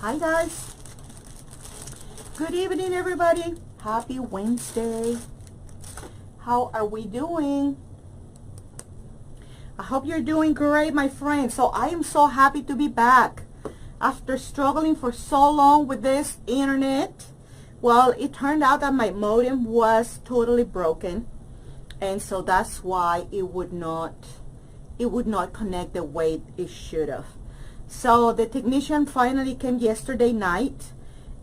Hi guys, good evening everybody. Happy Wednesday. How are we doing? I hope you're doing great, my friends. So I am so happy to be back after struggling for so long with this internet. Well, it turned out that my modem was totally broken, and so that's why it would not connect the way it should have. So the technician finally came yesterday night,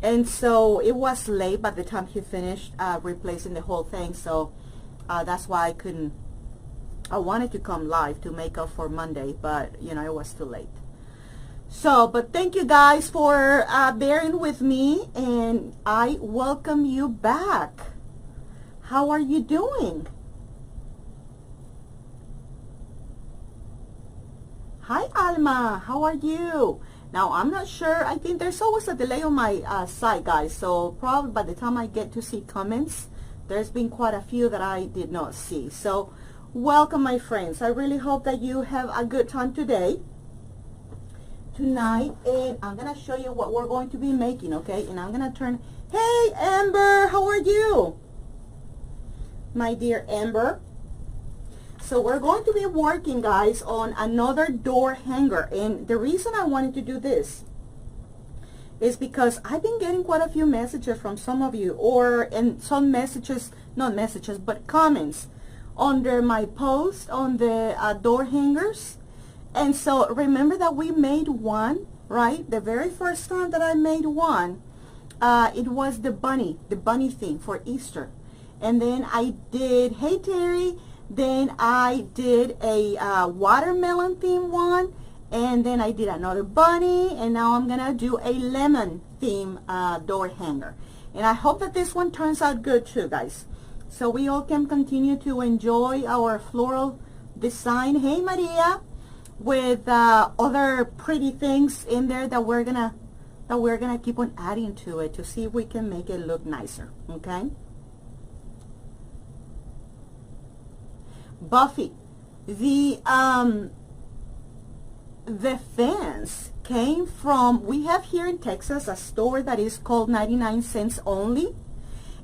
and so it was late by the time he finished replacing the whole thing. So that's why I wanted to come live to make up for Monday, but you know, it was too late. So, but thank you guys for bearing with me, and I welcome you back. How are you doing? Hi Alma, how are you? Now I'm not sure, I think there's always a delay on my side, guys, so probably by the time I get to see comments, there's been quite a few that I did not see. So welcome, my friends. I really hope that you have a good time tonight, and I'm gonna show you what we're going to be making, okay? And I'm gonna turn, hey Amber, how are you? My dear Amber. So we're going to be working, guys, on another door hanger, and the reason I wanted to do this is because I've been getting quite a few messages from some of you, and some messages, not messages, but comments under my post on the door hangers. And so remember that we made one, right? The very first time that I made one, it was the bunny theme for Easter. And then I did, hey Terry, then I did a watermelon theme one, and then I did another bunny, and now I'm gonna do a lemon theme door hanger. And I hope that this one turns out good too, guys, so we all can continue to enjoy our floral design. Hey Maria, with other pretty things in there that we're gonna keep on adding to it to see if we can make it look nicer. Okay, Buffy, the fence came from, we have here in Texas a store that is called 99 cents only,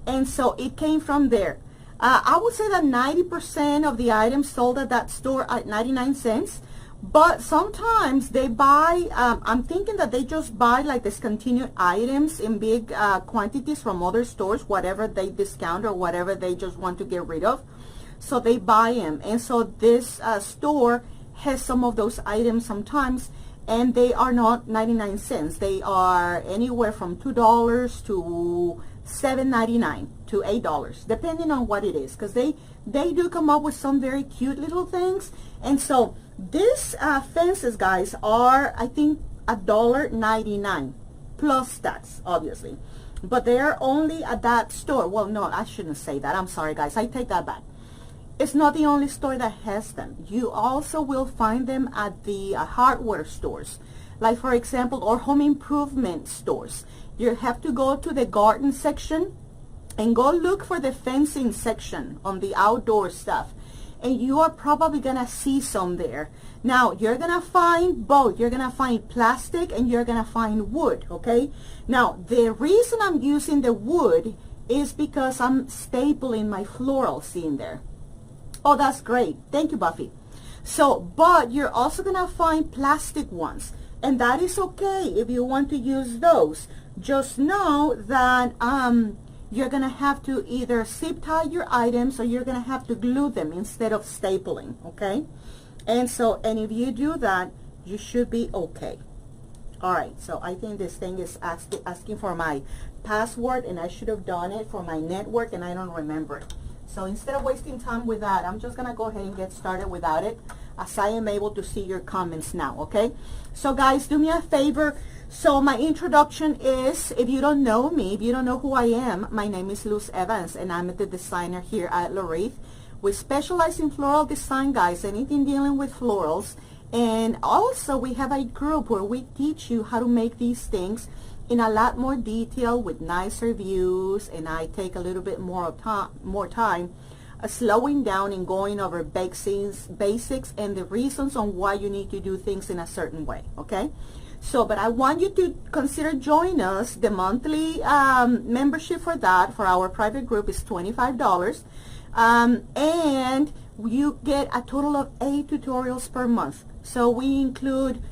and so it came from there. I would say that 90% of the items sold at that store at 99 cents, but sometimes they buy, I'm thinking that they just buy like discontinued items in big quantities from other stores, whatever they discount or whatever they just want to get rid of. So they buy them, and so this store has some of those items sometimes, and they are not 99 cents. They are anywhere from $2 to $7.99 to $8, depending on what it is, because they do come up with some very cute little things. And so these fences, guys, are, I think, $1.99 plus tax, obviously, but they're only at that store. Well, no, I shouldn't say that. I'm sorry, guys. I take that back. It's not the only store that has them. You also will find them at the hardware stores, like for example, or home improvement stores. You have to go to the garden section and go look for the fencing section on the outdoor stuff, and you are probably gonna see some there. Now you're gonna find both. You're gonna find plastic and you're gonna find wood. Okay, now the reason I'm using the wood is because I'm stapling my florals in there. Oh, that's great. Thank you, Buffy. So, but you're also going to find plastic ones, and that is okay if you want to use those. Just know that you're going to have to either zip tie your items, or you're going to have to glue them instead of stapling, okay? And so, and if you do that, you should be okay. All right, so I think this thing is asking for my password, and I should have done it for my network, and I don't remember it. So instead of wasting time with that, I'm just going to go ahead and get started without it, as I am able to see your comments now, okay? So guys, do me a favor. So my introduction is, if you don't know me, if you don't know who I am, my name is Luz Evans, and I'm the designer here at Lorraine. We specialize in floral design, guys, anything dealing with florals. And also we have a group where we teach you how to make these things in a lot more detail with nicer views, and I take a little bit more time slowing down and going over basics and the reasons on why you need to do things in a certain way, okay? So, but I want you to consider joining us. The monthly membership for that, for our private group, is $25. And you get a total of 8 tutorials per month. So we include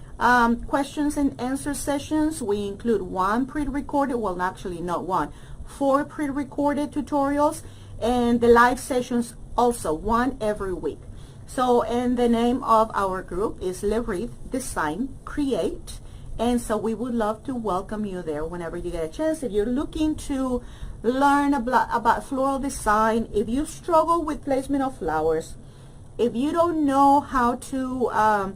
questions and answer sessions. We include 1 pre-recorded, well, actually not 1, 4 pre-recorded tutorials, and the live sessions also, 1 every week. So, and the name of our group is Le Reef Design Create. And so we would love to welcome you there whenever you get a chance. If you're looking to learn about floral design, if you struggle with placement of flowers, if you don't know how to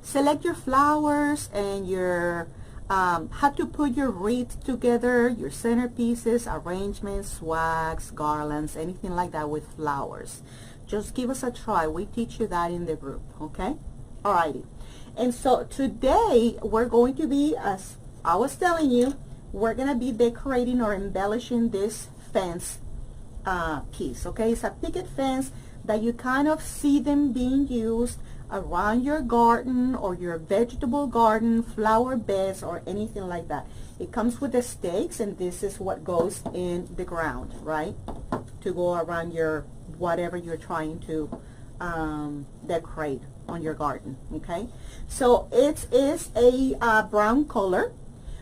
select your flowers and your how to put your wreath together, your centerpieces, arrangements, swags, garlands, anything like that with flowers, just give us a try. We teach you that in the group, okay? Alrighty. And so today we're going to be, as I was telling you, we're going to be decorating or embellishing this fence piece, okay? It's a picket fence that you kind of see them being used around your garden or your vegetable garden, flower beds, or anything like that. It comes with the stakes, and this is what goes in the ground, right? To go around your whatever you're trying to decorate on your garden, okay? So it is a brown color,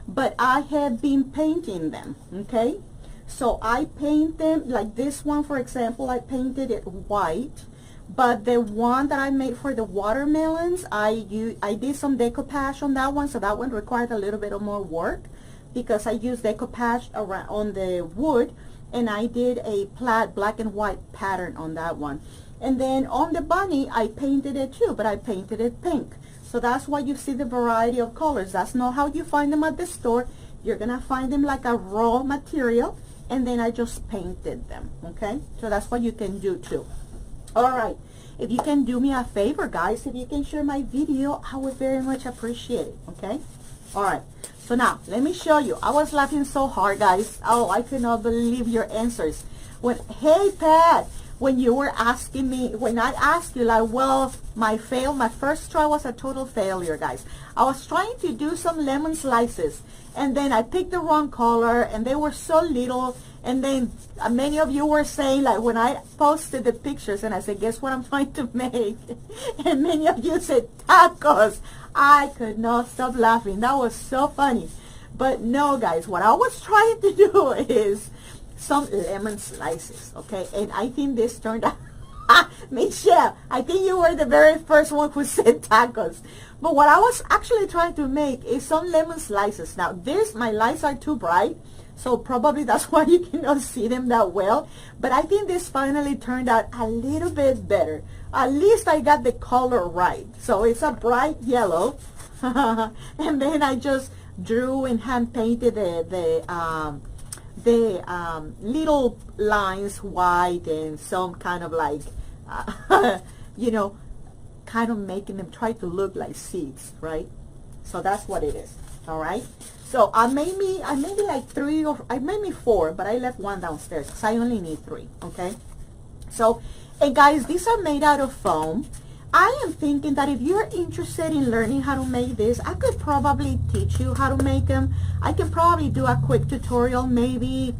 but I have been painting them, okay? So I paint them, like this one, for example, I painted it white, but the one that I made for the watermelons, I did some decoupage on that one, so that one required a little bit of more work because I used decoupage around on the wood, and I did a plaid black and white pattern on that one. And then on the bunny, I painted it too, but I painted it pink. So that's why you see the variety of colors. That's not how you find them at the store. You're gonna find them like a raw material, and then I just painted them, okay? So that's what you can do too. All right, if you can do me a favor, guys, if you can share my video, I would very much appreciate it, okay? All right, so now let me show you. I was laughing so hard, guys. Oh, I could not believe your answers. Hey Pat, when you were asking me, when I asked you, like, well, my first try was a total failure, guys. I was trying to do some lemon slices, and then I picked the wrong color, and they were so little. And then many of you were saying, like, when I posted the pictures, and I said, guess what I'm trying to make? And many of you said tacos. I could not stop laughing. That was so funny. But no, guys, what I was trying to do is some lemon slices, okay? And I think this turned out, Michelle, I think you were the very first one who said tacos. But what I was actually trying to make is some lemon slices. Now, my lights are too bright, so probably that's why you cannot see them that well. But I think this finally turned out a little bit better. At least I got the color right. So it's a bright yellow. And then I just drew and hand painted the little lines white, and some kind of like, you know, kind of making them try to look like seeds, right? So that's what it is. All right. So I made me like 3 or I made me 4, but I left 1 downstairs because I only need 3. Okay. So, and guys, these are made out of foam. I am thinking that if you're interested in learning how to make this, I could probably teach you how to make them. I can probably do a quick tutorial maybe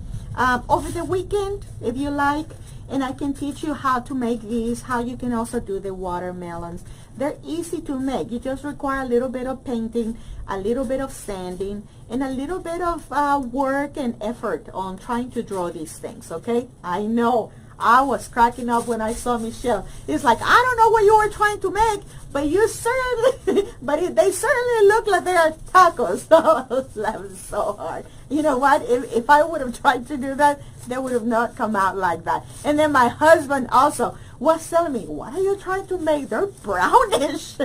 over the weekend if you like, and I can teach you how to make these, how you can also do the watermelons. They're easy to make. You just require a little bit of painting, a little bit of sanding, and a little bit of work and effort on trying to draw these things, okay? I know. I was cracking up when I saw Michelle. It's like, I don't know what you were trying to make, but you certainly, they certainly look like they are tacos. I was laughing so hard. You know what? If I would have tried to do that, they would have not come out like that. And then my husband also was telling me, what are you trying to make? They're brownish.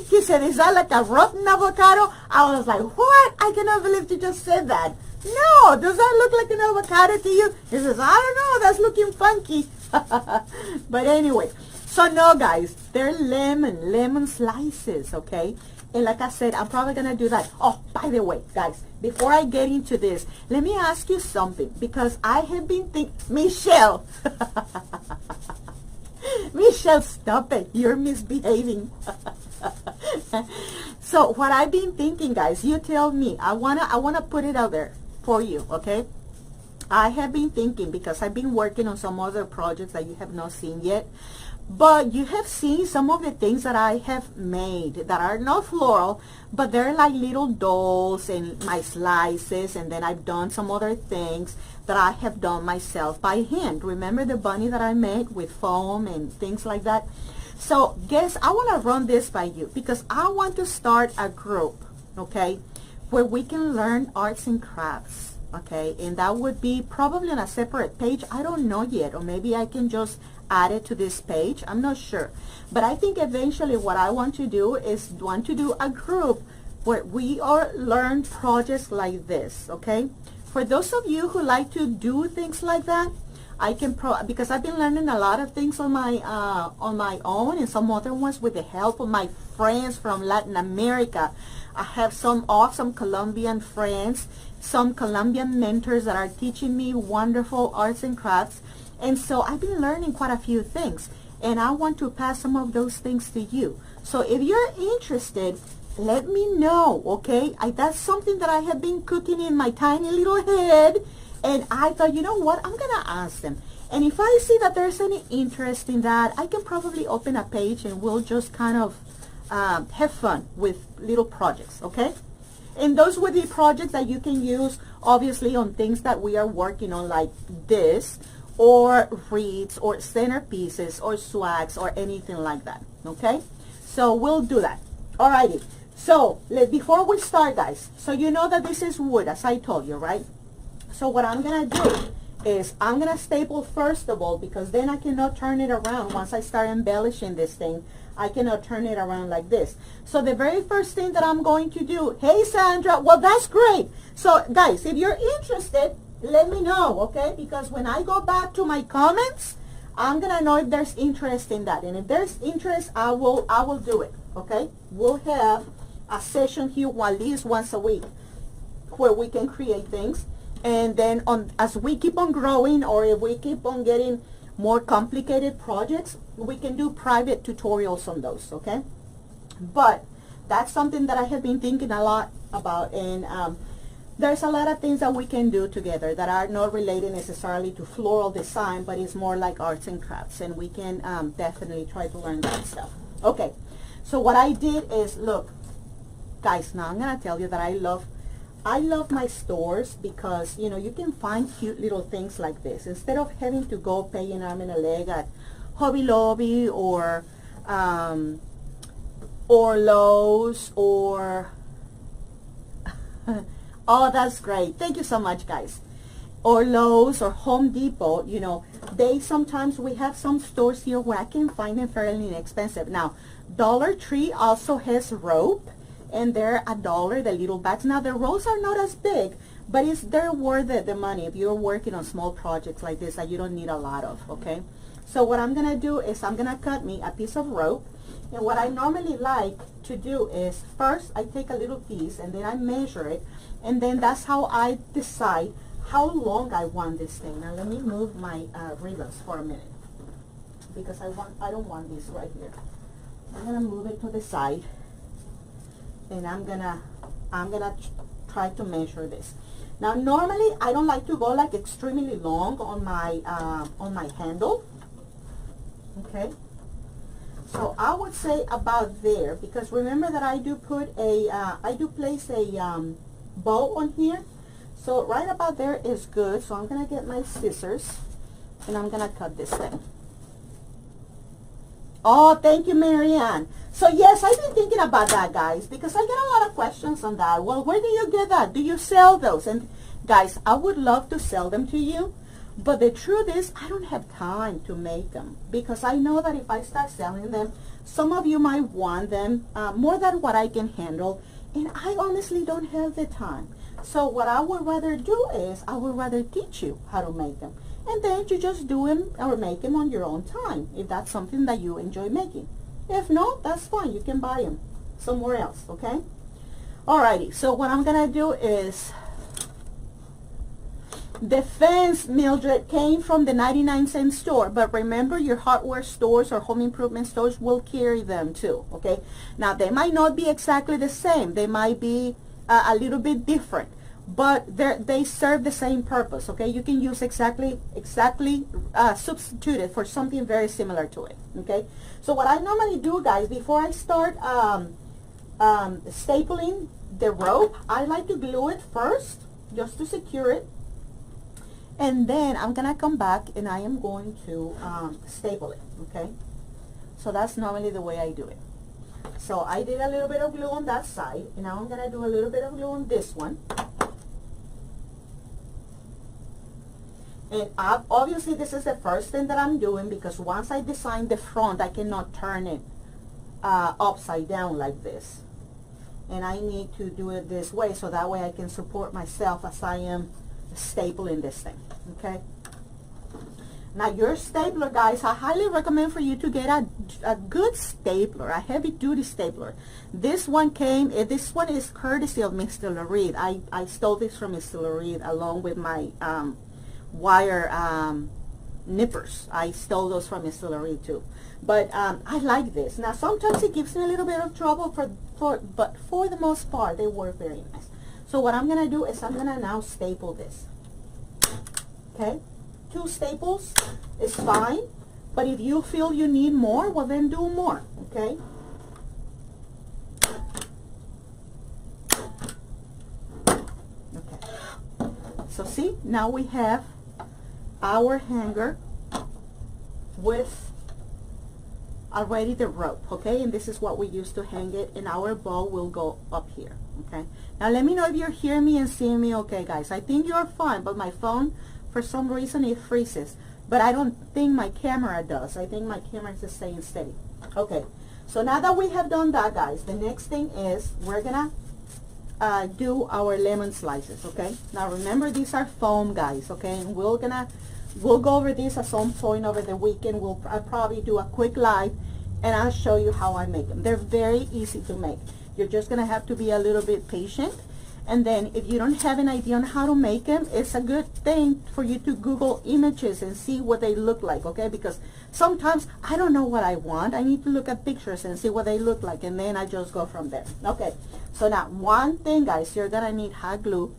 He said, is that like a rotten avocado? I was like, what? I cannot believe you just said that. No, does that look like an avocado to you? He says, I don't know, that's looking funky. But anyway, so no, guys, they're lemon slices, okay? And like I said, I'm probably going to do that. Oh, by the way, guys, before I get into this, let me ask you something, because I have been thinking, Michelle, Michelle, stop it. You're misbehaving. So what I've been thinking, guys, you tell me. I wanna put it out there for you, okay? I have been thinking, because I've been working on some other projects that you have not seen yet, but you have seen some of the things that I have made that are not floral, but they're like little dolls and my slices, and then I've done some other things that I have done myself by hand. Remember the bunny that I made with foam and things like that? So guess, I want to run this by you because I want to start a group, okay, where we can learn arts and crafts, okay, and that would be probably on a separate page. I don't know yet, or maybe I can just add it to this page. I'm not sure, but I think eventually what I want to do is do a group where we all learn projects like this, okay? For those of you who like to do things like that, I can because I've been learning a lot of things on my own, and some other ones with the help of my friends from Latin America. I have some awesome Colombian friends, some Colombian mentors that are teaching me wonderful arts and crafts. And so I've been learning quite a few things, and I want to pass some of those things to you. So if you're interested, let me know, okay? That's something that I have been cooking in my tiny little head, and I thought, you know what, I'm gonna ask them. And if I see that there's any interest in that, I can probably open a page and we'll just kind of have fun with little projects, okay? And those would be projects that you can use, obviously, on things that we are working on, like this, or wreaths, or centerpieces, or swags, or anything like that, okay? So we'll do that. Alrighty. So before we start, guys, so you know that this is wood, as I told you, right? So what I'm gonna do is I'm gonna staple first of all, because then I cannot turn it around. Once I start embellishing this thing, I cannot turn it around like this. So the very first thing that I'm going to do, hey Sandra, well that's great. So guys, if you're interested, let me know, okay? Because when I go back to my comments, I'm gonna know if there's interest in that. And if there's interest, I will do it, okay? We'll have a session here at least once a week where we can create things. And then as we keep on growing, or if we keep on getting more complicated projects, we can do private tutorials on those, okay? But that's something that I have been thinking a lot about, and there's a lot of things that we can do together that are not related necessarily to floral design, but it's more like arts and crafts, and we can definitely try to learn that stuff. Okay, so what I did is, look, guys, now I'm gonna tell you that I love my stores, because you know, you can find cute little things like this instead of having to go pay an arm and a leg at Hobby Lobby or Lowe's or oh, that's great, thank you so much, guys. Or Lowe's or Home Depot. You know, sometimes we have some stores here where I can find them fairly inexpensive. Now Dollar Tree also has rope, and they're $1, the little bags. Now the rolls are not as big, but they're worth the money if you're working on small projects like this that you don't need a lot of, okay? So what I'm gonna do is I'm gonna cut me a piece of rope, and what I normally like to do is first I take a little piece and then I measure it, and then that's how I decide how long I want this thing. Now let me move my ribbons for a minute, because I don't want this right here. I'm gonna move it to the side, and I'm gonna try to measure this. Now normally I don't like to go like extremely long on my handle, okay? So I would say about there, because remember that I do place a bow on here, so right about there is good. So I'm gonna get my scissors and I'm gonna cut this thing. Oh, thank you, Marianne. So yes, I've been thinking about that, guys, because I get a lot of questions on that. Well, where do you get that? Do you sell those? And guys, I would love to sell them to you, but the truth is I don't have time to make them, because I know that if I start selling them, some of you might want them more than what I can handle, and I honestly don't have the time. So what I would rather do is I would rather teach you how to make them, and then you just do them or make them on your own time, if that's something that you enjoy making. If not, that's fine. You can buy them somewhere else, okay? Alrighty, so what I'm gonna do is The fence, Mildred, came from the 99-cent store, but remember your hardware stores or home improvement stores will carry them too, okay? Now, they might not be exactly the same. They might be a little bit different, but they serve the same purpose, okay? You can use exactly substitute it for something very similar to it, okay? So what I normally do, guys, before I start stapling the rope, I like to glue it first just to secure it. And then I'm gonna come back and I am going to staple it, okay? So that's normally the way I do it. So I did a little bit of glue on that side, and now I'm gonna do a little bit of glue on this one. And obviously this is the first thing that I'm doing, because once I design the front, I cannot turn it upside down like this. And I need to do it this way, so that way I can support myself as I am stapling this thing, okay? Now your stapler, guys, I highly recommend for you to get a good stapler, a heavy duty stapler. This one is courtesy of Mr. Lareed. I stole this from Mr. Lareed along with my wire nippers. I stole those from Mr. Lareed too. But I like this. Now sometimes it gives me a little bit of trouble, but for the most part they work very nice. So what I'm gonna do is I'm gonna now staple this. Okay, 2 staples is fine, but if you feel you need more, well then do more. Okay. Okay. So see, now we have our hanger with already the rope, okay? And this is what we use to hang it, and our bow will go up here, okay? Now let me know if you're hearing me and seeing me okay, guys. I think you're fine, but my phone, for some reason, it freezes. But I don't think my camera does. I think my camera is just staying steady. Okay, so now that we have done that, guys, the next thing is we're gonna do our lemon slices, okay? Now remember, these are foam, guys, okay? And we'll go over this at some point over the weekend. I'll probably do a quick live and I'll show you how I make them. They're very easy to make. You're just gonna have to be a little bit patient. And then if you don't have an idea on how to make them, it's a good thing for you to Google images and see what they look like, okay? Because sometimes I don't know what I want. I need to look at pictures and see what they look like, and then I just go from there. Okay, so now one thing, guys, you're gonna need hot glue,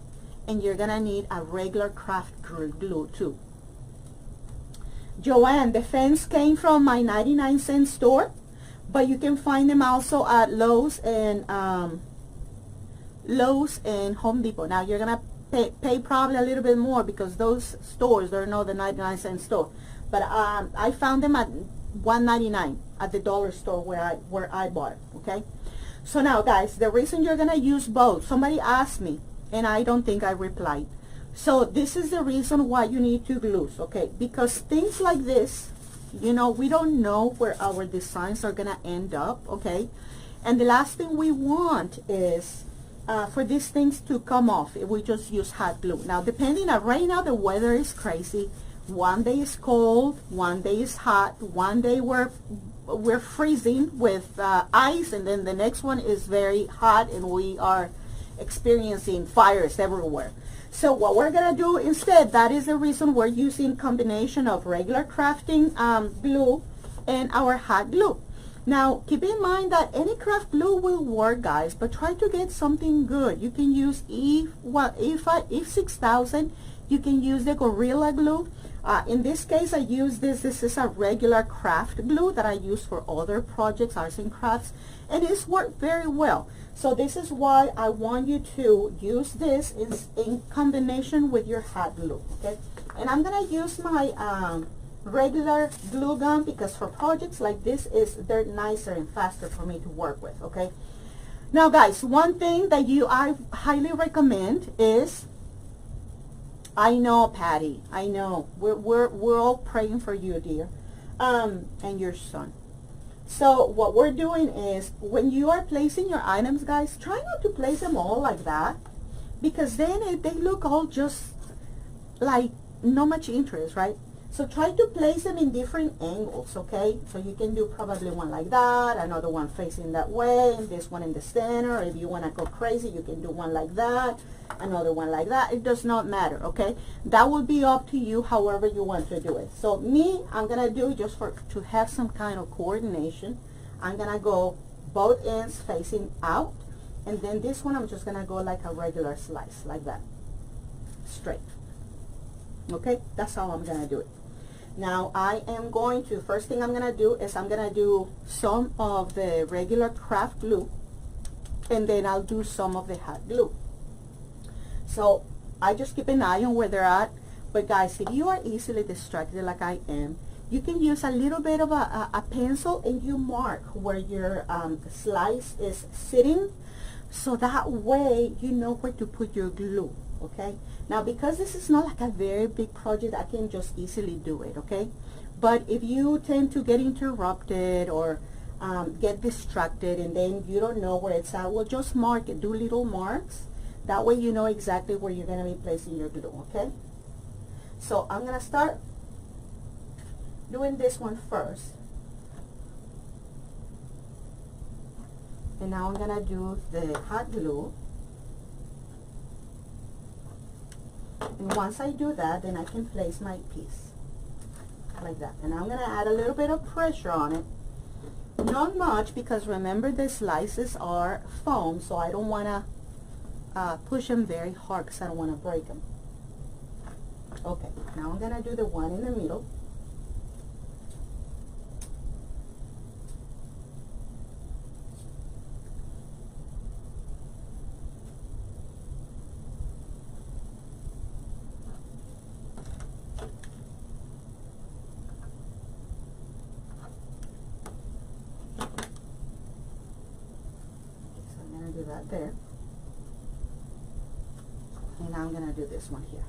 and you're gonna need a regular craft glue too. Joanne, the fence came from my 99-cent store, but you can find them also at Lowe's and Home Depot. Now you're gonna pay probably a little bit more because those stores, they're not the 99-cent store. But I found them at $1.99 at the dollar store where I bought it. Okay. So now, guys, the reason you're gonna use both. Somebody asked me, and I don't think I replied. So this is the reason why you need 2 glues, okay? Because things like this, you know, we don't know where our designs are gonna end up, okay? And the last thing we want is for these things to come off if we just use hot glue. Now, depending on right now, the weather is crazy. One day is cold, one day is hot, one day we're freezing with ice, and then the next one is very hot and we are experiencing fires everywhere. So what we're gonna do instead, that is the reason we're using combination of regular crafting glue and our hot glue. Now keep in mind that any craft glue will work, guys, but try to get something good. You can use E6000. You can use the Gorilla Glue. In this case, I use this. This is a regular craft glue that I use for other projects, arts and crafts, and it's worked very well. So this is why I want you to use this in combination with your hot glue, okay? And I'm gonna use my regular glue gun because for projects like this, they're nicer and faster for me to work with, okay? Now, guys, one thing that I highly recommend is, I know, Patty, I know, we're all praying for you, dear, and your son. So what we're doing is, when you are placing your items, guys, try not to place them all like that, because then they look all just like not much interest, right? So try to place them in different angles, okay? So you can do probably one like that, another one facing that way, and this one in the center. If you want to go crazy, you can do one like that, another one like that. It does not matter, okay? That will be up to you however you want to do it. So me, I'm going to do just to have some kind of coordination. I'm going to go both ends facing out, and then this one I'm just going to go like a regular slice, like that, straight. Okay, that's how I'm going to do it. Now I am going to, first thing I'm going to do is I'm going to do some of the regular craft glue, and then I'll do some of the hot glue. So I just keep an eye on where they're at. But guys, if you are easily distracted like I am, you can use a little bit of a pencil and you mark where your slice is sitting, so that way you know where to put your glue. Okay, now because this is not like a very big project, I can just easily do it. Okay, but if you tend to get interrupted or get distracted and then you don't know where it's at, well, just mark it, do little marks. That way you know exactly where you're going to be placing your glue. Okay, so I'm going to start doing this one first, and now I'm going to do the hot glue. And once I do that, then I can place my piece like that. And I'm going to add a little bit of pressure on it. Not much, because remember the slices are foam, so I don't want to push them very hard because I don't want to break them. Okay, now I'm going to do the one in the middle. Do that there, and I'm gonna do this one here.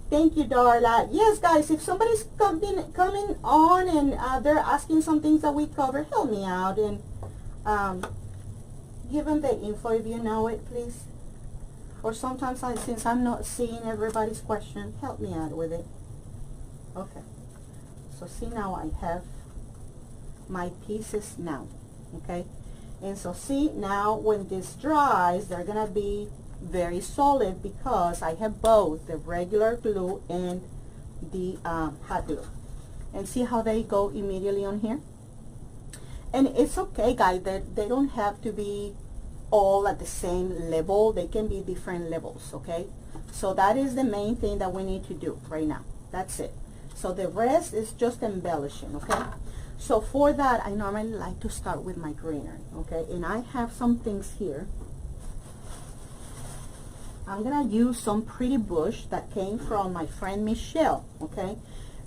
Thank you, Darla. Yes, guys, if somebody's coming on and they're asking some things that we cover, help me out and give them the info if you know it, please. Or sometimes since I'm not seeing everybody's question, help me out with it. Okay, so see, now I have my pieces now. Okay, and so see, now when this dries, they're gonna be very solid because I have both the regular glue and the hot glue. And see how they go immediately on here. And it's okay, guys, that they don't have to be all at the same level. They can be different levels. Okay, so that is the main thing that we need to do right now. That's it. So the rest is just embellishing. Okay, so for that, I normally like to start with my greenery, okay? And I have some things here. I'm gonna use some pretty bush that came from my friend Michelle, okay?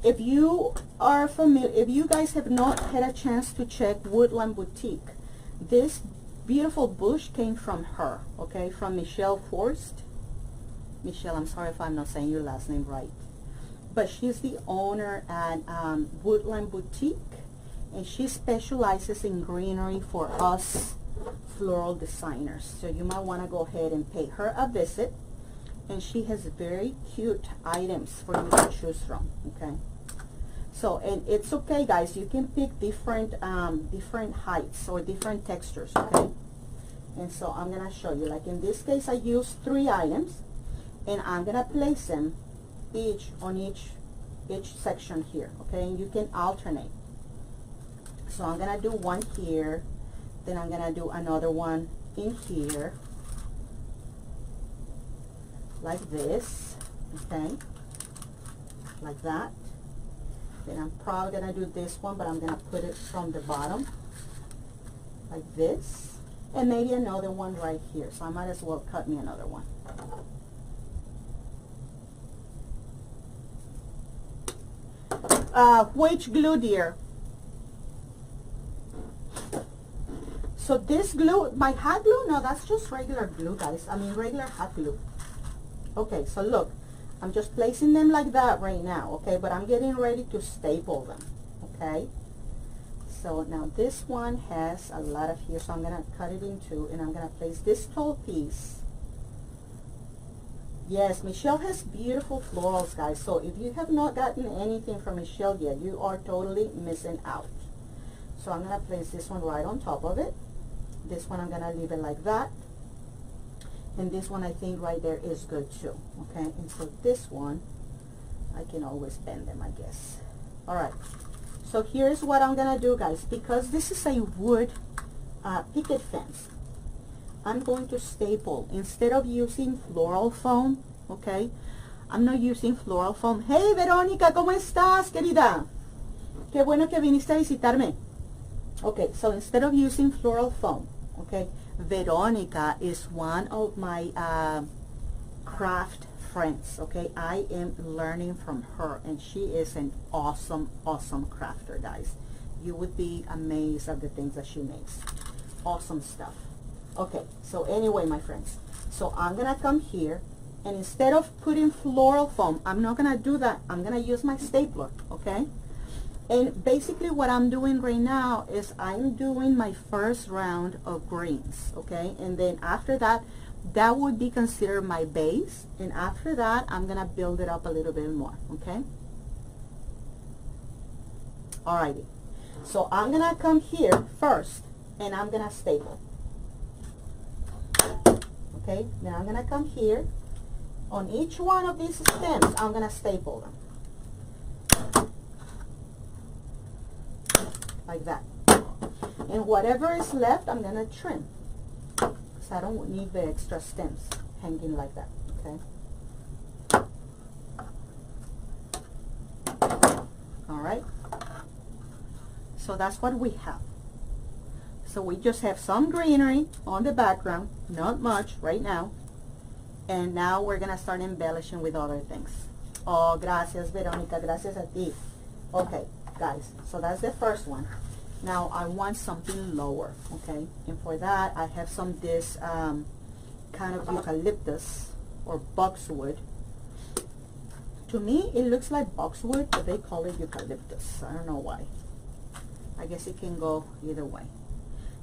If you are familiar, if you guys have not had a chance to check Woodland Boutique, this beautiful bush came from her, okay? From Michelle Forst. Michelle, I'm sorry if I'm not saying your last name right. But she's the owner at Woodland Boutique. And she specializes in greenery for us floral designers. So you might want to go ahead and pay her a visit. And she has very cute items for you to choose from. Okay. So, and it's okay, guys. You can pick different heights or different textures. Okay. And so I'm gonna show you. Like in this case, I used 3 items, and I'm gonna place them each on each section here. Okay. And you can alternate. So I'm going to do one here, then I'm going to do another one in here, like this, okay, like that. Then I'm probably going to do this one, but I'm going to put it from the bottom, like this, and maybe another one right here. So I might as well cut me another one. Which glue, dear? So this glue, my hot glue, no, that's just regular glue, guys. I mean regular hot glue. Okay, so look, I'm just placing them like that right now, okay? But I'm getting ready to staple them, okay? So now this one has a lot of here, so I'm going to cut it in 2, and I'm going to place this tall piece Yes, Michelle has beautiful florals, guys. So if you have not gotten anything from Michelle yet, you are totally missing out. So I'm going to place this one right on top of it. This one I'm going to leave it like that. And this one I think right there is good too. Okay, and so this one, I can always bend them, I guess. Alright, so here's what I'm going to do, guys. Because this is a wood picket fence, I'm going to staple. Instead of using floral foam, okay, I'm not using floral foam. Hey, Verónica, ¿cómo estás, querida? Qué bueno que viniste a visitarme. Okay, so instead of using floral foam, okay, Veronica is one of my craft friends, okay. I am learning from her, and she is an awesome crafter, guys. You would be amazed at the things that she makes. Awesome stuff. Okay, so anyway, my friends, so I'm gonna come here, and instead of putting floral foam, I'm not gonna do that. I'm gonna use my stapler, okay. And basically what I'm doing right now is I'm doing my first round of greens, okay? And then after that, that would be considered my base. And after that, I'm gonna build it up a little bit more, okay? Alrighty. So I'm gonna come here first, and I'm gonna staple. Okay, then I'm gonna come here. On each one of these stems, I'm gonna staple them. Like that. And whatever is left, I'm gonna trim, because I don't need the extra stems hanging like that. Okay. Alright. So that's what we have. So we just have some greenery on the background, not much right now. And now we're gonna start embellishing with other things. Oh, gracias, Verónica, gracias a ti. Okay, guys, so that's the first one. Now I want something lower, okay? And for that, I have some this kind of eucalyptus or boxwood. To me, it looks like boxwood, but they call it eucalyptus. I don't know why. I guess it can go either way.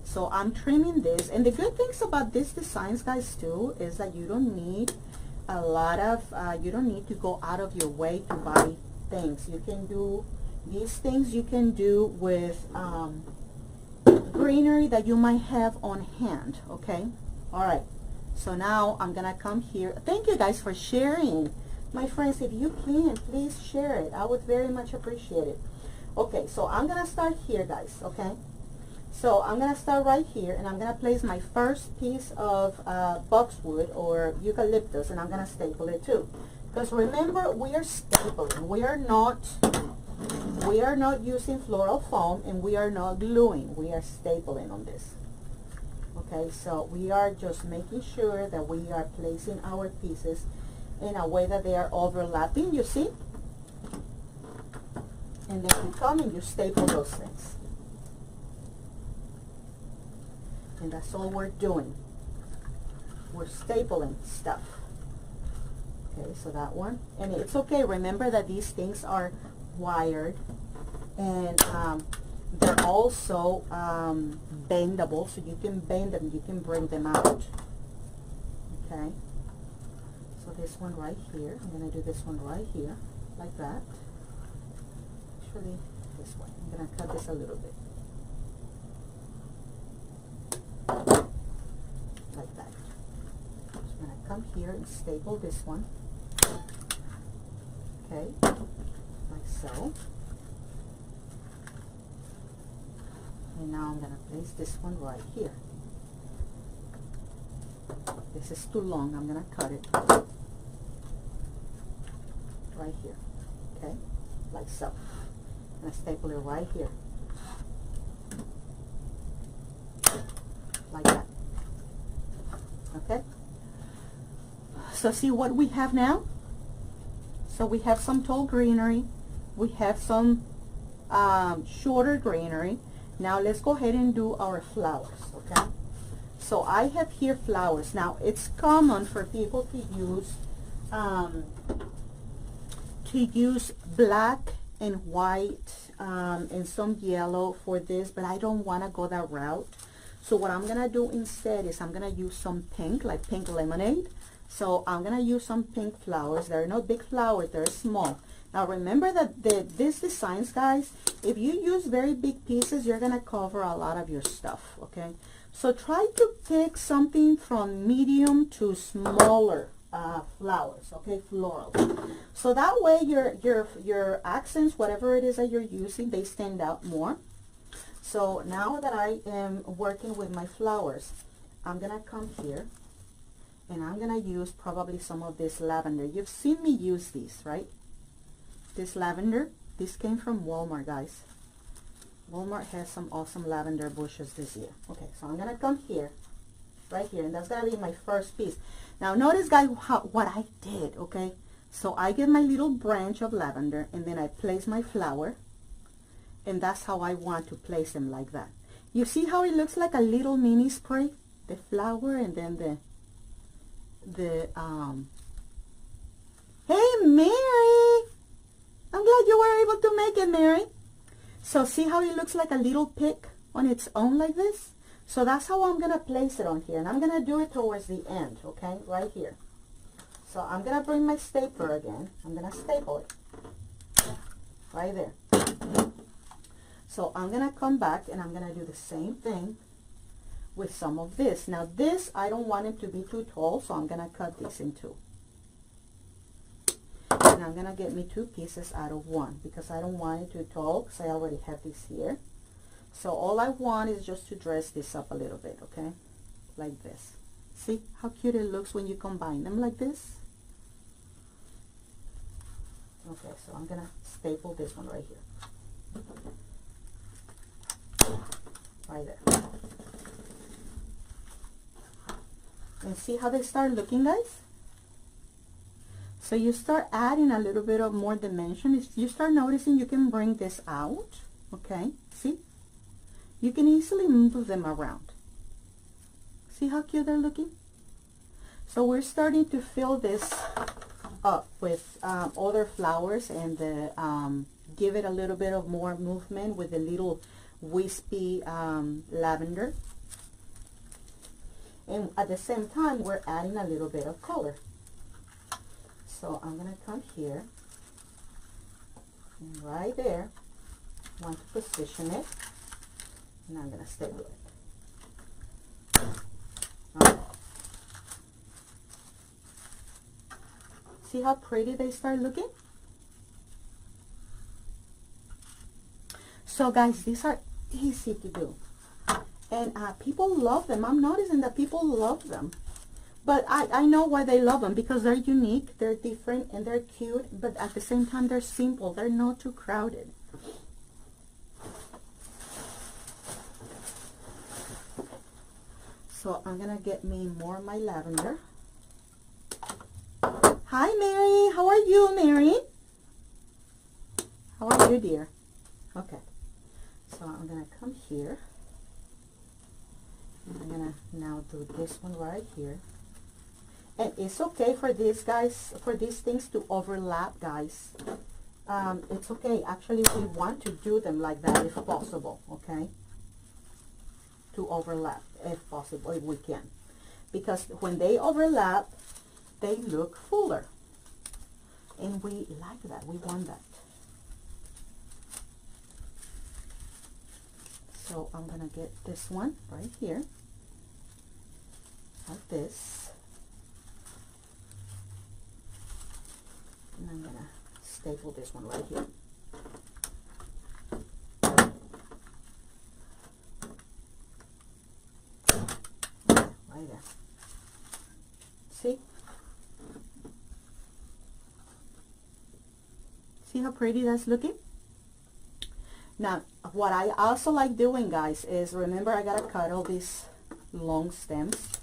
So I'm trimming this, and the good things about these designs, guys, too, is that you don't need a lot of, you don't need to go out of your way to buy things. You can do these things, you can do with greenery that you might have on hand, okay? All right, so now I'm gonna come here. Thank you guys for sharing. My friends, if you can, please share it. I would very much appreciate it. Okay, so I'm gonna start here, guys, okay? So I'm going to start right here, and I'm going to place my first piece of boxwood or eucalyptus, and I'm going to staple it too. Because remember, we are stapling. We are not using floral foam, and we are not gluing. We are stapling on this. Okay, so we are just making sure that we are placing our pieces in a way that they are overlapping, you see? And then you come and you staple those things. And that's all we're doing. We're stapling stuff. Okay, so that one. And it's okay. Remember that these things are wired. And they're also bendable. So you can bend them. You can bring them out. Okay. So this one right here. I'm going to do this one right here. Like that. Actually, this one. I'm going to cut this a little bit. Like that. So I'm going to come here and staple this one. Okay, like so. And now I'm going to place this one right here. This is too long. I'm going to cut it right here. Okay, like so. I'm going to staple it right here. Like that. Okay, so see what we have now. So we have some tall greenery, we have some shorter greenery. Now let's go ahead and do our flowers. Okay, so I have here flowers. Now it's common for people to use black and white and some yellow for this, but I don't want to go that route. So what I'm going to do instead is I'm going to use some pink, like pink lemonade. So I'm gonna use some pink flowers. They're not big flowers, they're small. Now remember that these designs, guys, if you use very big pieces, you're gonna cover a lot of your stuff, okay? So try to pick something from medium to smaller flowers, okay, floral. So that way your accents, whatever it is that you're using, they stand out more. So now that I am working with my flowers, I'm gonna come here and I'm gonna use probably some of this lavender. You've seen me use these, right? This lavender, this came from Walmart, guys. Walmart has some awesome lavender bushes this year. Okay, so I'm gonna come here, right here, and that's gonna be my first piece. Now notice, guys, what I did, okay? So I get my little branch of lavender and then I place my flower, and that's how I want to place them, like that. You see how it looks like a little mini spray? The flower and then hey Mary! I'm glad you were able to make it, Mary. So see how it looks like a little pick on its own like this? So that's how I'm going to place it on here. And I'm going to do it towards the end, okay? Right here. So I'm going to bring my stapler again. I'm going to staple it. Right there. So I'm going to come back and I'm going to do the same thing with some of this. Now this, I don't want it to be too tall, so I'm going to cut this in two. And I'm going to get me two pieces out of one because I don't want it too tall because I already have this here. So all I want is just to dress this up a little bit, okay? Like this. See how cute it looks when you combine them like this? Okay, so I'm going to staple this one right here. Right there. And see how they start looking, guys? So you start adding a little bit of more dimension. You start noticing you can bring this out, okay? See? You can easily move them around. See how cute they're looking? So we're starting to fill this up with other flowers and give it a little bit of more movement with the little wispy lavender. And at the same time, we're adding a little bit of color. So I'm going to come here, and right there, I want to position it, and I'm going to staple it. Okay. See how pretty they start looking? So guys, these are easy to do. And people love them. I'm noticing that people love them. But I know why they love them, because they're unique, they're different, and they're cute, but at the same time they're simple. They're not too crowded. So I'm going to get me more of my lavender. Hi, Mary. How are you, Mary? How are you, dear? Okay. So I'm going to come here. And I'm going to now do this one right here. And it's okay for these guys, for these things to overlap, guys. It's okay. Actually, we want to do them like that if possible, okay? To overlap, if possible, if we can. Because when they overlap, they look fuller. And we like that. We want that. So I'm going to get this one right here. Like this. And I'm going to staple this one right here. Right there. See? See how pretty that's looking? Now, what I also like doing, guys, is remember I got to cut all these long stems.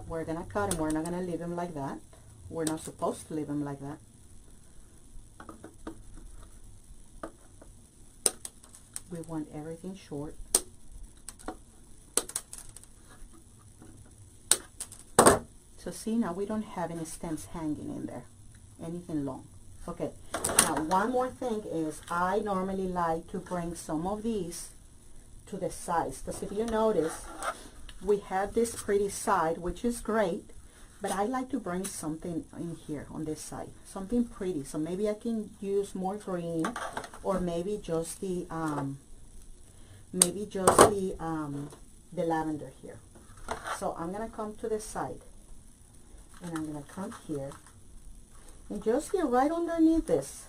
We're going to cut them. We're not going to leave them like that. We're not supposed to leave them like that. We want everything short. So see, now we don't have any stems hanging in there, anything long. Okay, now one more thing is I normally like to bring some of these to the sides, because if you notice, we have this pretty side, which is great, but I like to bring something in here on this side, something pretty. So maybe I can use more green, or maybe just the the lavender here. So I'm gonna come to the side, and I'm gonna come here, and just here right underneath this,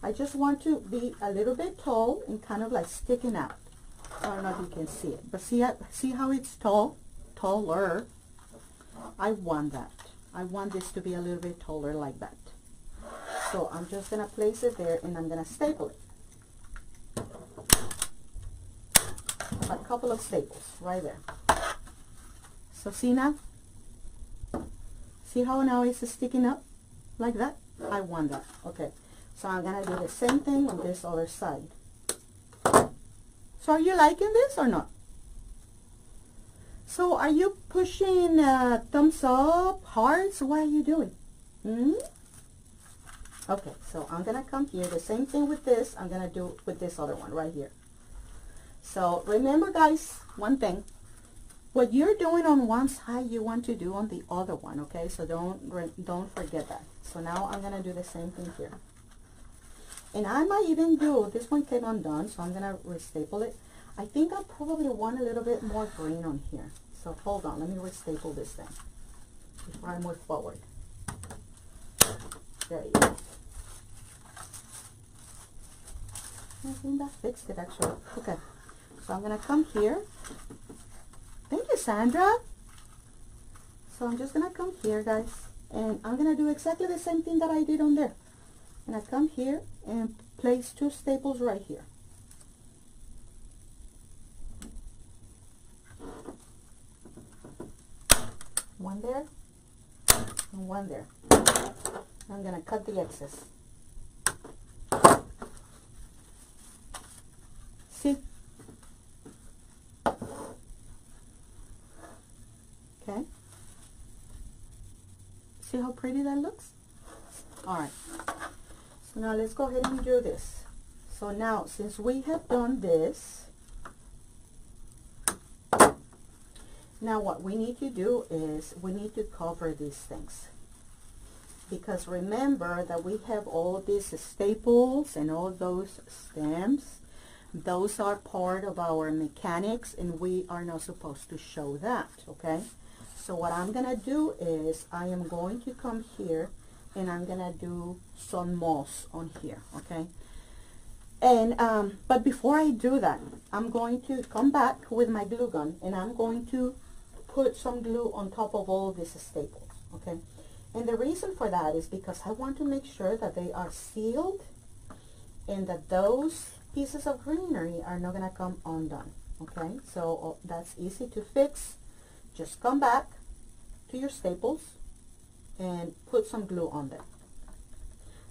I just want to be a little bit tall and kind of like sticking out. I don't know if you can see it, but see how it's taller. I want that. I want this to be a little bit taller like that. So I'm just gonna place it there, and I'm gonna staple it. A couple of staples right there. So see now? See how now it's sticking up like that? I want that. Okay. So I'm gonna do the same thing on this other side. So are you liking this or not? So are you pushing thumbs up, hearts? What are you doing? Okay, so I'm gonna come here. The same thing with this, I'm gonna do with this other one right here. So remember guys, one thing. What you're doing on one side, you want to do on the other one, okay? So don't forget that. So now I'm gonna do the same thing here. And I might even do, this one came undone, so I'm gonna restaple it. I think I probably want a little bit more green on here. So hold on, let me restaple this thing before I move forward. There you go. I think that fixed it actually. Okay, so I'm gonna come here. Thank you, Sandra. So I'm just gonna come here, guys, and I'm gonna do exactly the same thing that I did on there. And I come here and place two staples right here. One there and one there. I'm gonna cut the excess. See? Okay. See how pretty that looks? All right. So now let's go ahead and do this. So now, since we have done this, now what we need to do is we need to cover these things. Because remember that we have all these staples and all those stems. Those are part of our mechanics, and we are not supposed to show that, okay? So what I'm gonna do is I am going to come here and I'm gonna do some moss on here, okay? And but before I do that, I'm going to come back with my glue gun, and I'm going to put some glue on top of all these staples, okay? And the reason for that is because I want to make sure that they are sealed and that those pieces of greenery are not gonna come undone, okay? So that's easy to fix. Just come back to your staples and put some glue on them.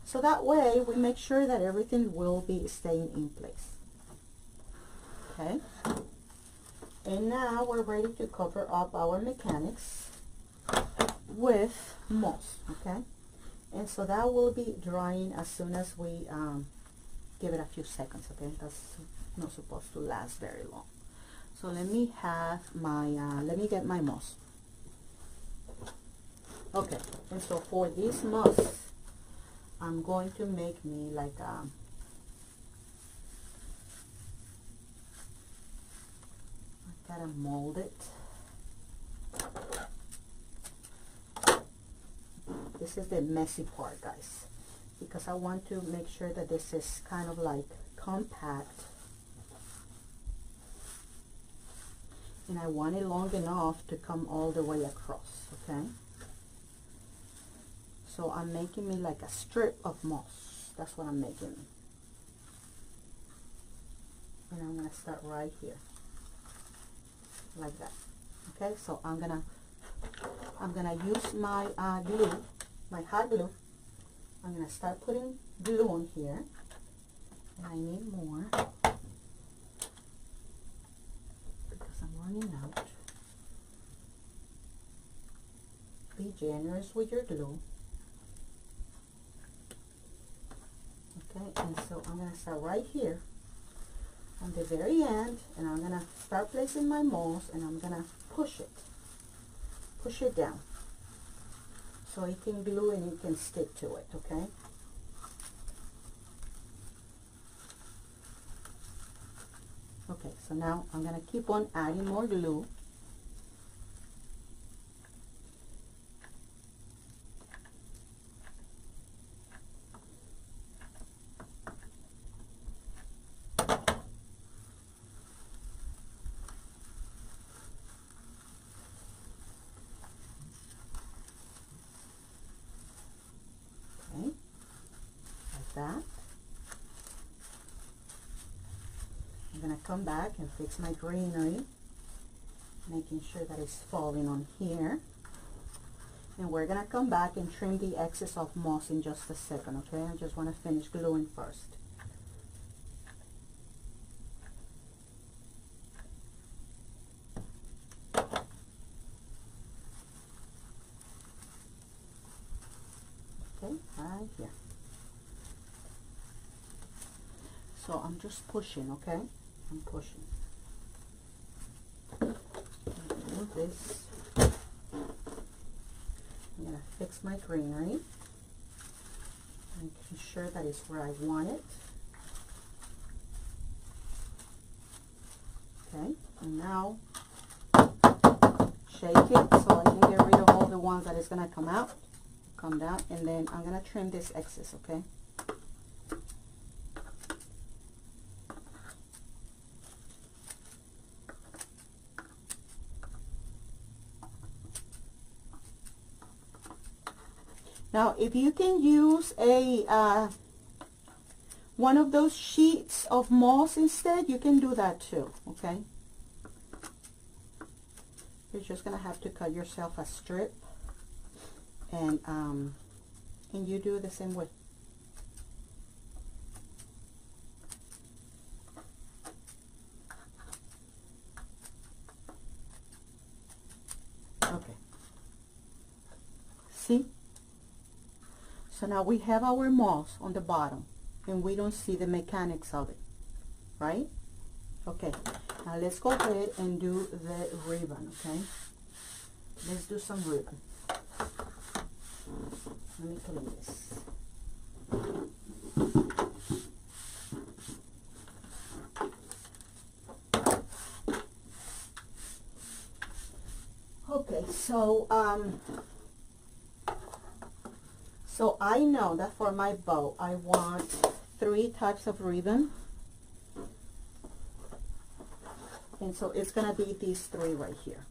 So that way we make sure that everything will be staying in place. Okay? And now we're ready to cover up our mechanics with moss, okay? And so that will be drying as soon as we give it a few seconds, okay? That's not supposed to last very long. So let me have my, let me get my moss. Okay, and so for this moss, I'm going to make me like I gotta mold it. This is the messy part, guys, because I want to make sure that this is kind of like compact, and I want it long enough to come all the way across, okay? So I'm making me like a strip of moss. That's what I'm making. And I'm gonna start right here, like that. Okay, so I'm gonna use my glue, my hot glue. I'm gonna start putting glue on here, and I need more because I'm running out. Be generous with your glue. Okay, and so I'm going to start right here on the very end, and I'm going to start placing my moss, and I'm going to push it down. so it can glue and it can stick to it, okay? Okay, so now I'm gonna keep on adding more glue. Okay, like that. I'm gonna come back and fix my greenery, making sure that it's falling on here. And we're gonna come back and trim the excess of moss in just a second, okay? I just wanna finish gluing first. Okay, right here. So I'm just pushing, okay? I'm pushing. Move this. I'm gonna fix my greenery, making sure that it's where I want it. Okay, and now shake it so I can get rid of all the ones that is gonna come down, and then I'm gonna trim this excess, okay? Now, if you can use a one of those sheets of moss instead, you can do that too, okay? You're just gonna have to cut yourself a strip, and you do the same way. Okay. See? So now we have our moss on the bottom, and we don't see the mechanics of it, right? Okay, now let's go ahead and do the ribbon, okay? Let's do some ribbon. Let me clean this. Okay, so I know that for my bow, I want 3 types of ribbon. And so it's going to be these 3 right here.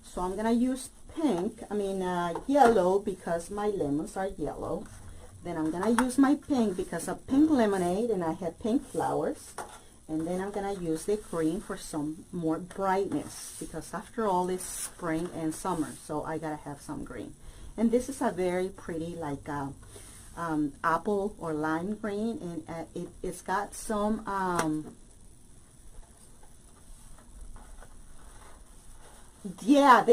So I'm going to use yellow because my lemons are yellow. Then I'm going to use my pink because of pink lemonade and I have pink flowers. And then I'm going to use the green for some more brightness because after all it's spring and summer. So I got to have some green. And this is a very pretty like apple or lime green, and it's got some yeah,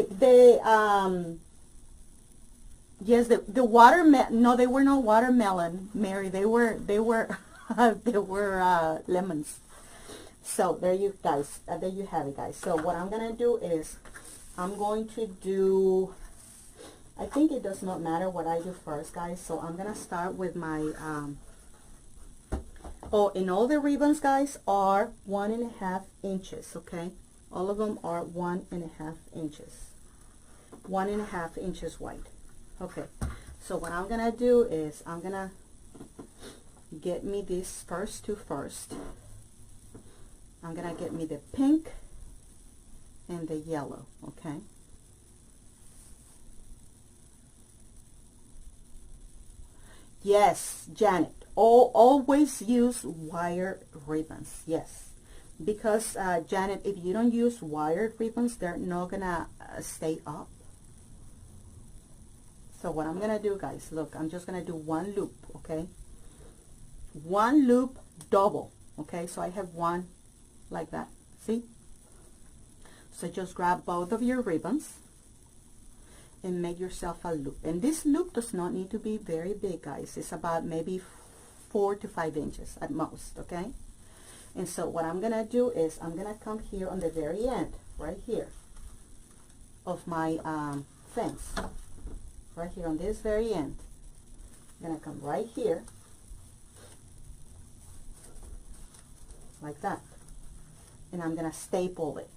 yes, the watermelon. No, they were not watermelon, Mary. They were they were lemons. So there you guys, there you have it, guys. So what I'm gonna do is I'm going to do. I think it does not matter what I do first, guys. So I'm gonna start with my and all the ribbons, guys, are 1.5 inches. Okay, all of them are 1.5 inches. 1.5 inches wide. Okay, so what I'm gonna do is I'm gonna get me these first 2 first. I'm gonna get me the pink and the yellow. Okay. Yes, Janet, always use wire ribbons. Yes, because Janet, if you don't use wired ribbons, they're not gonna stay up. So what I'm gonna do, guys, look, I'm just gonna do 1 loop, okay? 1 loop double, okay? So I have 1 like that, see? So just grab both of your ribbons and make yourself a loop. And this loop does not need to be very big, guys. It's about maybe 4 to 5 inches at most, okay? And so what I'm gonna do is I'm gonna come here on the very end, right here, of my fence. right here on this very end. I'm gonna come right here, like that, and I'm gonna staple it.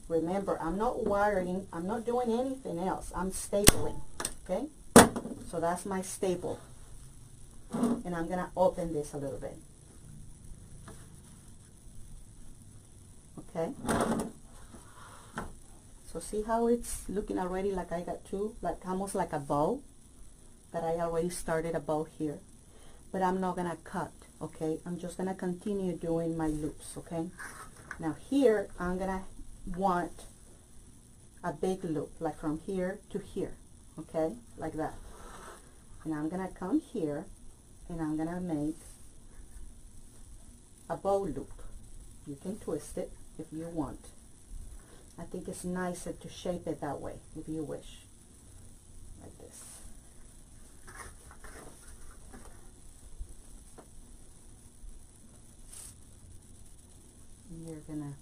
Remember, I'm not wiring, I'm not doing anything else, I'm stapling, okay? So that's my staple, and I'm gonna open this a little bit, okay? So see how it's looking already like I got two, like almost like a bow, that I already started a bow here, but I'm not gonna cut, okay? I'm just gonna continue doing my loops, okay? Now here, I'm gonna want a big loop, like from here to here, okay? Like that. And I'm gonna come here, and I'm gonna make a bow loop. You can twist it if you want. I think it's nicer to shape it that way, if you wish. Like this. And you're gonna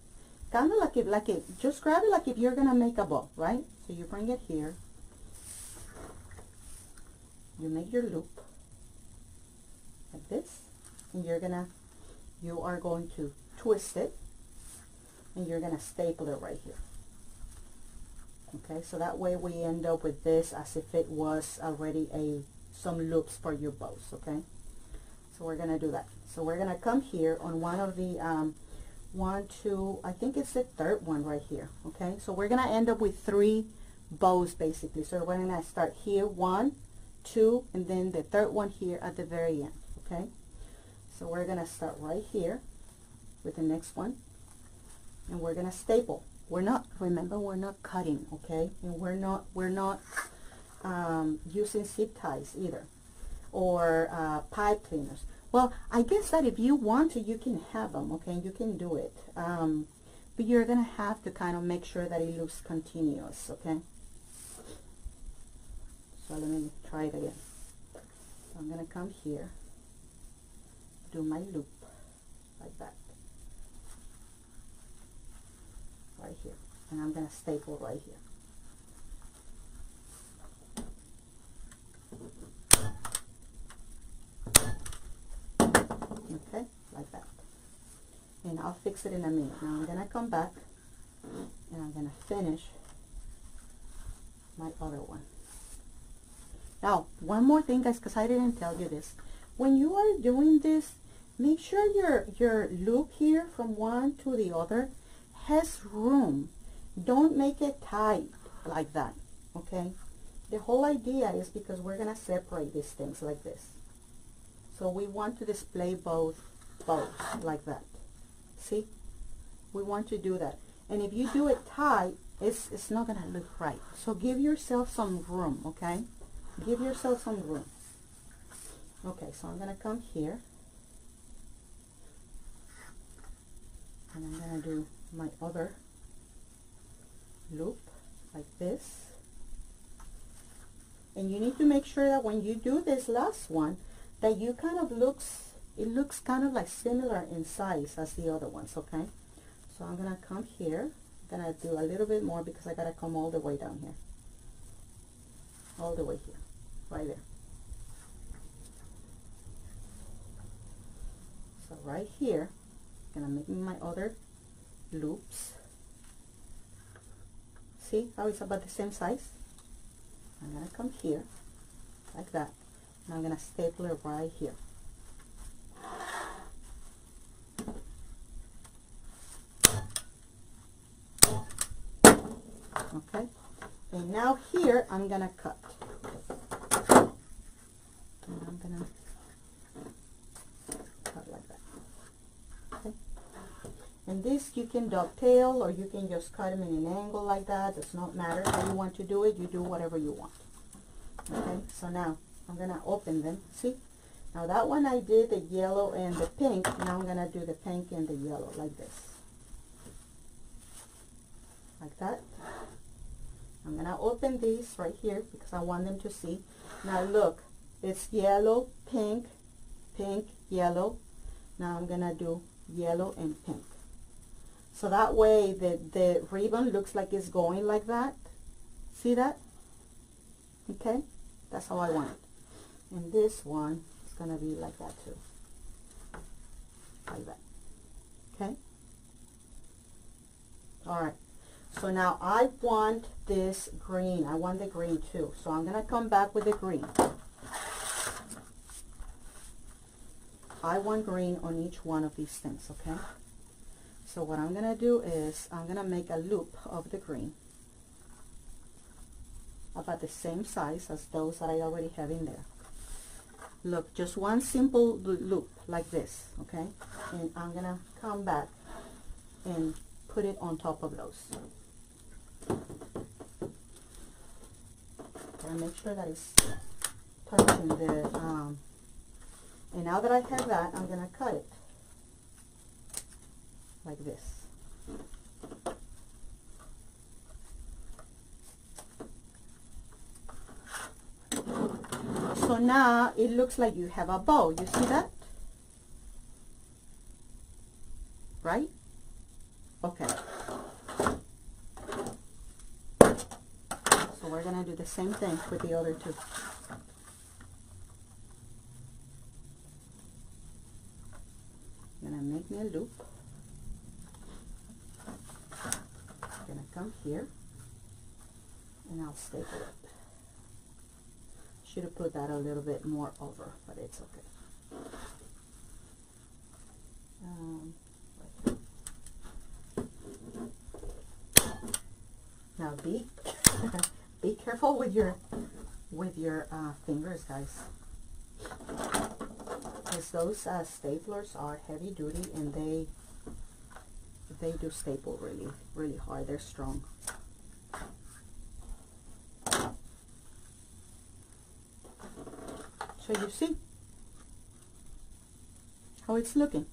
kind of like it, just grab it like if you're gonna make a bow, right? So you bring it here, you make your loop like this, and you are going to twist it, and you're gonna staple it right here. Okay, so that way we end up with this as if it was already some loops for your bows, okay? So we're gonna do that. So we're gonna come here on one of the one, two, I think it's the third one right here, okay? So we're gonna end up with 3 bows basically. So we're gonna start here, 1, 2, and then the third one here at the very end, okay? So we're gonna start right here with the next one, and we're gonna staple. Remember, we're not cutting, okay? And we're not using zip ties either, or pipe cleaners. Well, I guess that if you want to, you can have them, okay? You can do it. But you're going to have to kind of make sure that it looks continuous, okay? So let me try it again. So I'm going to come here, do my loop like that. Right here. And I'm going to staple right here. Okay, like that. And I'll fix it in a minute. Now I'm going to come back and I'm going to finish my other one. Now, one more thing, guys, because I didn't tell you this. When you are doing this, make sure your loop here from one to the other has room. Don't make it tight like that, okay? The whole idea is because we're going to separate these things like this. So we want to display both bows like that. See? We want to do that. And if you do it tight, it's not going to look right. So give yourself some room, okay? Give yourself some room. Okay, so I'm going to come here. And I'm going to do my other loop like this. And you need to make sure that when you do this last one, that you kind of it looks kind of like similar in size as the other ones, okay? So I'm going to come here. I'm going to do a little bit more because I got to come all the way down here. All the way here. Right there. So right here, I'm going to make my other loops. See how it's about the same size? I'm going to come here like that, and I'm going to staple it right here. Okay, and now here I'm going to cut. And I'm going to cut like that. Okay. And this you can dovetail, or you can just cut them in an angle like that. Does not matter how you want to do it. You do whatever you want. Okay, so now I'm going to open them. See? Now that one I did the yellow and the pink. Now I'm going to do the pink and the yellow like this. Like that. I'm going to open these right here because I want them to see. Now look, it's yellow, pink, pink, yellow. Now I'm going to do yellow and pink. So that way the ribbon looks like it's going like that. See that? Okay? That's how I want it. And this one is going to be like that too. Like that. Okay? Alright. So now I want this green. I want the green too. So I'm going to come back with the green. I want green on each one of these things, okay? So what I'm going to do is I'm going to make a loop of the green about the same size as those that I already have in there. Look, just one simple loop like this, okay? And I'm going to come back and put it on top of those. And make sure that it's touching the, and now that I have that, I'm going to cut it like this. So now it looks like you have a bow. You see that? Right? Okay. So we're going to do the same thing with the other two. I'm going to make me a loop. I'm going to come here and I'll staple it. Should have put that a little bit more over, but it's okay. Right here. Now be careful with your fingers, guys, because those staplers are heavy duty and they do staple really hard. They're strong. So you see how it's looking,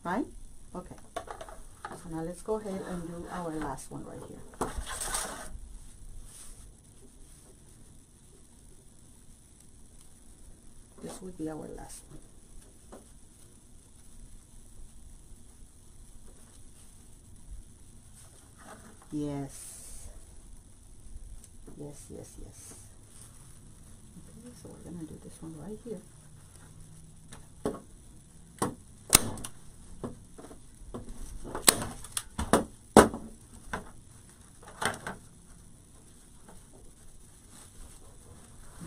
right? Okay. So now let's go ahead and do our last one right here. This would be our last one. Yes. Yes, yes, yes. Okay, so we're going to do this one right here.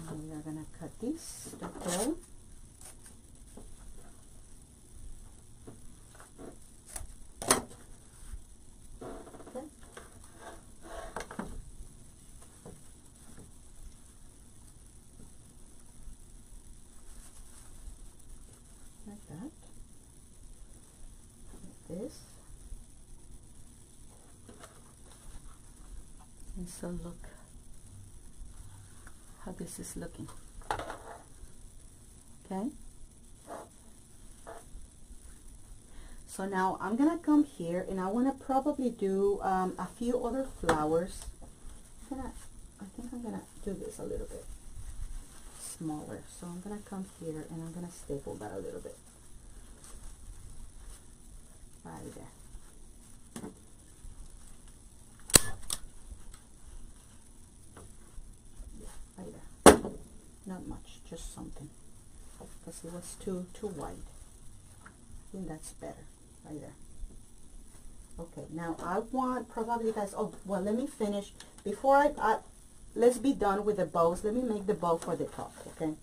And we are going to cut this to hole. Like that, like this, and so look how this is looking. Okay, so now I'm gonna come here and I want to probably do a few other flowers. I think I'm gonna do this a little bit smaller. So I'm going to come here and I'm going to staple that a little bit. Right there. Yeah, right there. Not much, just something. Because it was too wide. I think that's better. Right there. Okay, now I want probably, guys, oh, well, let me finish. Before let's be done with the bows. Let me make the bow for the top, okay?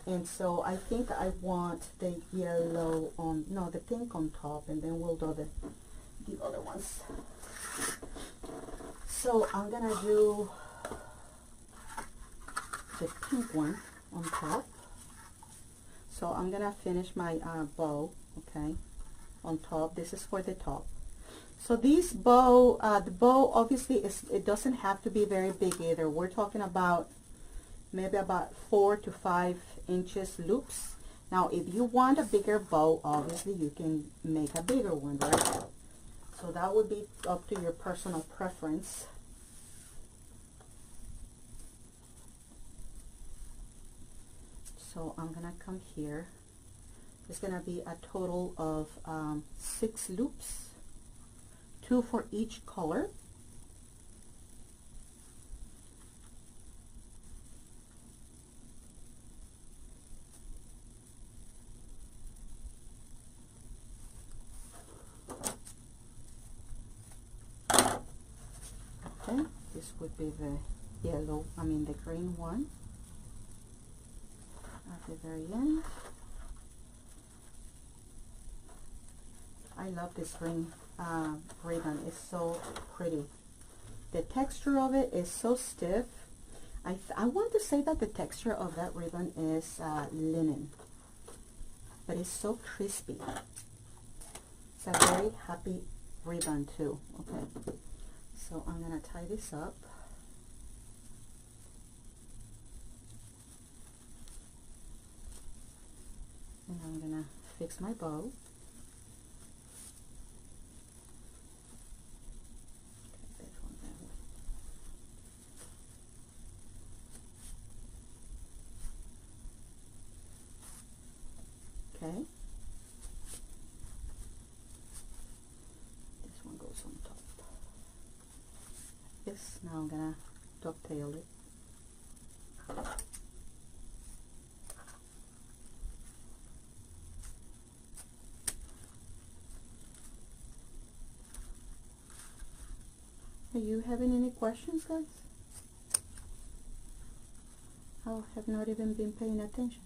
And so I think I want the yellow on, no, the pink on top, and then we'll do the other ones. So I'm gonna do the pink one on top. So I'm gonna finish my bow, okay, on top. This is for the top. So these bow, the bow obviously it doesn't have to be very big either. We're talking about maybe about 4 to 5 inches loops. Now if you want a bigger bow, obviously you can make a bigger one, right? So that would be up to your personal preference. So I'm gonna come here. It's gonna be a total of 6 loops. 2 for each color. would be the yellow, the green one at the very end. I love this green ribbon. It's so pretty. The texture of it is so stiff. I want to say that the texture of that ribbon is linen, but it's so crispy. It's a very happy ribbon too. Okay, so I'm gonna tie this up. And I'm gonna fix my bow. Okay, this one goes on top. This, now I'm gonna dovetail it. Are you having any questions, guys? I have not even been paying attention.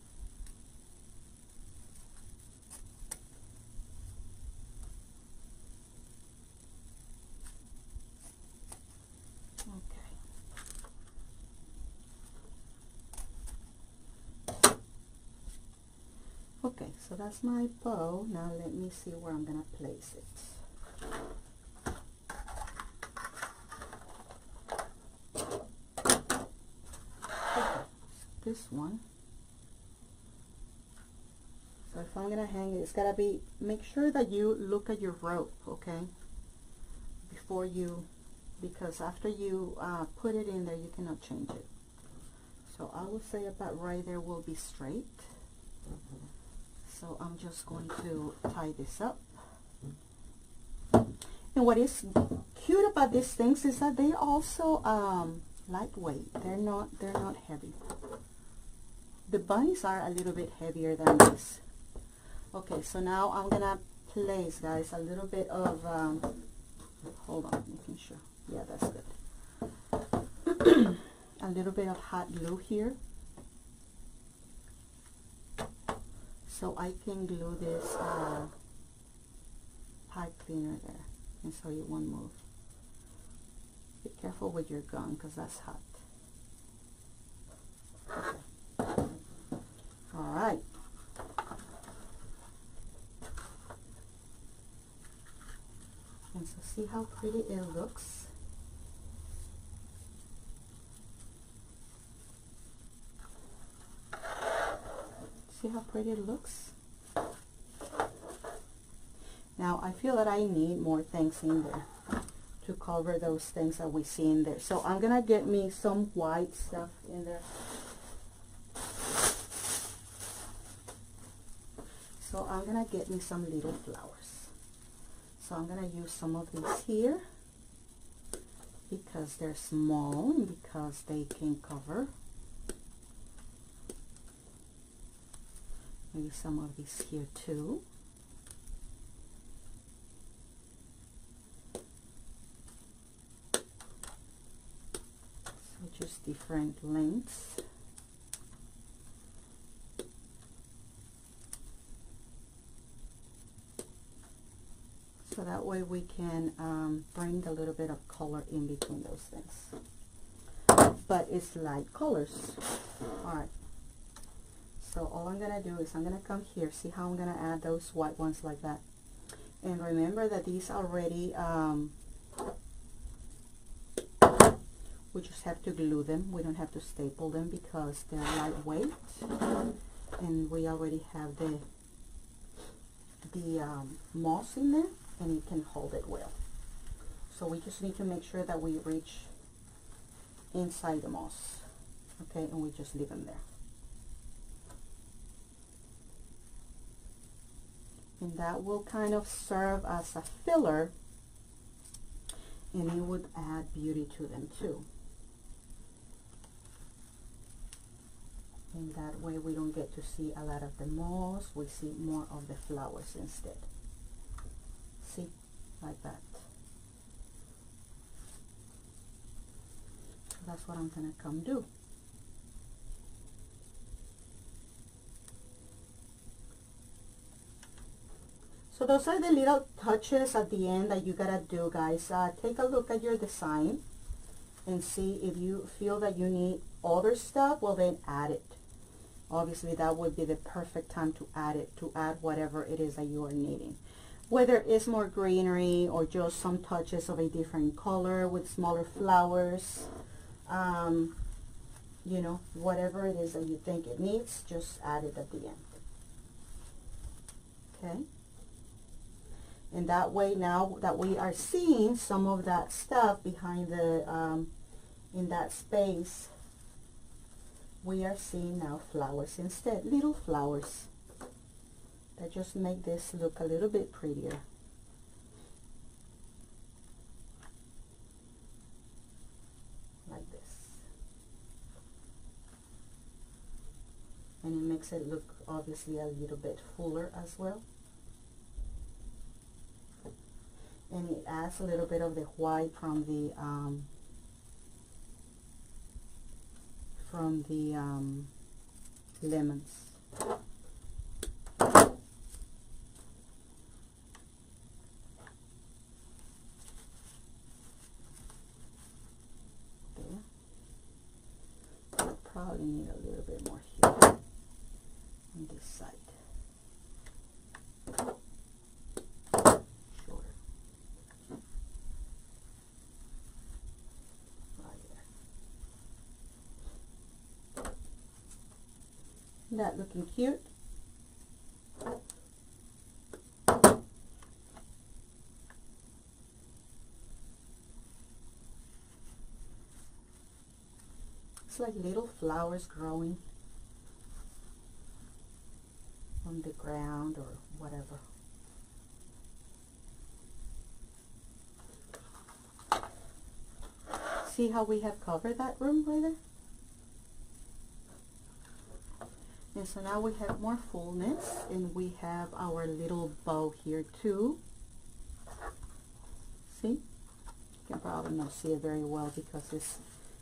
Okay, so that's my bow. Now let me see where I'm gonna place it. Okay, this one. So if I'm gonna hang it, it's gotta be, make sure that you look at your rope, okay? Before you, because after you put it in there, you cannot change it. So I would say about right there will be straight. So I'm just going to tie this up. And what is cute about these things is that they also lightweight. They're not heavy. The bunnies are a little bit heavier than this. Okay, so now I'm gonna place, guys, a little bit of hold on, making sure. Yeah, that's good. A little bit of hot glue here, so I can glue this pipe cleaner there, and so it won't move. Be careful with your gun, because that's hot. Okay. All right. And so see how pretty it looks. See how pretty it looks? Now I feel that I need more things in there to cover those things that we see in there. So I'm gonna get me some white stuff in there. So I'm gonna get me some little flowers. So I'm gonna use some of these here because they're small and because they can cover. Maybe some of these here too. So just different lengths. So that way we can bring a little bit of color in between those things. But it's light colors. Alright. So all I'm going to do is I'm going to come here. See how I'm going to add those white ones like that. And remember that these already, we just have to glue them. We don't have to staple them because they're lightweight. And we already have the moss in there, and it can hold it well. So we just need to make sure that we reach inside the moss. Okay, and we just leave them there. And that will kind of serve as a filler, and it would add beauty to them too. And that way we don't get to see a lot of the moss, we see more of the flowers instead. See, like that. that's what I'm gonna come do. So those are the little touches at the end that you gotta do, guys. Take a look at your design and see if you feel that you need other stuff, well then add it. Obviously that would be the perfect time to add it, to add whatever it is that you are needing. Whether it's more greenery or just some touches of a different color with smaller flowers, you know, whatever it is that you think it needs, just add it at the end. Okay? And that way, now that we are seeing some of that stuff behind the, in that space, we are seeing now flowers instead, little flowers that just make this look a little bit prettier. Like this. And it makes it look obviously a little bit fuller as well. And it adds a little bit of the white from the lemons. There. I'll probably need a little bit more here on this side. That looking cute. It's like little flowers growing on the ground or whatever. See how we have covered that room right there? And so now we have more fullness, and we have our little bow here too. See? You can probably not see it very well because it's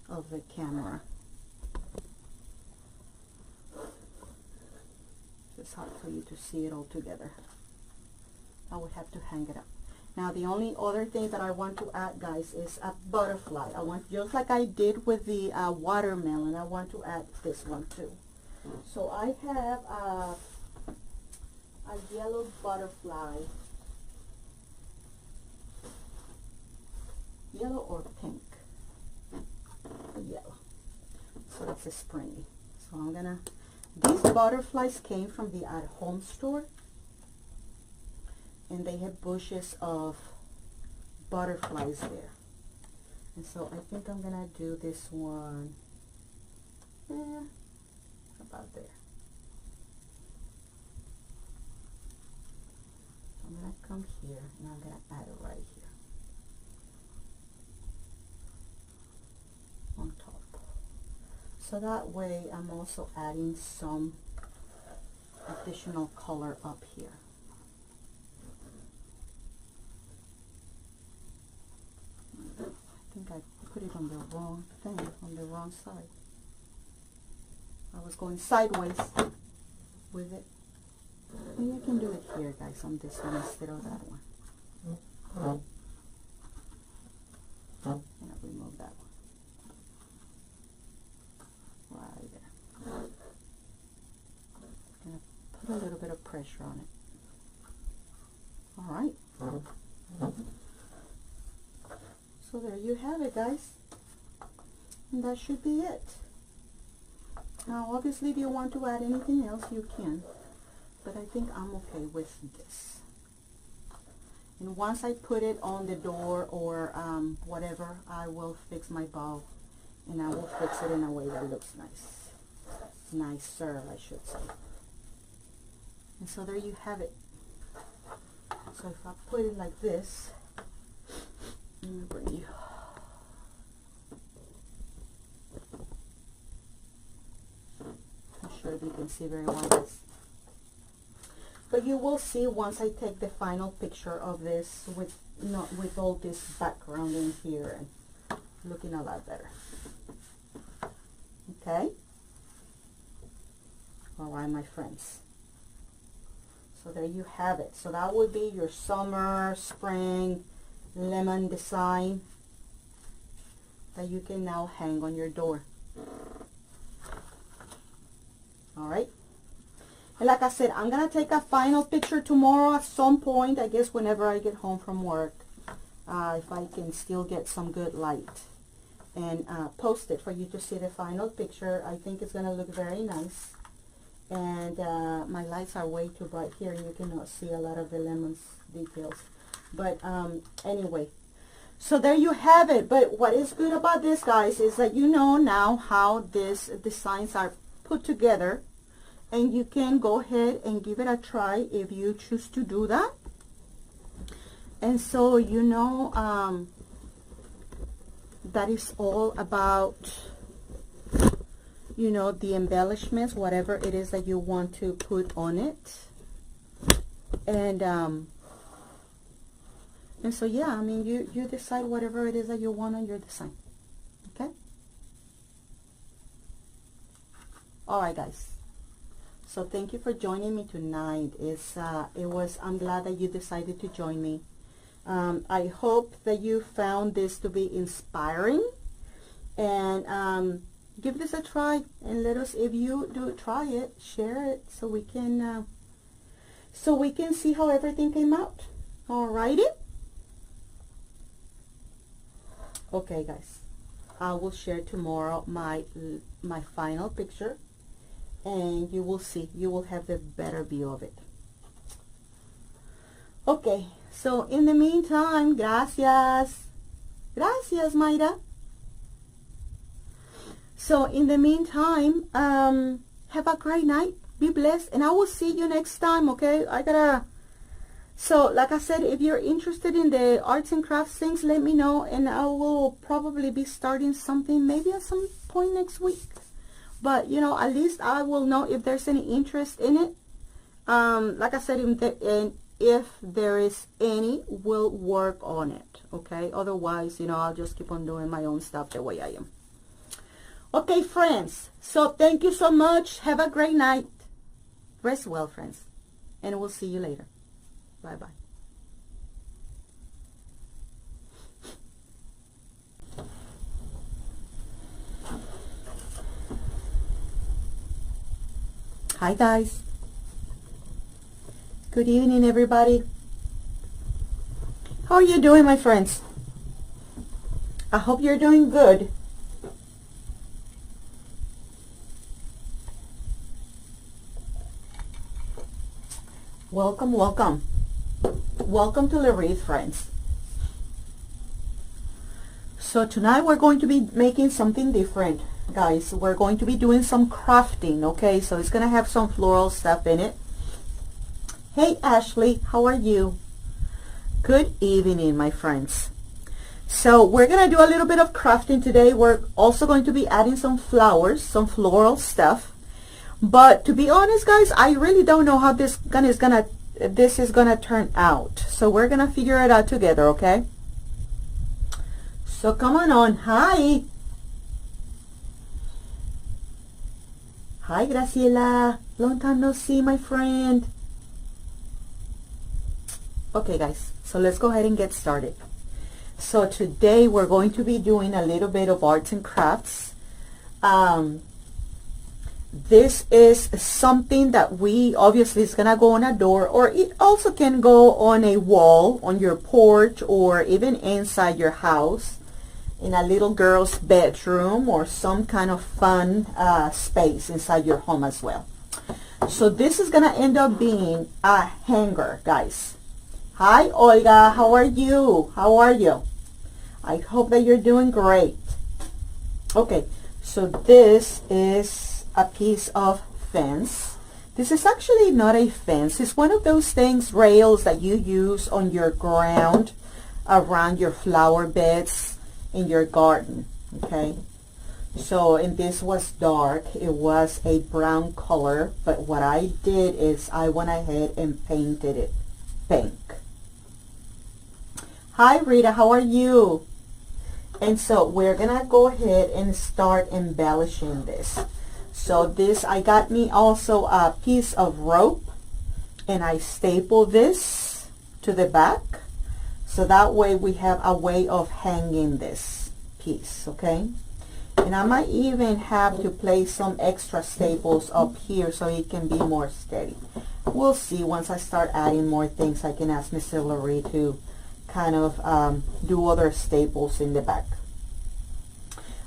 of the camera. It's hard for you to see it all together. I would have to hang it up. Now the only other thing that I want to add, guys, is a butterfly. I want, just like I did with the watermelon, I want to add this one too. So I have a yellow butterfly, yellow or pink, yellow, so it's a springy. So I'm gonna, these butterflies came from the At Home store, and they have bushes of butterflies there. And so I think I'm gonna do this one, about there. I'm going to come here and I'm going to add it right here on top. So that way I'm also adding some additional color up here. I think I put it on the wrong thing, on the wrong side. I was going sideways with it. Maybe I can do it here, guys, on this one instead of that one. And I'll remove that one. Right there. I'm going to put a little bit of pressure on it. All right. So there you have it, guys. And that should be it. Now, obviously, if you want to add anything else, you can. But I think I'm okay with this. And once I put it on the door or whatever, I will fix my bow. And I will fix it in a way that looks nice. Nicer, I should say. And so there you have it. So if I put it like this, let me bring you. Sure you can see very well this, but you will see once I take the final picture of this with all this background in here and looking a lot better. Okay. All right, my friends. So there you have it. So that would be your summer, spring, lemon design that you can now hang on your door. All right. And like I said, I'm going to take a final picture tomorrow at some point, I guess whenever I get home from work, if I can still get some good light, and post it for you to see the final picture. I think it's going to look very nice. And my lights are way too bright here. You cannot see a lot of the lemons details. But anyway, so there you have it. But what is good about this, guys, is that you know now how these designs are put together. And you can go ahead and give it a try if you choose to do that. And so, you know, that is all about, you know, the embellishments, whatever it is that you want to put on it. And so, yeah, I mean, you decide whatever it is that you want on your design. Okay? All right, guys. So thank you for joining me tonight. I'm glad that you decided to join me. I hope that you found this to be inspiring, and give this a try, and let us, if you do try it, share it so we can see how everything came out. Alrighty. Okay, guys, I will share tomorrow my final picture. And you will see, you will have the better view of it. Okay, so in the meantime, gracias. Gracias, Mayra. So in the meantime, have a great night. Be blessed. And I will see you next time, okay? So like I said, if you're interested in the arts and crafts things, let me know. And I will probably be starting something maybe at some point next week. But, you know, at least I will know if there's any interest in it. Like I said, if there is any, we'll work on it, okay? Otherwise, you know, I'll just keep on doing my own stuff the way I am. Okay, friends. So thank you so much. Have a great night. Rest well, friends. And we'll see you later. Bye-bye. Hi guys. Good evening, everybody. How are you doing, my friends? I hope you're doing good. Welcome, welcome. Welcome to Lorith, friends. So tonight we're going to be making something different. Guys, we're going to be doing some crafting, okay? So it's going to have some floral stuff in it. Hey, Ashley, how are you? Good evening, my friends. So we're going to do a little bit of crafting today. We're also going to be adding some flowers, some floral stuff. But to be honest, guys, I really don't know how this is going to turn out. So we're going to figure it out together, okay? So come on. Hi. Hi, Graciela. Long time no see, my friend. Okay, guys. So let's go ahead and get started. So today we're going to be doing a little bit of arts and crafts. This is something that we obviously is going to go on a door, or it also can go on a wall, on your porch, or even inside your house, in a little girl's bedroom, or some kind of fun space inside your home as well. So this is going to end up being a hanger, guys. Hi, Olga. How are you? How are you? I hope that you're doing great. Okay, so this is a piece of fence. This is actually not a fence. It's one of those things, rails that you use on your ground around your flower beds in your garden, okay? So, and this was dark. It was a brown color, but what I did is I went ahead and painted it pink. Hi, Rita. How are you? And so we're gonna go ahead and start embellishing this. So this, I got me also a piece of rope, and I staple this to the back. So that way we have a way of hanging this piece, okay? And I might even have to place some extra staples up here so it can be more steady. We'll see. Once I start adding more things, I can ask Miss Hillary to kind of do other staples in the back.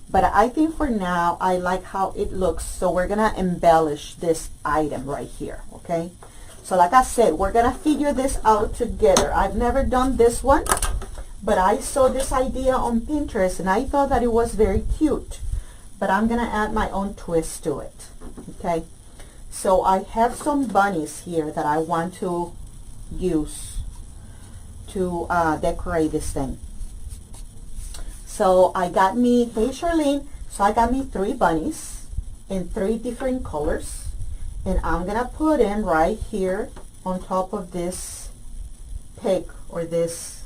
But I think for now, I like how it looks. So we're going to embellish this item right here, okay? So like I said, we're going to figure this out together. I've never done this one, but I saw this idea on Pinterest and I thought that it was very cute. But I'm going to add my own twist to it, okay? So I have some bunnies here that I want to use to decorate this thing. So I got me, hey Charlene, so I got me 3 bunnies in 3 different colors. And I'm going to put them right here on top of this pig, or this,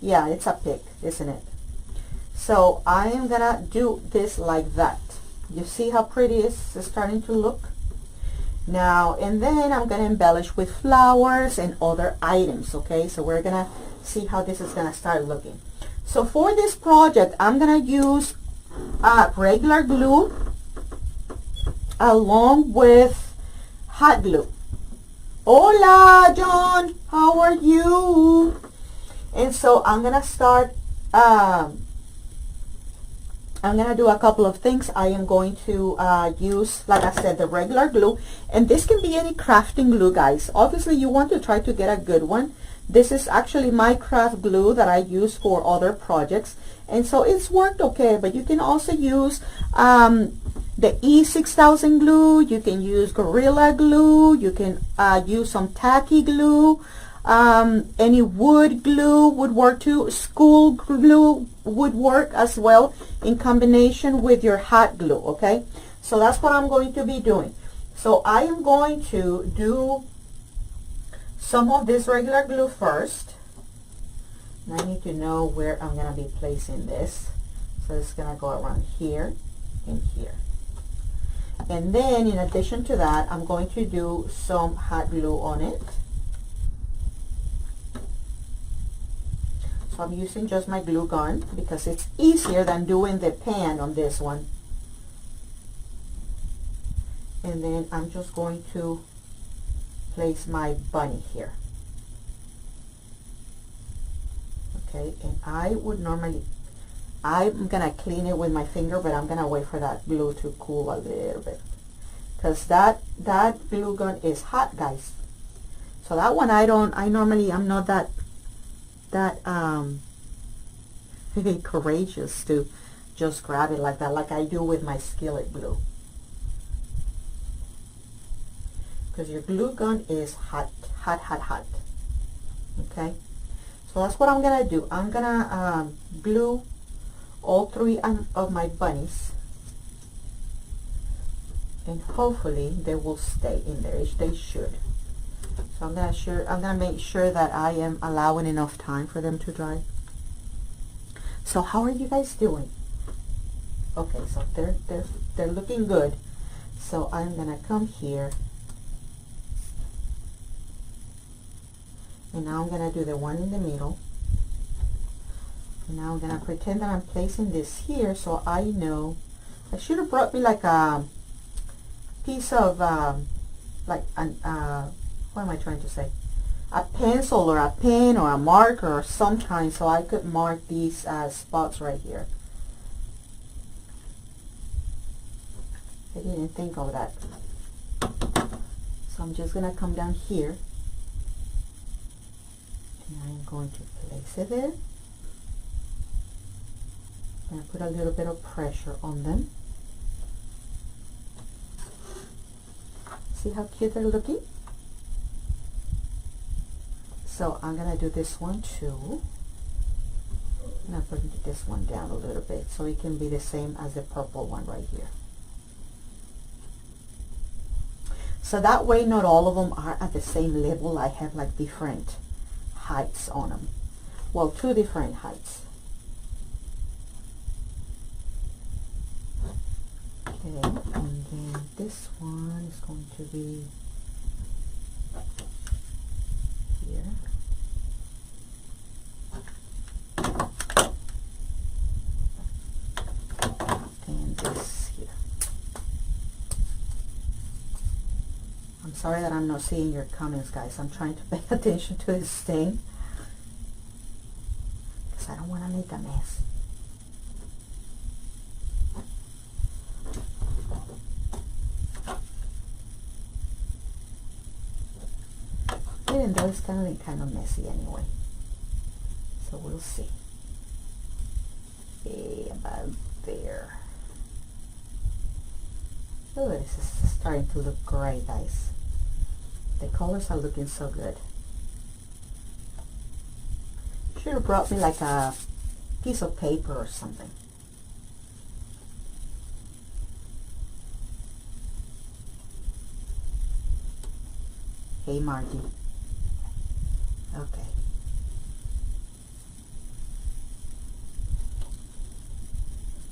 yeah, it's a pig, isn't it? So I am going to do this like that. You see how pretty it's starting to look? Now, and then I'm going to embellish with flowers and other items, okay? So we're going to see how this is going to start looking. So for this project, I'm going to use regular glue along with hot glue. Hola, John. How are you? And so I'm going to start, I'm going to do a couple of things. I am going to use, like I said, the regular glue. And this can be any crafting glue, guys. Obviously, you want to try to get a good one. This is actually my craft glue that I use for other projects. And so it's worked okay. But you can also use the E6000 glue. You can use Gorilla Glue. You can use some tacky glue. Any wood glue would work too. School glue would work as well in combination with your hot glue, okay? So that's what I'm going to be doing. So I am going to do some of this regular glue first. And I need to know where I'm going to be placing this. So it's going to go around here and here. And then in addition to that, I'm going to do some hot glue on it. So I'm using just my glue gun because it's easier than doing the pan on this one. And then I'm just going to place my bunny here. Okay, and I would normally, I'm gonna clean it with my finger, but I'm gonna wait for that glue to cool a little bit, because that glue gun is hot, guys. So that one I'm not that courageous to just grab it like that, like I do with my skillet glue, because your glue gun is hot. Okay, so that's what I'm gonna do. I'm gonna glue all 3 of my bunnies, and hopefully they will stay in there. They should. So I'm gonna make sure that I am allowing enough time for them to dry. So how are you guys doing? Okay, so they're looking good. So I'm gonna come here, and now I'm gonna do the one in the middle. And now I'm gonna pretend that I'm placing this here, so I know. I should have brought me like a piece of like an what am I trying to say? A pencil or a pen or a marker or some kind, so I could mark these spots right here. I didn't think of that. So I'm just gonna come down here, and I'm going to place it there. I'm gonna put a little bit of pressure on them. See how cute they're looking? So I'm gonna do this one too. I'm gonna put this one down a little bit so it can be the same as the purple one right here. So that way not all of them are at the same level. I have like different heights on them. Well, 2 different heights. Okay, and then this one is going to be here. And this here. I'm sorry that I'm not seeing your comments, guys. I'm trying to pay attention to this thing because I don't want to make a mess. Even though it's kind of messy anyway. So we'll see. Okay, about there. Oh, this is starting to look great, guys. The colors are looking so good. Should have brought me like a piece of paper or something. Hey, Margie. Okay.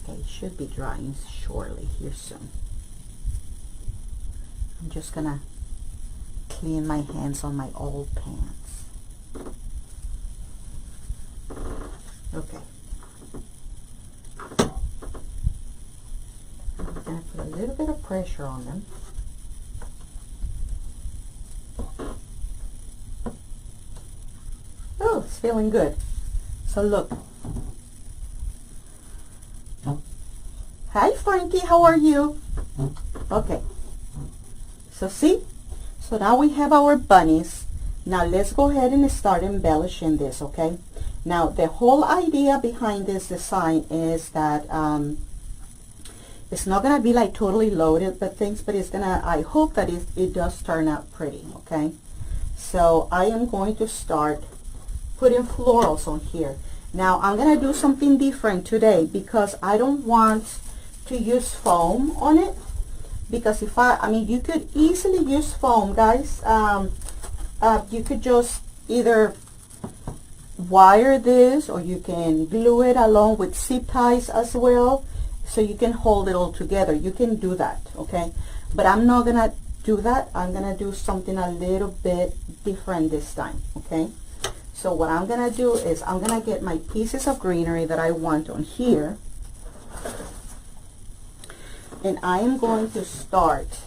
Okay, it should be drying shortly here soon. I'm just gonna clean my hands on my old pants. Okay. I'm gonna put a little bit of pressure on them. Oh, it's feeling good. So look. Hi, Frankie, how are you? Okay. So see? So now we have our bunnies. Now let's go ahead and start embellishing this, okay? Now the whole idea behind this design is that it's not gonna be like totally loaded with things, but it's gonna, I hope that it does turn out pretty, okay? So I am going to start putting florals on here. Now I'm gonna do something different today because I don't want to use foam on it, because if I mean, you could easily use foam, guys. You could just either wire this, or you can glue it along with zip ties as well, so you can hold it all together. You can do that, okay? But I'm not gonna do that. I'm gonna do something a little bit different this time, okay? So what I'm gonna do is I'm gonna get my pieces of greenery that I want on here, and I am going to start,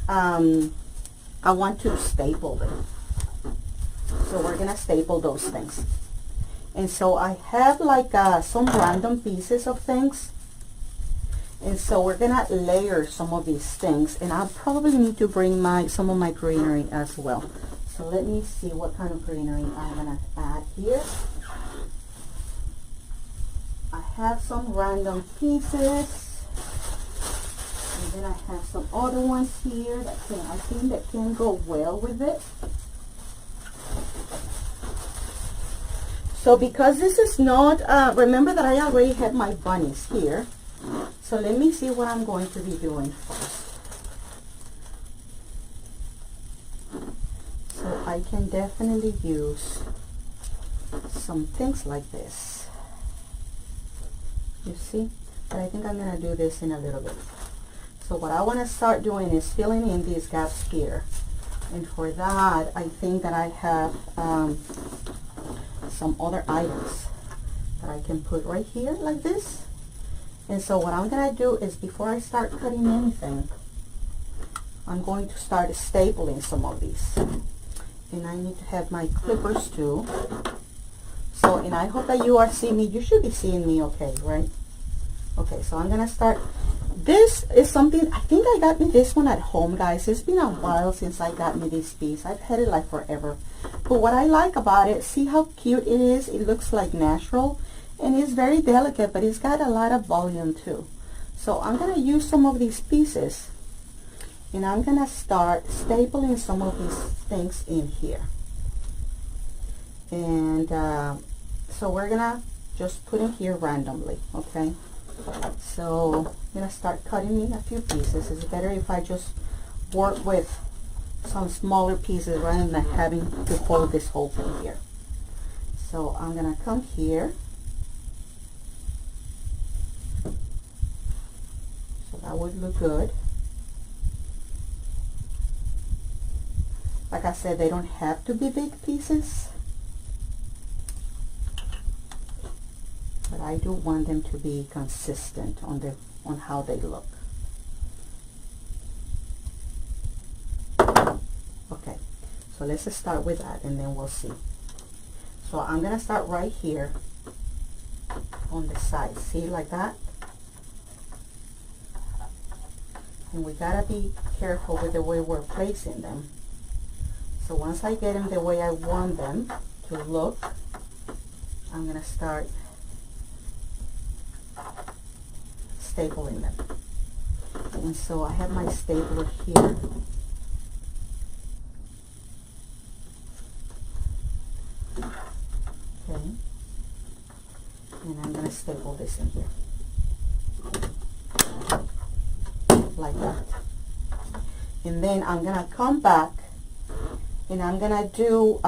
I want to staple them. So we're gonna staple those things. And so I have like some random pieces of things. And so we're gonna layer some of these things, and I'll probably need to bring some of my greenery as well. So let me see what kind of greenery I'm gonna add here. I have some random pieces. And then I have some other ones here that I think that can go well with it. So because this is not, remember that I already had my bunnies here. So let me see what I'm going to be doing first. So I can definitely use some things like this. You see? But I think I'm going to do this in a little bit. So what I want to start doing is filling in these gaps here. And for that, I think that I have some other items that I can put right here like this. And so what I'm going to do is, before I start cutting anything, I'm going to start stapling some of these. And I need to have my clippers too. So, and I hope that you are seeing me. You should be seeing me okay, right? Okay, so I'm going to start. This is something, I think I got me this one at home, guys. It's been a while since I got me this piece. I've had it like forever. But what I like about it, see how cute it is? It looks like natural. And it's very delicate, but it's got a lot of volume too. So I'm going to use some of these pieces, and I'm going to start stapling some of these things in here. And so we're going to just put in here randomly, okay? So I'm going to start cutting in a few pieces. It's better if I just work with some smaller pieces rather than having to hold this whole thing here. So I'm going to come here. So That would look good. Like I said, they don't have to be big pieces, but I do want them to be consistent on how they look. Okay, so let's just start with that and then we'll see. So I'm gonna start right here on the side, see, like that. And we gotta be careful with the way we're placing them. So once I get them the way I want them to look, I'm gonna start stapling them. And so I have my stapler here. Okay. And I'm gonna staple this in here. Like that. And then I'm gonna come back and I'm gonna do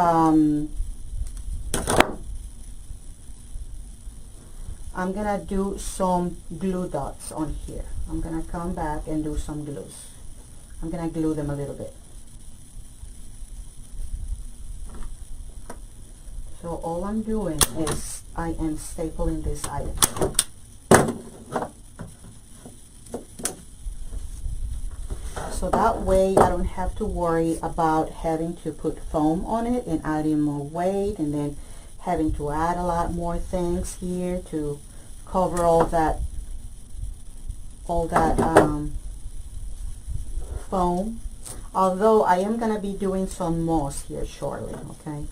some glue dots on here. I'm gonna come back and do some glues. I'm gonna glue them a little bit. So all I'm doing is I am stapling this item. So that way I don't have to worry about having to put foam on it and adding more weight and then having to add a lot more things here to cover all that foam. Although I am going to be doing some moss here shortly, okay?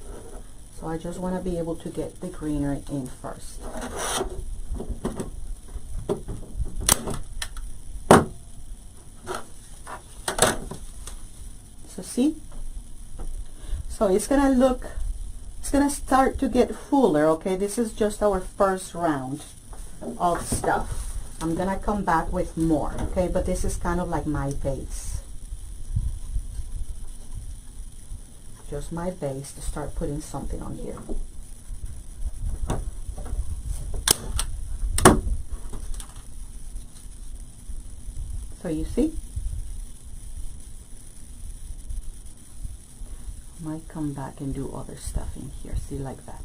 So I just want to be able to get the greenery in first. So see? So it's going to start to get fuller, okay? This is just our first round of stuff. I'm going to come back with more, okay? But this is kind of like my base. Just my base to start putting something on here. So you see? Might come back and do other stuff in here. See, like that.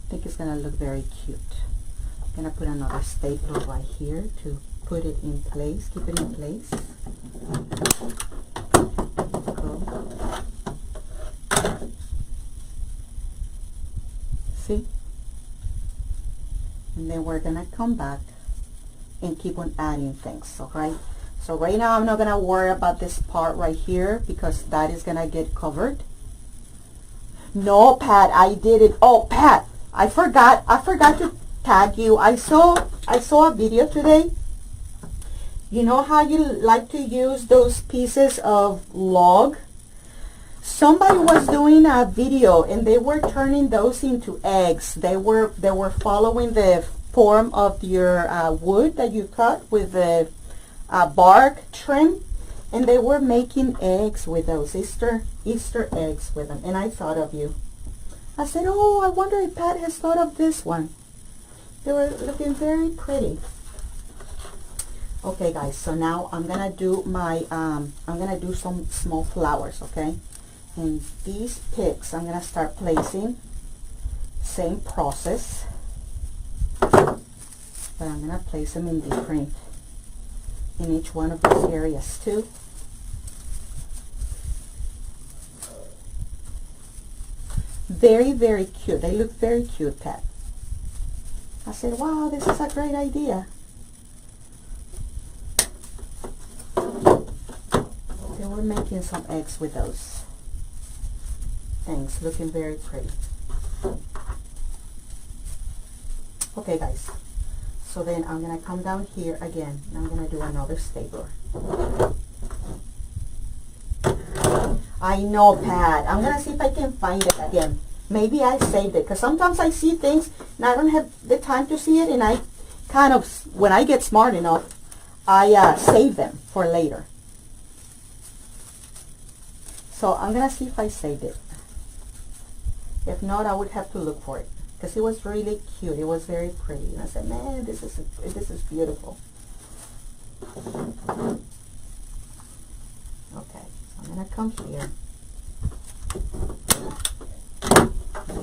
I think it's gonna look very cute. I'm gonna put another stapler right here to put it in place, keep it in place. See? And then we're gonna come back and keep on adding things, okay? So right now I'm not gonna worry about this part right here because that is gonna get covered. No, Pat, I did it. Oh, Pat, I forgot to tag you. I saw a video today. You know how you like to use those pieces of log? Somebody was doing a video and they were turning those into eggs. They were following the form of your wood that you cut with the bark trim, and they were making eggs with those Easter eggs with them. And I thought of you. I said, oh, I wonder if Pat has thought of this one. They were looking very pretty. Okay, guys, so now I'm gonna do my I'm gonna do some small flowers, okay? And these picks I'm gonna start placing. Same process, but I'm gonna place them in different, in each one of these areas too. Very, very cute. They look very cute, Pat. I said, wow, this is a great idea. They were making some eggs with those things, looking very pretty. Okay, guys. So then I'm going to come down here again, and I'm going to do another stapler. I know, Pat. I'm going to see if I can find it again. Maybe I saved it, because sometimes I see things, and I don't have the time to see it, and I kind of, when I get smart enough, I save them for later. So I'm going to see if I saved it. If not, I would have to look for it. Because it was really cute. It was very pretty. And I said, man, this is beautiful. Okay, so I'm gonna come here.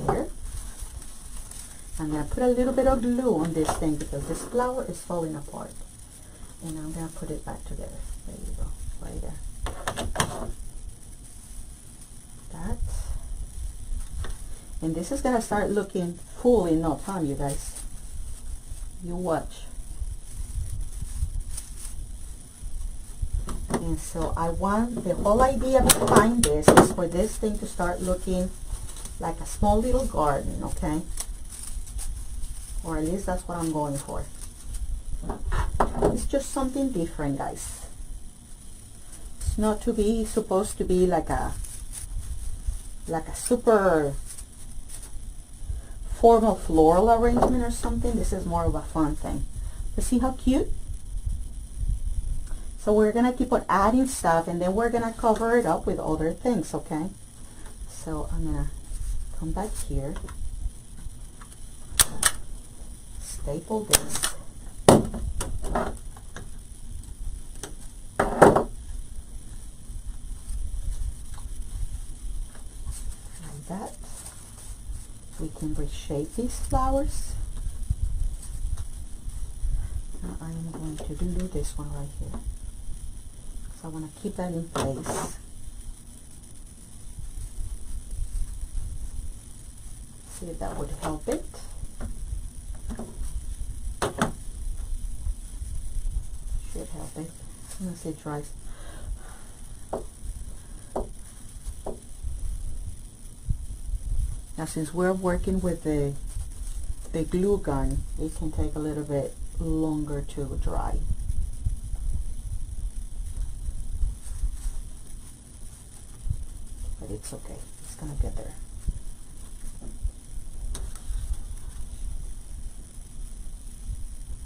Here. I'm gonna put a little bit of glue on this thing because this flower is falling apart. And I'm gonna put it back together. There you go, right there. That. And this is gonna start looking full in no time, you guys. You watch. And so I want, the whole idea behind this is for this thing to start looking like a small little garden, okay? Or at least that's what I'm going for. It's just something different, guys. It's not to be supposed to be like a super formal floral arrangement or something. This is more of a fun thing. But see how cute? So we're gonna keep on adding stuff, and then we're gonna cover it up with other things, okay? So I'm gonna come back here, staple this. Like that. We can reshape these flowers. Now I am going to do this one right here. So I want to keep that in place. See if that would help it. Should help it. Once it dries. Now since we're working with the glue gun, it can take a little bit longer to dry. But it's okay. It's gonna get there.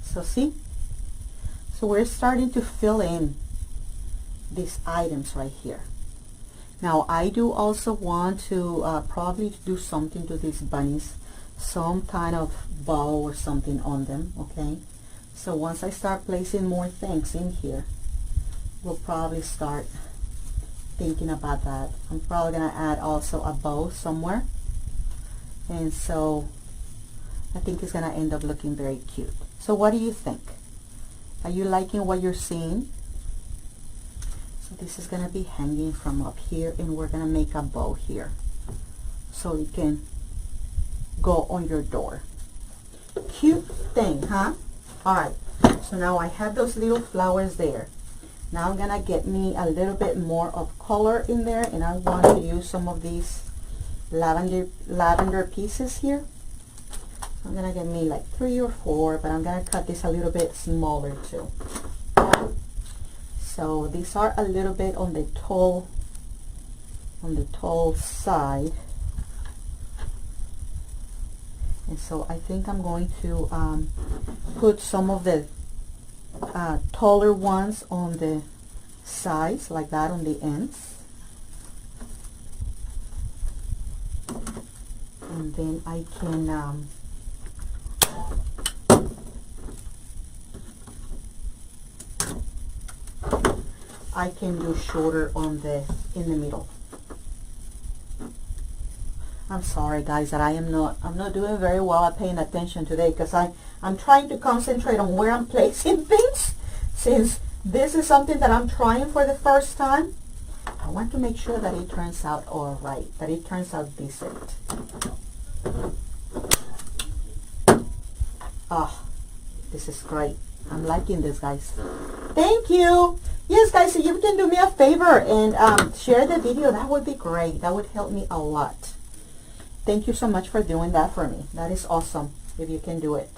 So see? So we're starting to fill in these items right here. Now I do also want to probably do something to these bunnies, some kind of bow or something on them, okay? So once I start placing more things in here, we'll probably start thinking about that. I'm probably gonna add also a bow somewhere, and so I think it's gonna end up looking very cute. So what do you think? Are you liking what you're seeing? So this is gonna be hanging from up here, and we're gonna make a bow here so it can go on your door. Cute thing, huh? All right, so now I have those little flowers there. Now I'm gonna get me a little bit more of color in there, and I want to use some of these lavender pieces here. I'm gonna get me like 3 or 4, but I'm gonna cut this a little bit smaller too. So these are a little bit on the tall side, and so I think I'm going to put some of the taller ones on the sides like that, on the ends, and then I can do shorter on in the middle. I'm sorry guys that I'm not doing very well at paying attention today, because I'm trying to concentrate on where I'm placing things, since this is something that I'm trying for the first time. I want to make sure that it turns out all right, that it turns out decent. Oh, this is great. I'm liking this, guys. Thank you. Yes, guys, if you can do me a favor and share the video, that would be great. That would help me a lot. Thank you so much for doing that for me. That is awesome if you can do it.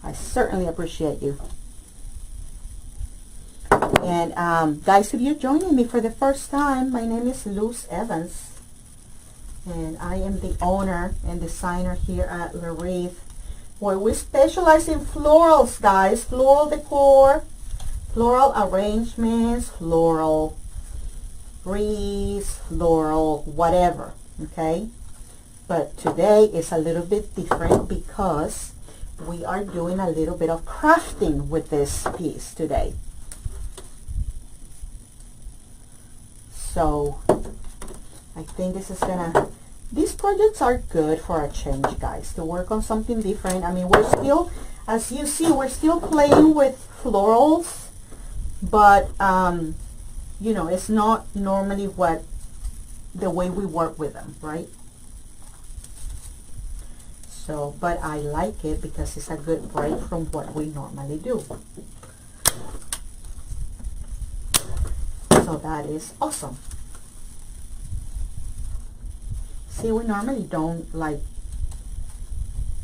I certainly appreciate you. And guys, if you're joining me for the first time, my name is Luz Evans, and I am the owner and designer here at La Wreath, where we specialize in florals, guys. Floral decor, floral arrangements, floral wreaths, floral whatever, okay? But today is a little bit different because we are doing a little bit of crafting with this piece today. So I think this is gonna, these projects are good for a change, guys, to work on something different. I mean, we're still, as you see, we're still playing with florals, but you know, it's not normally the way we work with them, right? So, but I like it because it's a good break from what we normally do. So that is awesome. See, we normally don't like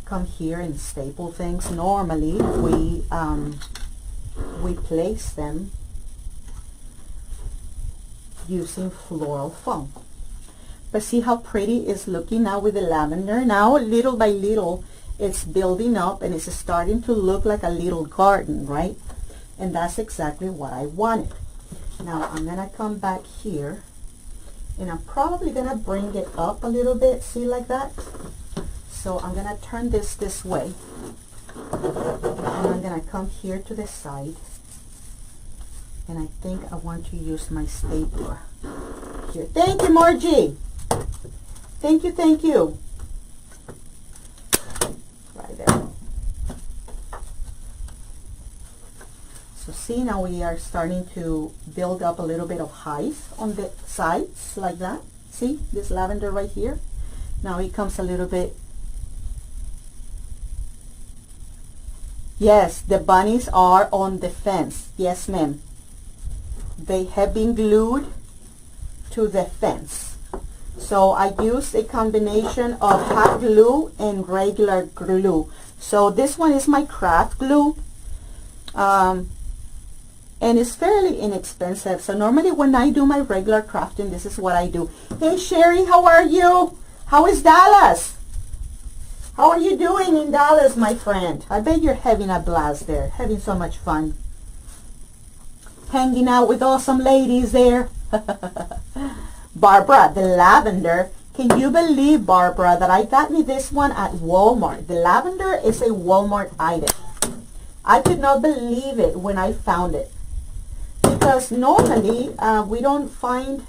come here and staple things. Normally we place them using floral foam. But see how pretty it's looking now with the lavender. Now little by little it's building up and it's starting to look like a little garden, right? And that's exactly what I wanted. Now I'm gonna come back here and I'm probably gonna bring it up a little bit, see, like that. So I'm gonna turn this way and I'm gonna come here to the side, and I think I want to use my stapler here. Thank you, Margie. Thank you, thank you. Right there. So see, now we are starting to build up a little bit of height on the sides, like that. See, this lavender right here. Now it comes a little bit. Yes, the bunnies are on the fence. Yes, ma'am. They have been glued to the fence. So I used a combination of hot glue and regular glue. So this one is my craft glue. And it's fairly inexpensive. So normally when I do my regular crafting, this is what I do. Hey Sherry, how are you? How is Dallas? How are you doing in Dallas, my friend? I bet you're having a blast there, having so much fun. Hanging out with awesome ladies there. Barbara, the lavender. Can you believe, Barbara, that I got me this one at Walmart? The lavender is a Walmart item. I could not believe it when I found it. Because normally we don't find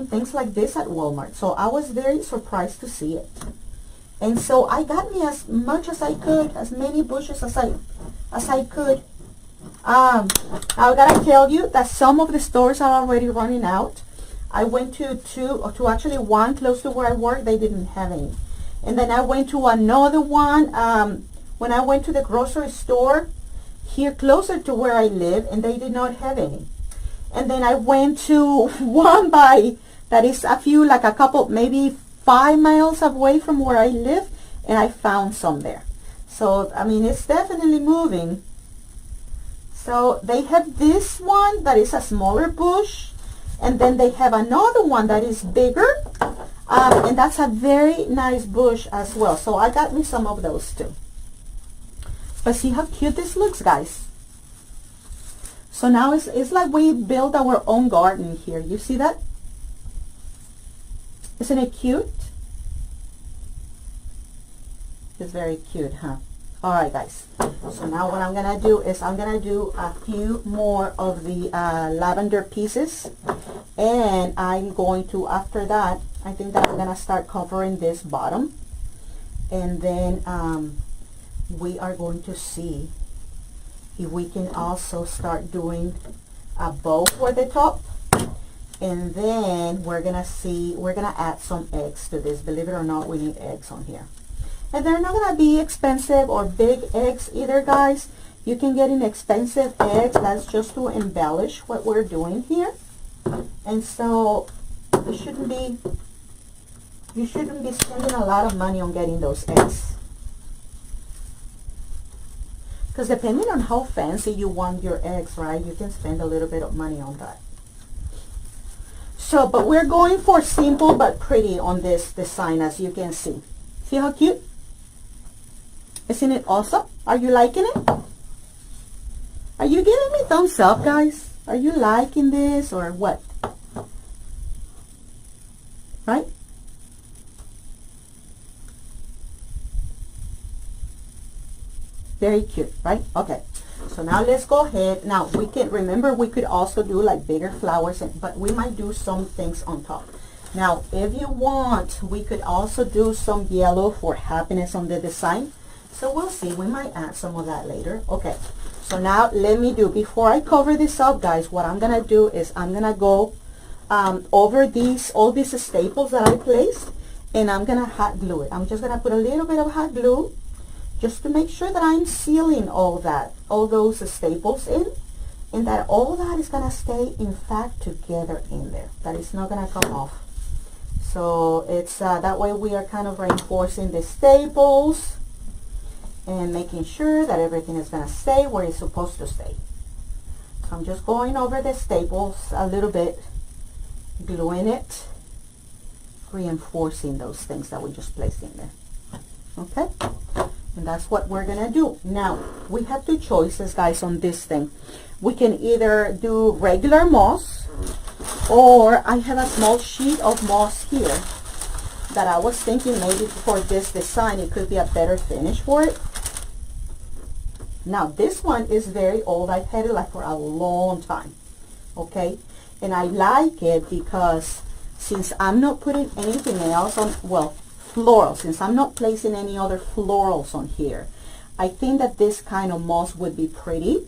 things like this at Walmart. So I was very surprised to see it. And so I got me as much as I could, as many bushes as I could. I gotta tell you that some of the stores are already running out. I went to actually one close to where I work. They didn't have any. And then I went to another one when I went to the grocery store here closer to where I live, and they did not have any. And then I went to one that is like a couple, maybe 5 miles away from where I live, and I found some there. So I mean, it's definitely moving. So they have this one that is a smaller bush, and then they have another one that is bigger, and that's a very nice bush as well. So I got me some of those too. But see how cute this looks, guys. So now it's like we build our own garden here. You see that? Isn't it cute? It's very cute, huh? All right, guys. So now what I'm gonna do is I'm gonna do a few more of the lavender pieces, and I'm going to, after that, I think that I'm gonna start covering this bottom, and then we are going to see if we can also start doing a bow for the top, and then we're gonna add some eggs to this. Believe it or not, we need eggs on here. And they're not gonna be expensive or big eggs either, guys. You can get inexpensive eggs. That's just to embellish what we're doing here. And so you shouldn't be spending a lot of money on getting those eggs. Because depending on how fancy you want your eggs, right, you can spend a little bit of money on that. So, but we're going for simple but pretty on this design, as you can see. See how cute? Isn't it awesome? Are you liking it? Are you giving me thumbs up, guys? Are you liking this or what? Right? Very cute, right? Okay. So So now let's go ahead. Now we can, remember we could also do like bigger flowers, but we might do some things on top. Now if you want, we could also do some yellow for happiness on the design. So we'll see, we might add some of that later. Okay, so now let me do, before I cover this up guys, what I'm gonna do is I'm gonna go over all these staples that I placed, and I'm gonna hot glue it. I'm just gonna put a little bit of hot glue just to make sure that I'm sealing all those staples in, and that all that is gonna stay in fact together in there, that it's not gonna come off. So it's that way we are kind of reinforcing the staples and making sure that everything is gonna stay where it's supposed to stay. So I'm just going over the staples a little bit, gluing it, reinforcing those things that we just placed in there. Okay, and that's what we're gonna do. Now we have two choices guys on this thing. We can either do regular moss, or I have a small sheet of moss here that I was thinking maybe for this design it could be a better finish for it. Now this one is very old. I've had it like for a long time. Okay, and I like it because since I'm not putting anything else on, well, floral, since I'm not placing any other florals on here, I think that this kind of moss would be pretty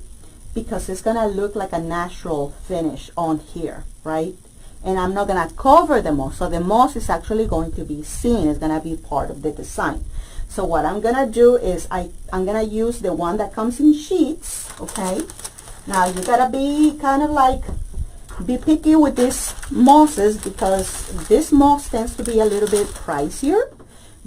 because it's gonna look like a natural finish on here, right? And I'm not gonna cover the moss, so the moss is actually going to be seen, it's gonna be part of the design. So what I'm gonna do is I'm gonna use the one that comes in sheets. Okay, now you gotta be kind of like, be picky with these mosses, because this moss tends to be a little bit pricier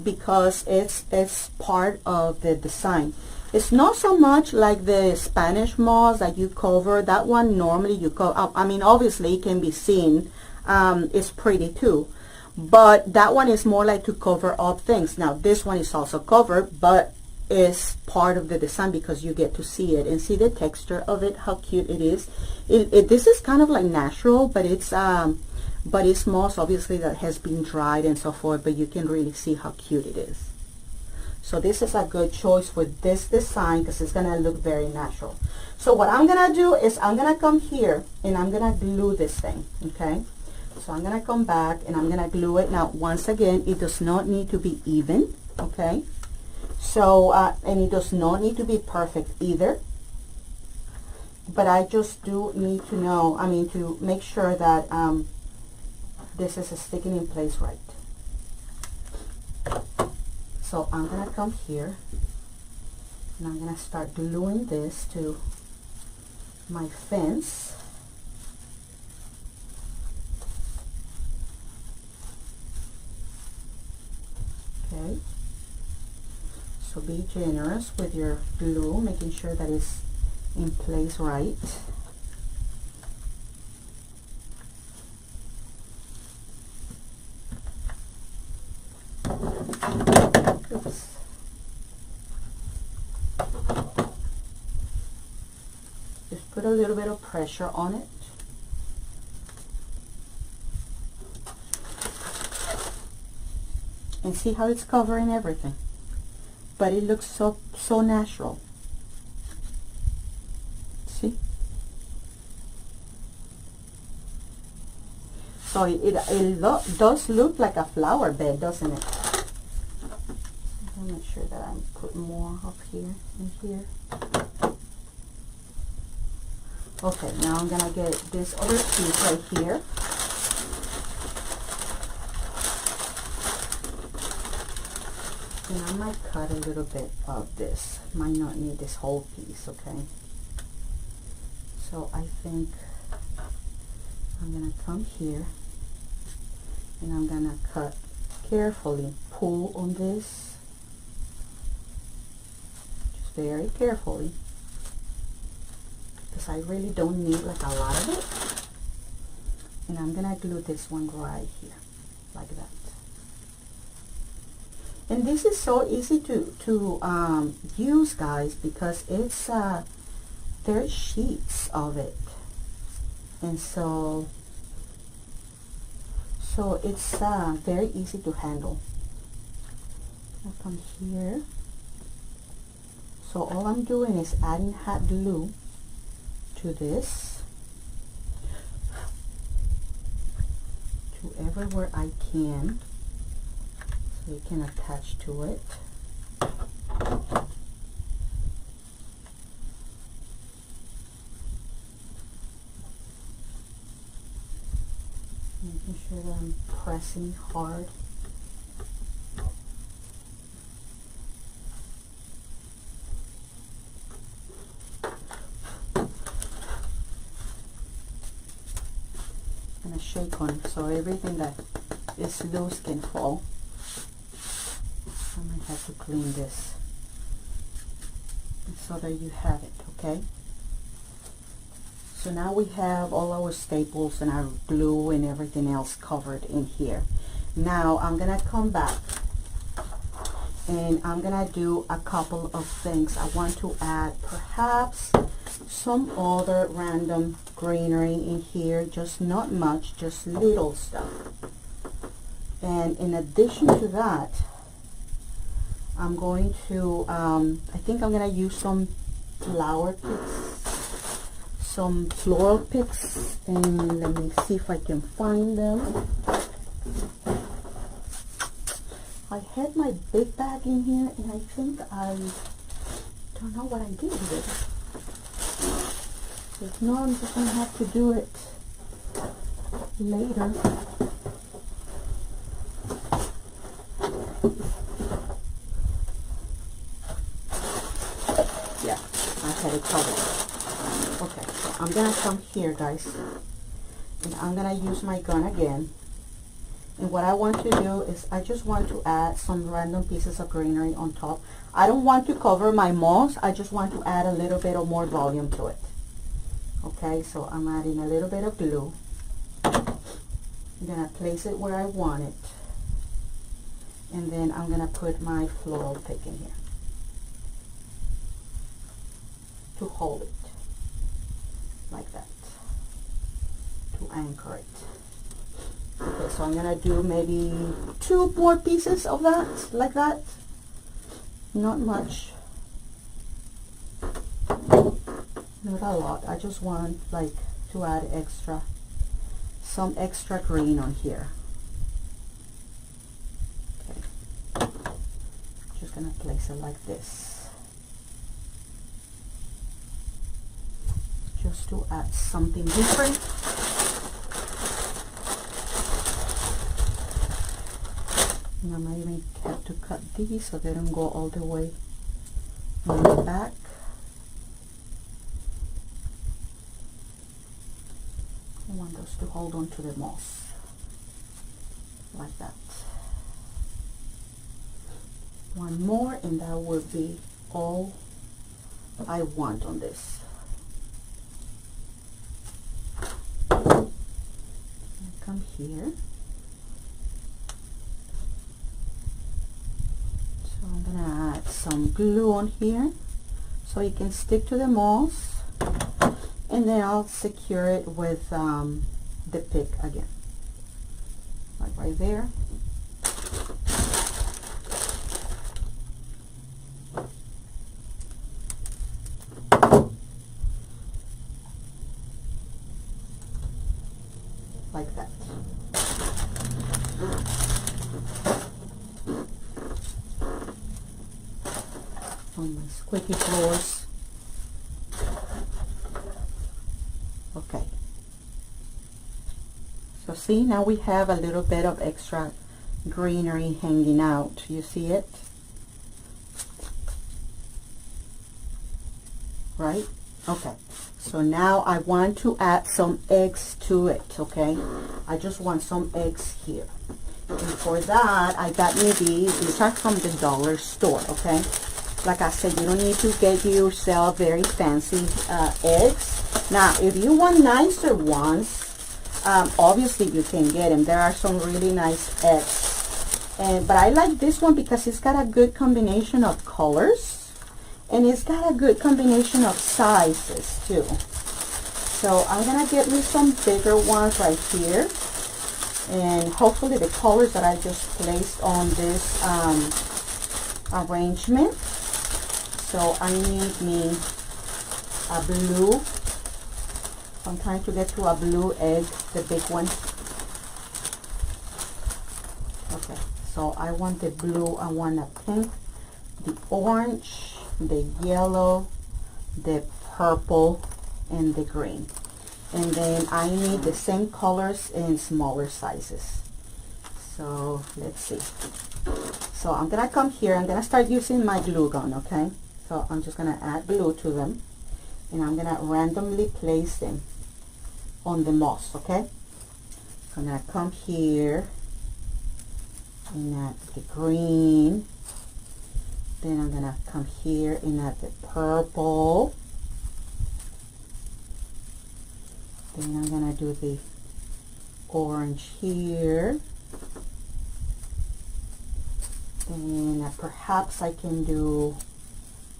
because it's part of the design. It's not so much like the Spanish moss that you cover. That one normally you cover, I mean obviously it can be seen, it's pretty too, but that one is more like to cover up things. Now this one is also covered, but is part of the design because you get to see it and see the texture of it, how cute it is. This is kind of like natural, but it's moss obviously that has been dried and so forth, but you can really see how cute it is. So this is a good choice for this design because it's gonna look very natural. So what I'm gonna do is I'm gonna come here and I'm gonna glue this thing. Okay, so I'm gonna come back and I'm gonna glue it. Now once again, it does not need to be even. Okay, so and it does not need to be perfect either, but I just do need to know, I mean, to make sure that this is sticking in place right. So I'm gonna come here and I'm gonna start gluing this to my fence. Okay, so be generous with your glue, making sure that it's in place right. Oops. Just put a little bit of pressure on it. And see how it's covering everything, but it looks so natural. See? So it does look like a flower bed, doesn't it? I'll make sure that I put more up here and here. Okay, now I'm gonna get this other piece right here. And I might cut a little bit of this. Might not need this whole piece, okay? So I think I'm gonna come here and I'm gonna cut carefully, pull on this, just very carefully, because I really don't need like a lot of it. And I'm gonna glue this one right here, like that. And this is so easy to use, guys, because it's there's sheets of it, and so it's very easy to handle. I'll come here. So So all I'm doing is adding hot glue to this, to everywhere I can, so it can attach to it. Making sure that I'm pressing hard. And shake on it so everything that is loose can fall. I might have to clean this. And so there you have it, okay? So now we have all our staples and our glue and everything else covered in here. Now I'm gonna come back and I'm gonna do a couple of things. I want to add perhaps some other random greenery in here, just not much, just little stuff. And in addition to that, I'm going to, I think I'm gonna use some flower picks, some floral picks, and let me see if I can find them. I had my big bag in here, and I think I don't know what I did with it. If not, I'm just going to have to do it later. Yeah, I had it covered. Okay, so I'm going to come here, guys, and I'm going to use my gun again. And what I want to do is I just want to add some random pieces of greenery on top. I don't want to cover my moss. I just want to add a little bit of more volume to it. Okay, so I'm adding a little bit of glue. I'm going to place it where I want it. And then I'm going to put my floral pick in here to hold it like that, to anchor it. Okay, so I'm going to do maybe 2 more pieces of that, like that. Not much. Not a lot. I just want like to add some extra green on here. Okay. Just gonna place it like this. Just to add something different. And I might even have to cut these so they don't go all the way on the back. I want those to hold on to the moss like that. One more, and that will be all I want on this. Come here. So I'm gonna add some glue on here so it can stick to the moss. And then I'll secure it with the pick again, like right there. Like that. On my squeaky floors. Okay, so see, now we have a little bit of extra greenery hanging out. You see it? Right? Okay, so now I want to add some eggs to it, okay? I just want some eggs here. And for that, I got me these are from the dollar store, okay? Like I said, you don't need to get yourself very fancy eggs. Now, if you want nicer ones, obviously you can get them. There are some really nice eggs. But I like this one because it's got a good combination of colors. And it's got a good combination of sizes, too. So I'm going to get me some bigger ones right here. And hopefully the colors that I just placed on this arrangement So I need me a blue. I'm trying to get to a blue egg, the big one. Okay, so I want the blue, I want a pink, the orange, the yellow, the purple, and the green. And then I need the same colors in smaller sizes. So let's see. So I'm gonna come here, I'm gonna start using my glue gun, okay? So I'm just gonna add glue to them, and I'm gonna randomly place them on the moss, okay? So I'm gonna come here and add the green. Then I'm gonna come here and add the purple. Then I'm gonna do the orange here. And perhaps I can do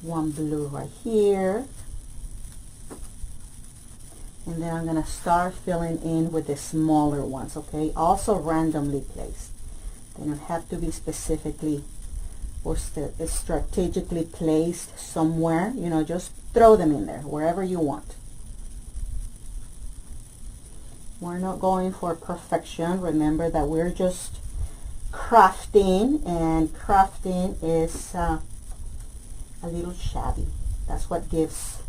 one blue right here. And then I'm gonna start filling in with the smaller ones, okay? Also randomly placed. They don't have to be specifically or strategically placed somewhere. You know, just throw them in there, wherever you want. We're not going for perfection. Remember that we're just crafting, and crafting is a little shabby. That's what gives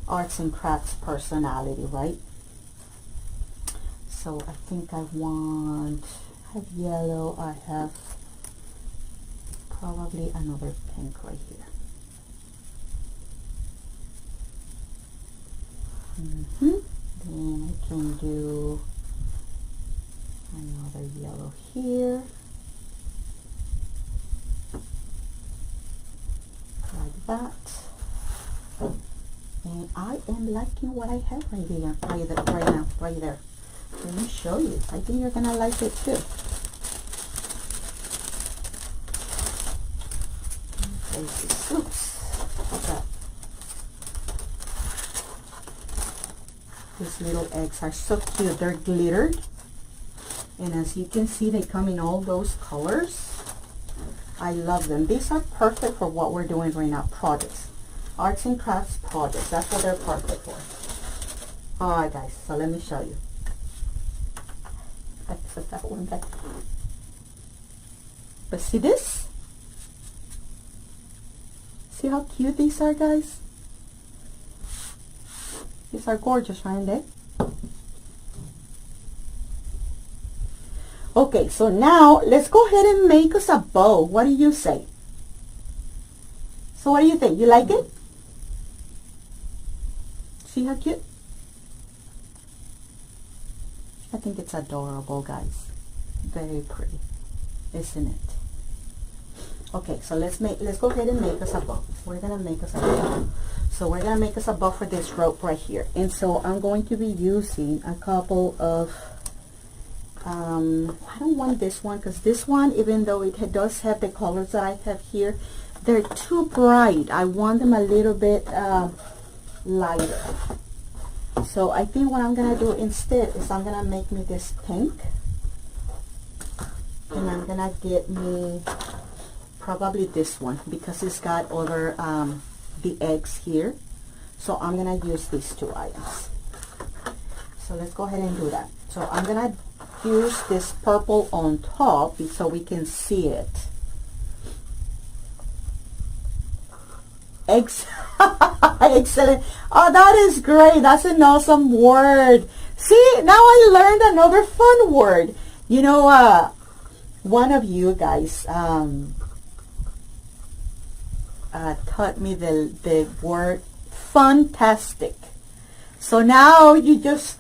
arts and crafts personality, right? So I think I have yellow, I have probably another pink right here. Then I can do another yellow here, like that. And I am liking what I have right here, right there. Let me show you. I think you're gonna like it too. Okay. These little eggs are so cute. They're glittered, and as you can see, they come in all those colors. I love them. These are perfect for what we're doing right now, projects. Arts and crafts projects. That's what they're perfect for. Alright guys, so let me show you. I put that one back. But see this? See how cute these are, guys? These are gorgeous, aren't they? Okay, so now let's go ahead and make us a bow. What do you say? So what do you think? You like it? See how cute? I think it's adorable, guys. Very pretty, isn't it? Okay, so let's go ahead and make us a bow. We're gonna make us a bow. So we're gonna make us a bow for this rope right here. And so I'm going to be using a couple of I don't want this one, because this one, even though it does have the colors that I have here, they're too bright. I want them a little bit lighter. So I think what I'm gonna do instead is I'm gonna make me this pink, and I'm gonna get me probably this one because it's got other the eggs here. So I'm gonna use these two items. So let's go ahead and do that. So I'm gonna use this purple on top so we can see it. Excellent. Oh, that is great. That's an awesome word. See, now I learned another fun word. You know, one of you guys taught me the word fantastic. So now you just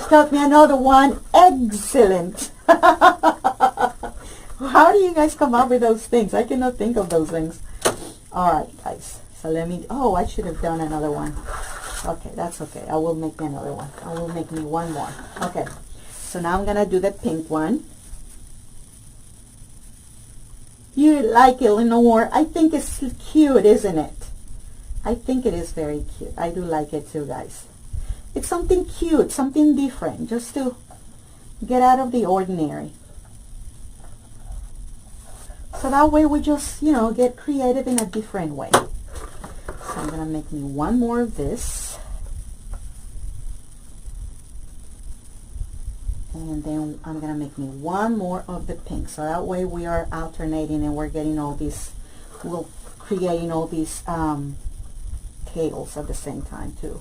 taught me another one. Excellent. How do you guys come up with those things? I cannot think of those things. All right, guys. So let me, oh, I should have done another one. Okay, that's okay. I will make me another one. I will make me one more. Okay. So now I'm going to do the pink one. You like it, Lenore? I think it's cute, isn't it? I think it is very cute. I do like it too, guys. It's something cute, something different, just to get out of the ordinary. So that way we just, you know, get creative in a different way. I'm gonna make me one more of this. And then I'm gonna make me one more of the pink. So that way we are alternating and we're getting all these, we're creating all these tails at the same time too.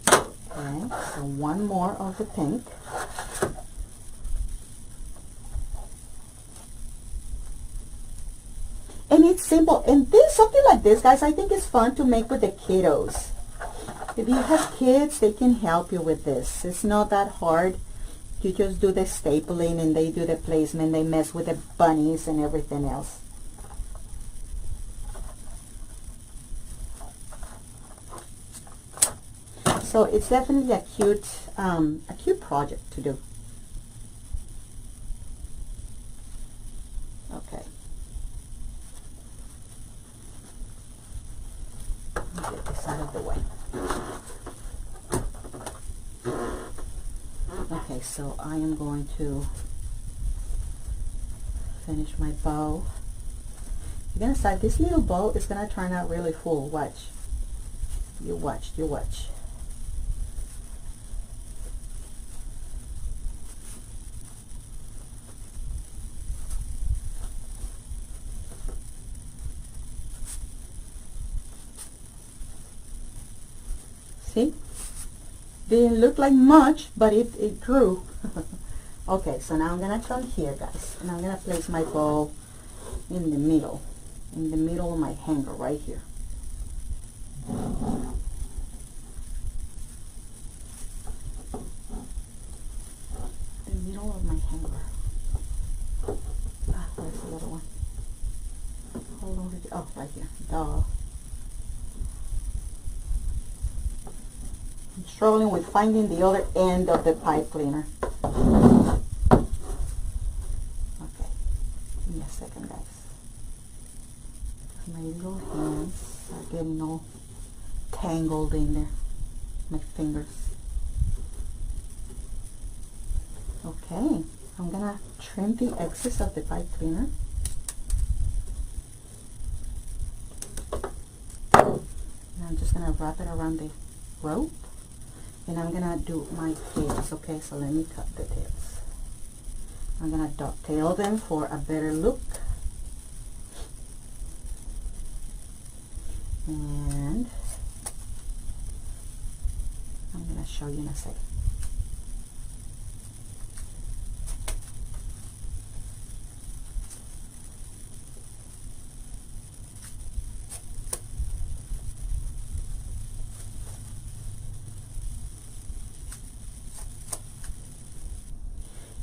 Okay, so one more of the pink. And it's simple. And this, something like this, guys, I think it's fun to make with the kiddos. If you have kids, they can help you with this. It's not that hard. You just do the stapling and they do the placement. They mess with the bunnies and everything else. So it's definitely a cute project to do. Okay. Get this out of the way. Okay, so I am going to finish my bow. You're gonna start, this little bow is gonna turn out really full. Watch. You watch, you watch. See? Didn't look like much, but it grew. Okay, so now I'm gonna come here, guys, and I'm gonna place my bow in the middle of my hanger right here. The middle of my hanger. Ah, where's the other one? Hold on, oh, right here. Duh. I'm struggling with finding the other end of the pipe cleaner. Okay, give me a second, guys. My little hands are getting all tangled in there. My fingers. Okay, I'm gonna trim the excess of the pipe cleaner. And I'm just gonna wrap it around the rope. And I'm gonna do my tails. Okay, so let me cut the tails. I'm gonna dovetail them for a better look. And I'm gonna show you in a second.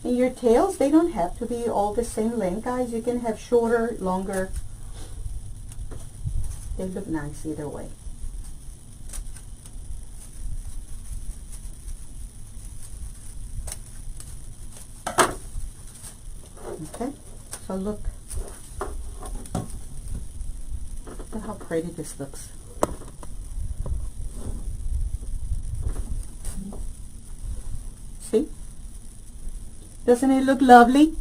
And your tails, they don't have to be all the same length, guys. You can have shorter, longer. They look nice either way. Okay, so look at how pretty this looks. See? Doesn't it look lovely?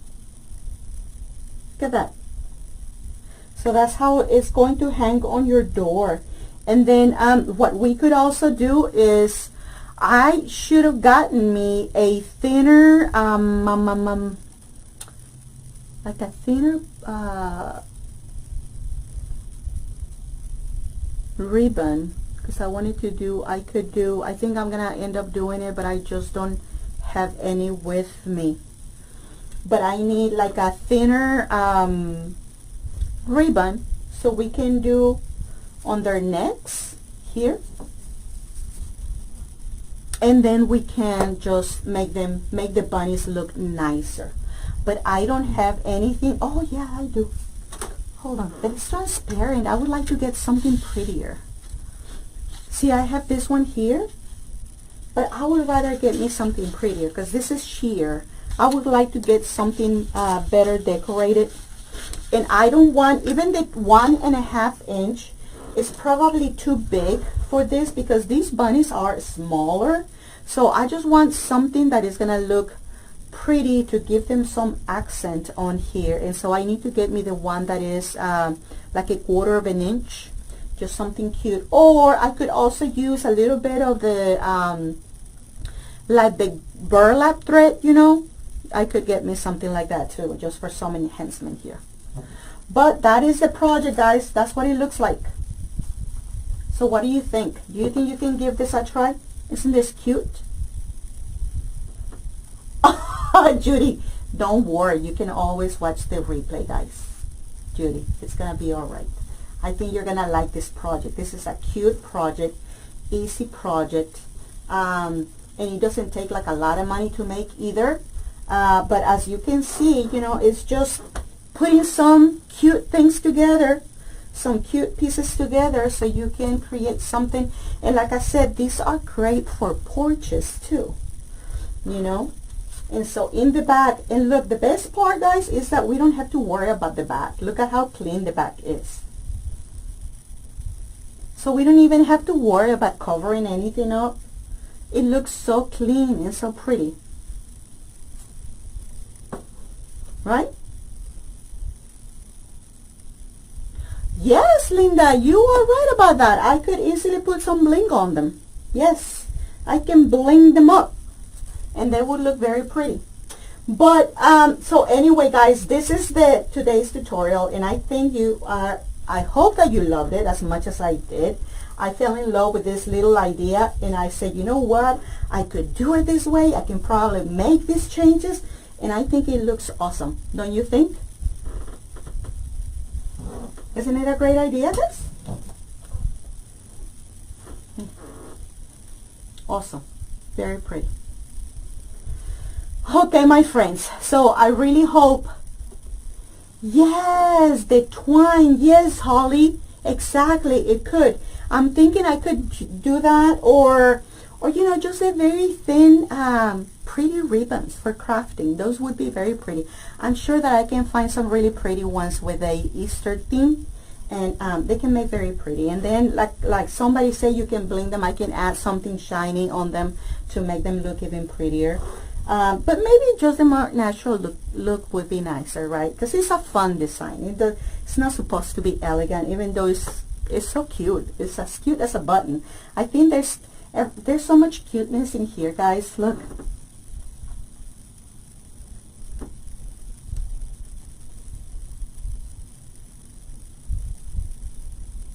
Look at that. So that's how it's going to hang on your door. And then what we could also do is, I should have gotten me a thinner, like a thinner ribbon, because I wanted to do, I think I'm gonna end up doing it, but I just don't have any with me. But I need like a thinner ribbon, so we can do on their necks here, and then we can just make the bunnies look nicer. But I don't have anything. Oh yeah, I do. Hold on, but it's transparent. I would like to get something prettier. See, I have this one here, but I would rather get me something prettier, because this is sheer. I would like to get something better decorated. And I don't want, even the 1.5 inch is probably too big for this, because these bunnies are smaller. So I just want something that is gonna look pretty to give them some accent on here. And so I need to get me the one that is like a 1/4 of an inch, just something cute. Or I could also use a little bit of the like the burlap thread, you know. I could get me something like that too, just for some enhancement here. But that is the project, guys. That's what it looks like. So what do you think? Do you think you can give this a try? Isn't this cute? Judy, don't worry. You can always watch the replay, guys. Judy, it's going to be all right. I think you're going to like this project. This is a cute project, easy project. And it doesn't take like a lot of money to make either. But as you can see, you know, it's just putting some cute things together, some cute pieces together so you can create something. And like I said, these are great for porches too, you know. And so in the back, and look, the best part, guys, is that we don't have to worry about the back. Look at how clean the back is. So we don't even have to worry about covering anything up. It looks so clean and so pretty. Right? Yes, Linda, you are right about that. I could easily put some bling on them. Yes, I can bling them up and they would look very pretty. But so anyway, guys, this is the today's tutorial, and I think I hope that you loved it as much as I did. I fell in love with this little idea, and I said, you know what, I could do it this way. I can probably make these changes, and I think it looks awesome. Don't you think? Isn't it a great idea, guys? Awesome. Very pretty. Okay, my friends. So I really hope. Yes, the twine. Yes, Holly. Exactly. It could. I'm thinking I could do that, or you know, just a very thin, pretty ribbons for crafting. Those would be very pretty. I'm sure that I can find some really pretty ones with a Easter theme, and they can make very pretty. And then, like somebody said, you can bling them. I can add something shiny on them to make them look even prettier. But maybe just a more natural look would be nicer, right? Because it's a fun design. It's not supposed to be elegant, even though it's so cute. It's as cute as a button. I think there's so much cuteness in here, guys. Look.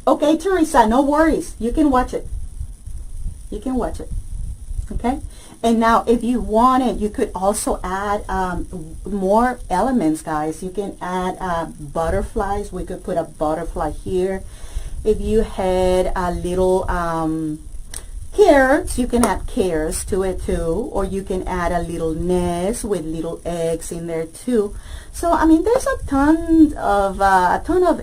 Okay, Teresa, no worries. You can watch it. You can watch it. Okay? And now, if you wanted, you could also add more elements, guys. You can add butterflies. We could put a butterfly here. If you had a little carrots, you can add carrots to it too. Or you can add a little nest with little eggs in there too. So, I mean, there's a ton of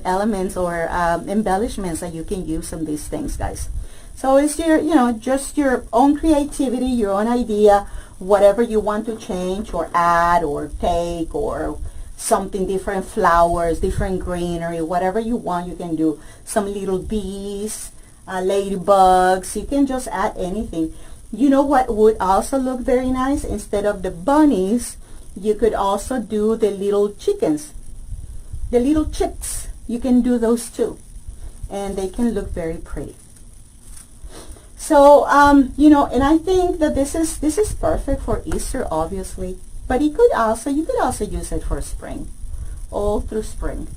elements or embellishments that you can use on these things, guys. So it's your, you know, just your own creativity, your own idea, whatever you want to change or add or take, or something different, flowers, different greenery, whatever you want, you can do. Some little bees, ladybugs, you can just add anything. You know what would also look very nice? Instead of the bunnies, you could also do the little chickens, the little chicks. You can do those too, and they can look very pretty. So, you know, and I think that this is perfect for Easter, obviously, but you could also use it for spring, all through spring.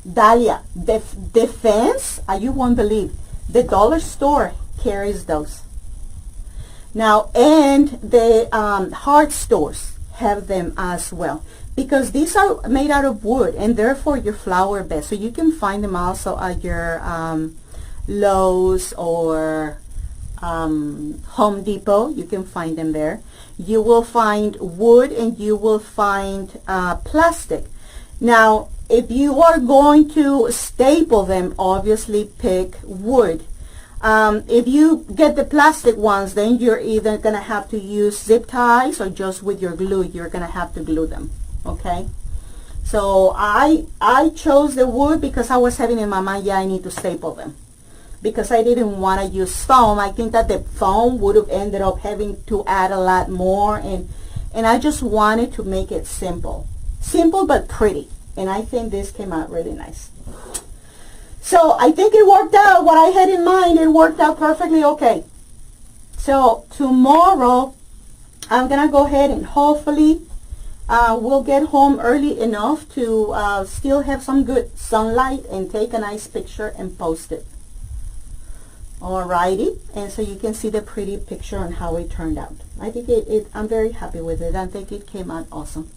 Dahlia, the fence, you won't believe, the dollar store carries those. Now, and the hard stores have them as well, because these are made out of wood and therefore your flower bed. So you can find them also at your Lowe's or Home Depot. You can find them there. You will find wood and you will find plastic. Now, if you are going to staple them, obviously pick wood. If you get the plastic ones, then you're either going to have to use zip ties or just with your glue, you're going to have to glue them. Okay, so I chose the wood because I was having in my mind, yeah, I need to staple them. because I didn't want to use foam. I think that the foam would have ended up having to add a lot more, and I just wanted to make it simple but pretty, and I think this came out really nice. So I think it worked out. What I had in mind, it worked out perfectly okay. So tomorrow I'm gonna go ahead and hopefully we'll get home early enough to still have some good sunlight and take a nice picture and post it. Alrighty, and so you can see the pretty picture on how it turned out. I think I'm very happy with it. I think it came out awesome.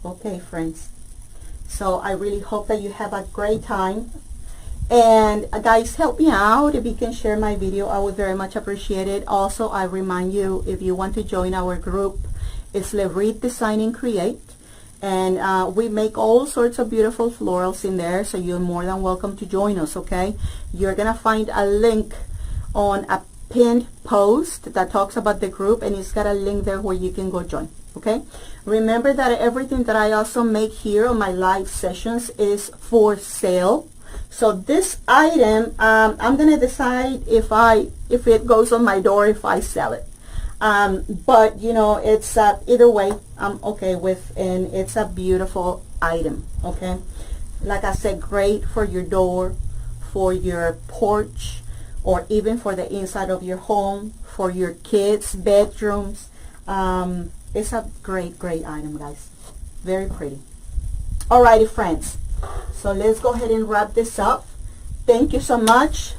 Okay, friends. So I really hope that you have a great time. And guys, help me out. If you can share my video, I would very much appreciate it. Also, I remind you, if you want to join our group, it's Levrith Design and Create. And we make all sorts of beautiful florals in there, so you're more than welcome to join us, okay? You're gonna find a link on a pinned post that talks about the group, and it's got a link there where you can go join, okay? Remember that everything that I also make here on my live sessions is for sale. So this item, I'm gonna decide if it goes on my door, if I sell it. But you know, it's either way I'm okay with, and it's a beautiful item, okay? Like I said, great for your door, for your porch, or even for the inside of your home, for your kids' bedrooms. It's a great item, guys. Very pretty. Alrighty, friends, so let's go ahead and wrap this up. Thank you so much.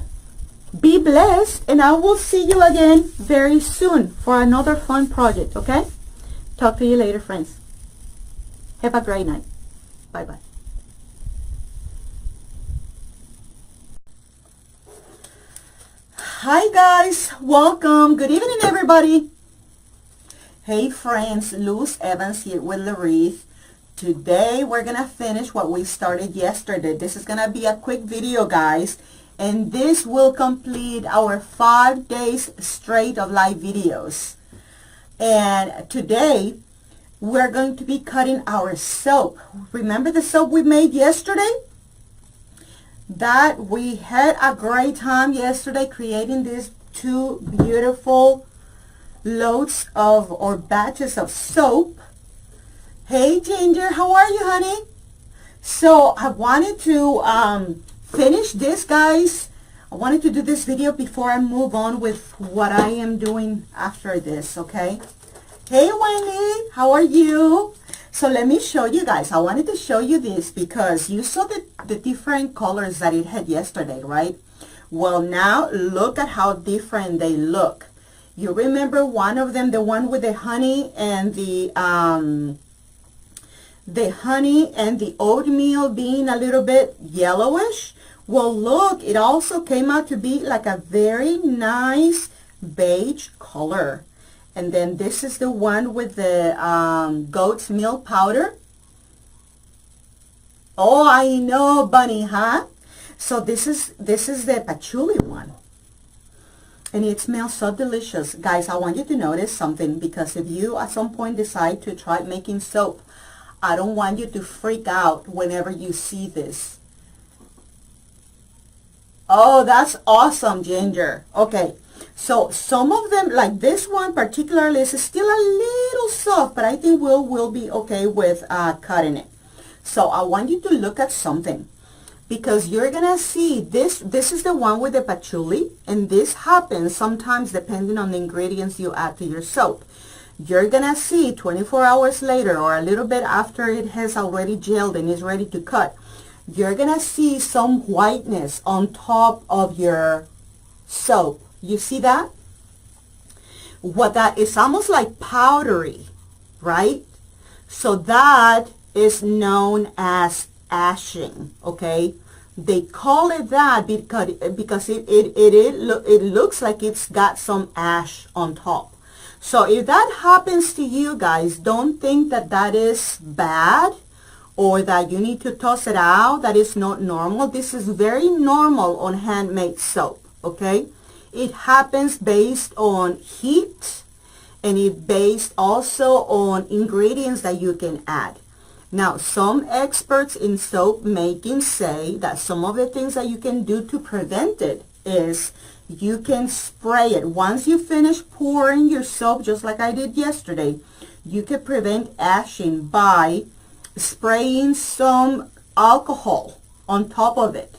Be blessed, and I will see you again very soon for another fun project, okay? Talk to you later, friends. Have a great night. Bye-bye. Hi, guys. Welcome. Good evening, everybody. Hey, friends. Luz Evans here with Levrith. Today, we're going to finish what we started yesterday. This is going to be a quick video, guys. And this will complete our 5 days straight of live videos. And today, we're going to be cutting our soap. Remember the soap we made yesterday? That we had a great time yesterday creating these 2 beautiful loads of, or batches of soap. Hey, Ginger, how are you, honey? So I wanted to finish this, guys. I wanted to do this video before I move on with what I am doing after this, okay? Hey, Wendy, how are you? So let me show you guys. I wanted to show you this because you saw the different colors that it had yesterday, right? Well, now look at how different they look. You remember one of them, the one with the honey and the oatmeal being a little bit yellowish? Well, look, it also came out to be like a very nice beige color. And then this is the one with the goat's milk powder. Oh, I know, Bunny, huh? So this is the patchouli one. And it smells so delicious. Guys, I want you to notice something, because if you at some point decide to try making soap, I don't want you to freak out whenever you see this. Oh, that's awesome, Ginger. Okay, so some of them, like this one particularly, is still a little soft, but I think we'll be okay with cutting it. So I want you to look at something, because you're gonna see this is the one with the patchouli, and this happens sometimes depending on the ingredients you add to your soap. You're gonna see 24 hours later, or a little bit after it has already gelled and is ready to cut, you're gonna see some whiteness on top of your soap. You see that? What that is, almost like powdery, right? So that is known as ashing, okay? They call it that because it looks like it's got some ash on top. So if that happens to you guys, don't think that that is bad or that you need to toss it out. That is not normal. This is very normal on handmade soap, okay? It happens based on heat, and it based also on ingredients that you can add. Now, some experts in soap making say that some of the things that you can do to prevent it is you can spray it. Once you finish pouring your soap, just like I did yesterday, you can prevent ashing by spraying some alcohol on top of it.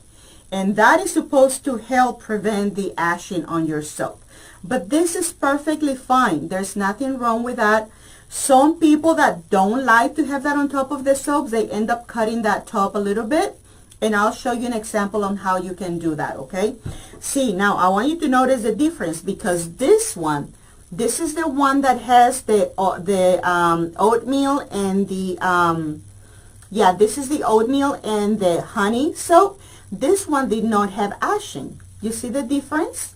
And that is supposed to help prevent the ashing on your soap. But this is perfectly fine. There's nothing wrong with that. Some people that don't like to have that on top of their soaps, they end up cutting that top a little bit. And I'll show you an example on how you can do that, okay? See, now I want you to notice the difference, because this one, this is the one that has the oatmeal and the, this is the oatmeal and the honey soap. This one did not have ashing. You see the difference?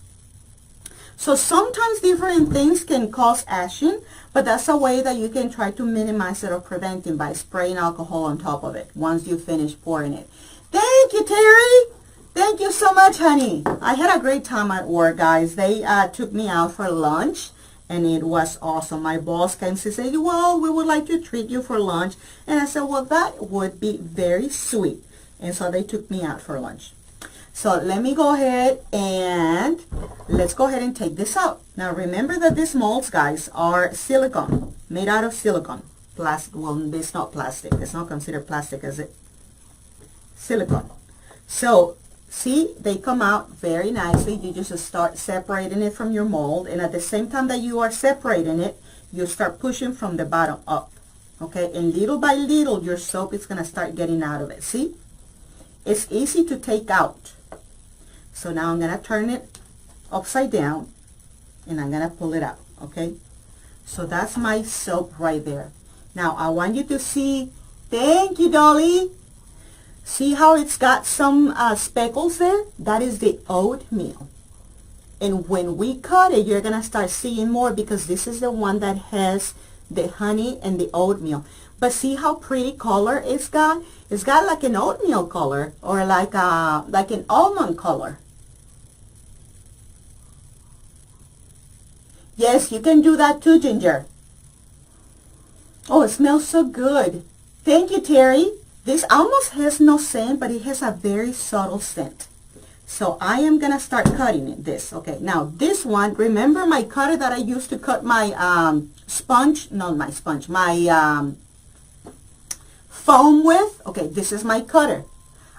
So sometimes different things can cause ashing, but that's a way that you can try to minimize it or prevent it by spraying alcohol on top of it once you finish pouring it. Thank you, Terry. Thank you so much, honey. I had a great time at work, guys. They took me out for lunch, and it was awesome. My boss came to say, well, we would like to treat you for lunch. And I said, well, that would be very sweet. And so they took me out for lunch. So let me go ahead and let's go ahead and take this out. Now remember that these molds, guys, are silicone, made out of silicone. Plastic, well, it's not plastic. It's not considered plastic, is it? Silicone. So see, they come out very nicely. You just start separating it from your mold. And at the same time that you are separating it, you start pushing from the bottom up. Okay, and little by little, your soap is going to start getting out of it. See? It's easy to take out. So now I'm going to turn it upside down and I'm going to pull it out, okay? So that's my soap right there. Now I want you to see, thank you, Dolly. See how it's got some speckles there? That is the oatmeal. And when we cut it, you're going to start seeing more, because this is the one that has the honey and the oatmeal. But see how pretty color it's got? It's got like an oatmeal color, or like an almond color. Yes, you can do that too, Ginger. Oh, it smells so good. Thank you, Terry. This almost has no scent, but it has a very subtle scent. So I am going to start cutting it, this. Okay, now this one, remember my cutter that I used to cut my my foam with? Okay, this is my cutter.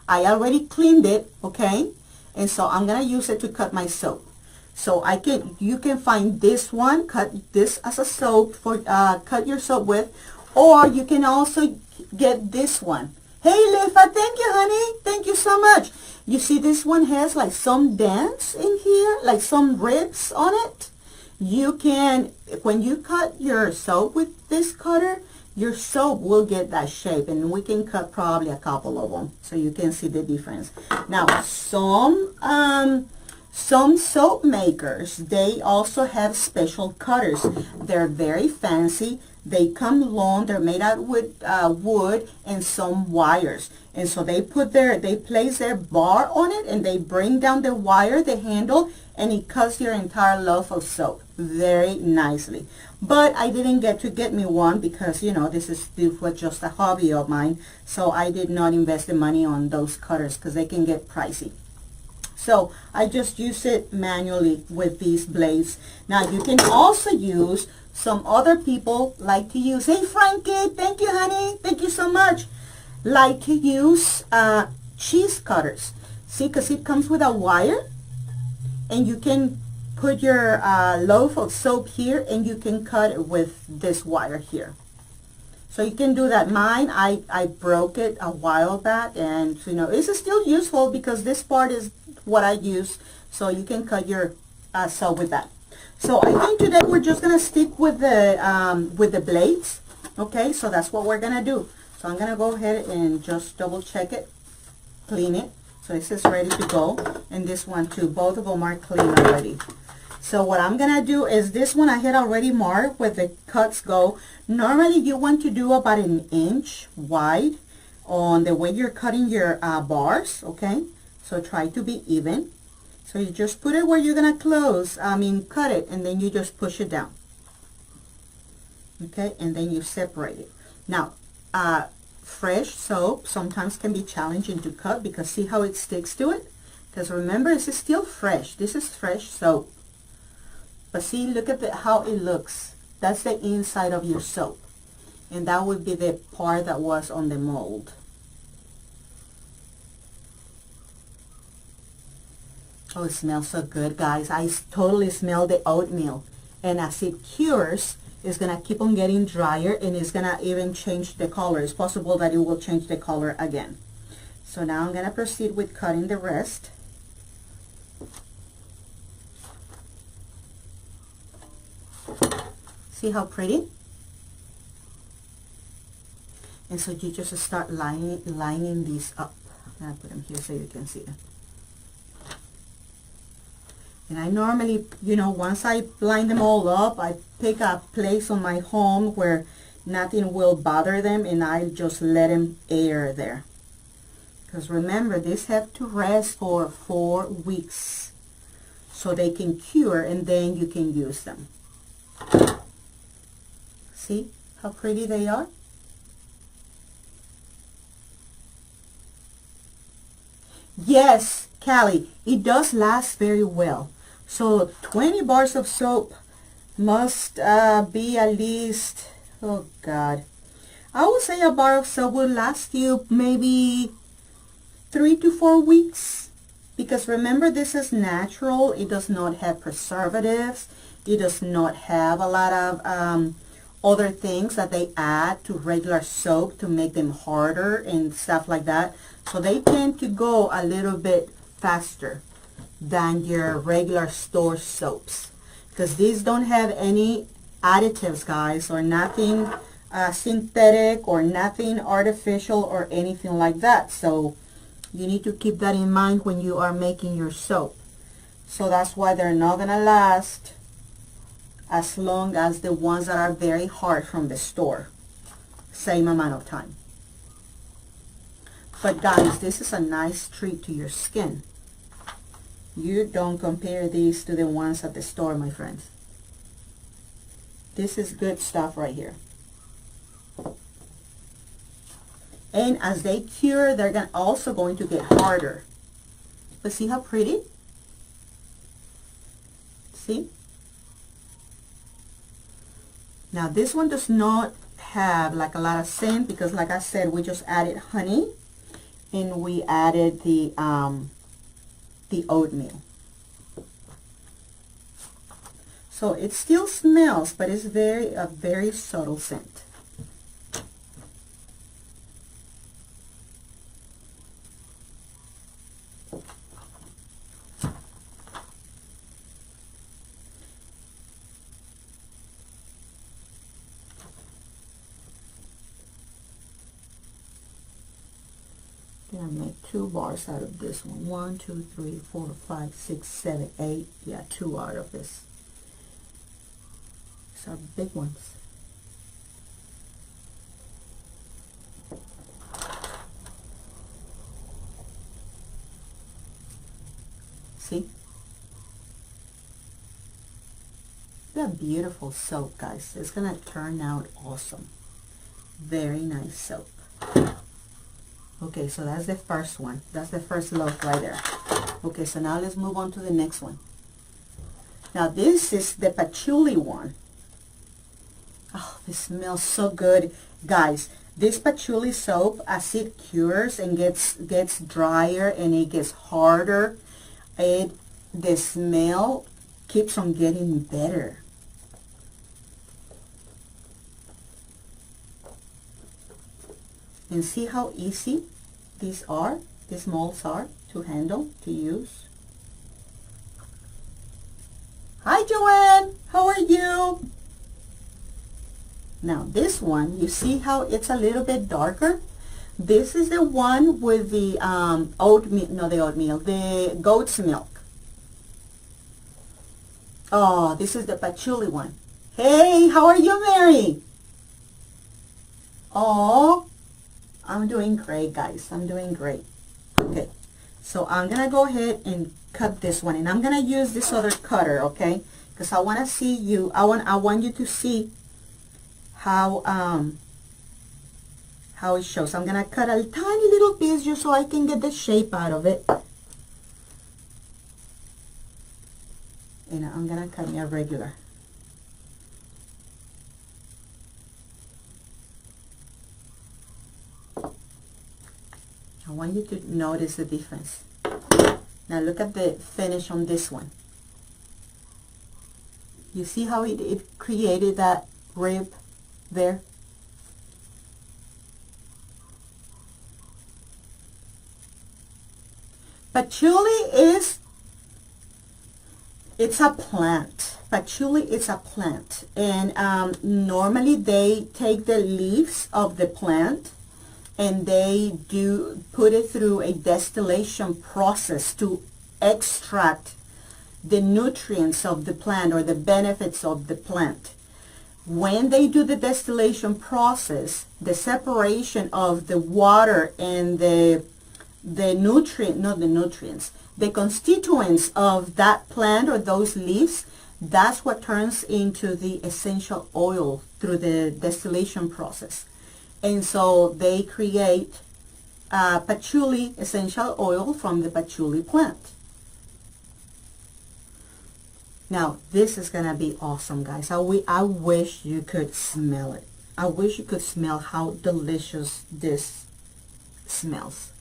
I already cleaned it, okay? And so I'm going to use it to cut my soap. So you can find this one, cut this as a soap for cut your soap with, or you can also get this one. Hey, Lifa, thank you, honey. Thank you so much. You see this one has like some dents in here, like some ribs on it. You can, when you cut your soap with this cutter, your soap will get that shape, and we can cut probably a couple of them so you can see the difference. Now, some soap makers, they also have special cutters. They're very fancy. They come long. They're made out with wood and some wires. And so they place their bar on it, and they bring down the wire, the handle, and it cuts your entire loaf of soap very nicely. But I didn't get me one because, you know, this was just a hobby of mine. So I did not invest the money on those cutters because they can get pricey. So I just use it manually with these blades. Now you can also use, some other people like to use, hey Frankie, thank you, honey, thank you so much, like to use cheese cutters. See, because it comes with a wire, and you can put your loaf of soap here, and you can cut it with this wire here. So you can do that. Mine, I broke it a while back, and you know, it's still useful because this part is what I use. So you can cut your soap with that. So I think today we're just gonna stick with the blades. Okay, so that's what we're gonna do. So I'm gonna go ahead and just double check it, clean it. So this is ready to go, and this one too. Both of them are clean already. So what I'm gonna do is, this one I had already marked where the cuts go. Normally you want to do about 1 inch wide on the way you're cutting your bars, okay? So try to be even. So you just put it where you're gonna cut it, and then you just push it down. Okay, and then you separate it. Now, fresh soap sometimes can be challenging to cut because see how it sticks to it? Because remember, this is still fresh. This is fresh soap. But see, look at how it looks. That's the inside of your soap. And that would be the part that was on the mold. Oh, it smells so good, guys. I totally smell the oatmeal. And as it cures, it's going to keep on getting drier and it's going to even change the color. It's possible that it will change the color again. So now I'm going to proceed with cutting the rest. See how pretty? And so you just start lining these up. I'm going to put them here so you can see them. And I normally, you know, once I line them all up, I pick a place on my home where nothing will bother them and I just let them air there. Because remember, these have to rest for 4 weeks so they can cure and then you can use them. See how pretty they are? Yes, Callie, it does last very well. So 20 bars of soap must be at least, oh God, I would say a bar of soap will last you maybe 3 to 4 weeks. Because remember, this is natural. It does not have preservatives. It does not have a lot of other things that they add to regular soap to make them harder and stuff like that. So they tend to go a little bit faster than your regular store soaps, because these don't have any additives, guys, or nothing synthetic or nothing artificial or anything like that. So you need to keep that in mind when you are making your soap. So that's why they're not gonna last as long as the ones that are very hard from the store, same amount of time. But guys, this is a nice treat to your skin. You don't compare these to the ones at the store, my friends. This is good stuff right here. And as they cure, they're also going to get harder. But see how pretty? See? Now this one does not have like a lot of scent because, like I said, we just added honey and we added the oatmeal. So it still smells, but it's a very subtle scent. I'm gonna make 2 bars out of this one. 1, 2, 3, 4, 5, 6, 7, 8. Yeah, 2 out of this. These are big ones. See? That beautiful soap, guys. It's gonna turn out awesome. Very nice soap. Okay, so that's the first one. That's the first loaf right there. Okay, so now let's move on to the next one. Now this is the patchouli one. Oh, this smells so good. Guys, this patchouli soap, as it cures and gets drier and it gets harder, the smell keeps on getting better. And see how easy these molds are to handle, to use. Hi Joanne, how are you? Now this one, you see how it's a little bit darker? This is the one with the the goat's milk. Oh, this is the patchouli one. Hey, how are you, Mary? Oh, I'm doing great, guys. I'm doing great. Okay, so I'm gonna go ahead and cut this one, and I'm gonna use this other cutter, okay? Because I want to see you. I want you to see how how it shows. I'm gonna cut a tiny little piece just so I can get the shape out of it. And I'm gonna cut me a regular. I want you to notice the difference. Now look at the finish on this one. You see how it created that rib there? Patchouli it's a plant. Patchouli is a plant. And normally they take the leaves of the plant and they do put it through a distillation process to extract the nutrients of the plant or the benefits of the plant. When they do the distillation process, the separation of the water and the constituents of that plant or those leaves, that's what turns into the essential oil through the distillation process. And so they create patchouli essential oil from the patchouli plant. Now, this is going to be awesome, guys. I wish you could smell it. I wish you could smell how delicious this smells.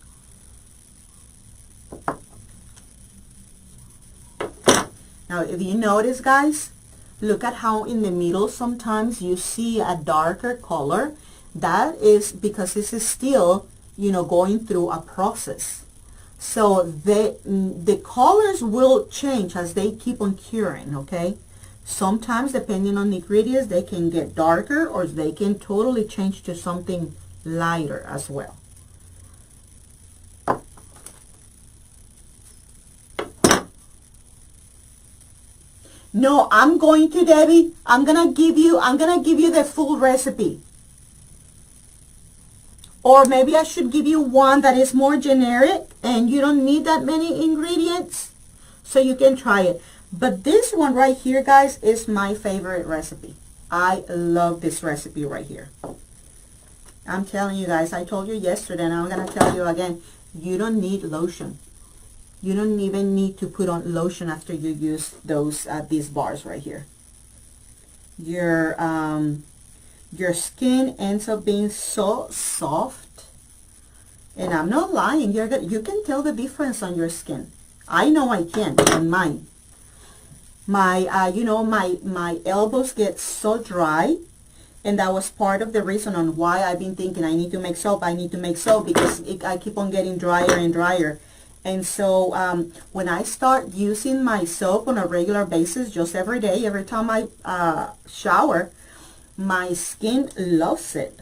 Now, if you notice, guys, look at how in the middle sometimes you see a darker color. That is because this is still, you know, going through a process. So the colors will change as they keep on curing, okay? Sometimes, depending on the ingredients, they can get darker or they can totally change to something lighter as well. No, I'm going to, Debbie, I'm gonna give you the full recipe. Or maybe I should give you one that is more generic and you don't need that many ingredients, so you can try it. But this one right here, guys, is my favorite recipe. I love this recipe right here. I'm telling you guys, I told you yesterday and I'm going to tell you again, you don't need lotion. You don't even need to put on lotion after you use these bars right here. Your skin ends up being so soft, and I'm not lying. You can tell the difference on your skin. I know I can on mine. You know, my elbows get so dry, and that was part of the reason on why I've been thinking I need to make soap. I need to make soap because I keep on getting drier and drier. And so when I start using my soap on a regular basis, just every day, every time I shower, my skin loves it.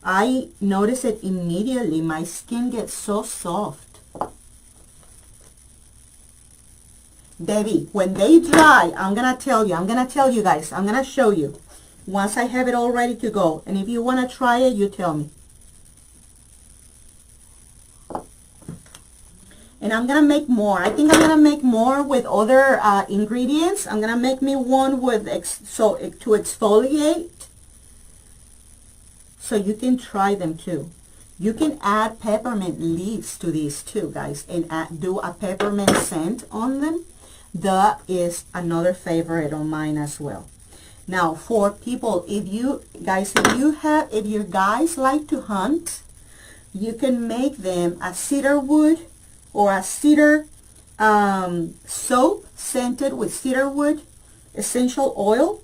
I notice it immediately. My skin gets so soft. Debbie, when they dry, I'm going to tell you guys, I'm going to show you once I have it all ready to go. And if you want to try it, you tell me. And I'm going to make more. I think I'm going to make more with other ingredients. I'm going to make me one with to exfoliate. So you can try them too. You can add peppermint leaves to these too, guys. And do a peppermint scent on them. That is another favorite of mine as well. Now for people, if you guys like to hunt, you can make them a cedar wood or a cedar soap scented with cedar wood essential oil,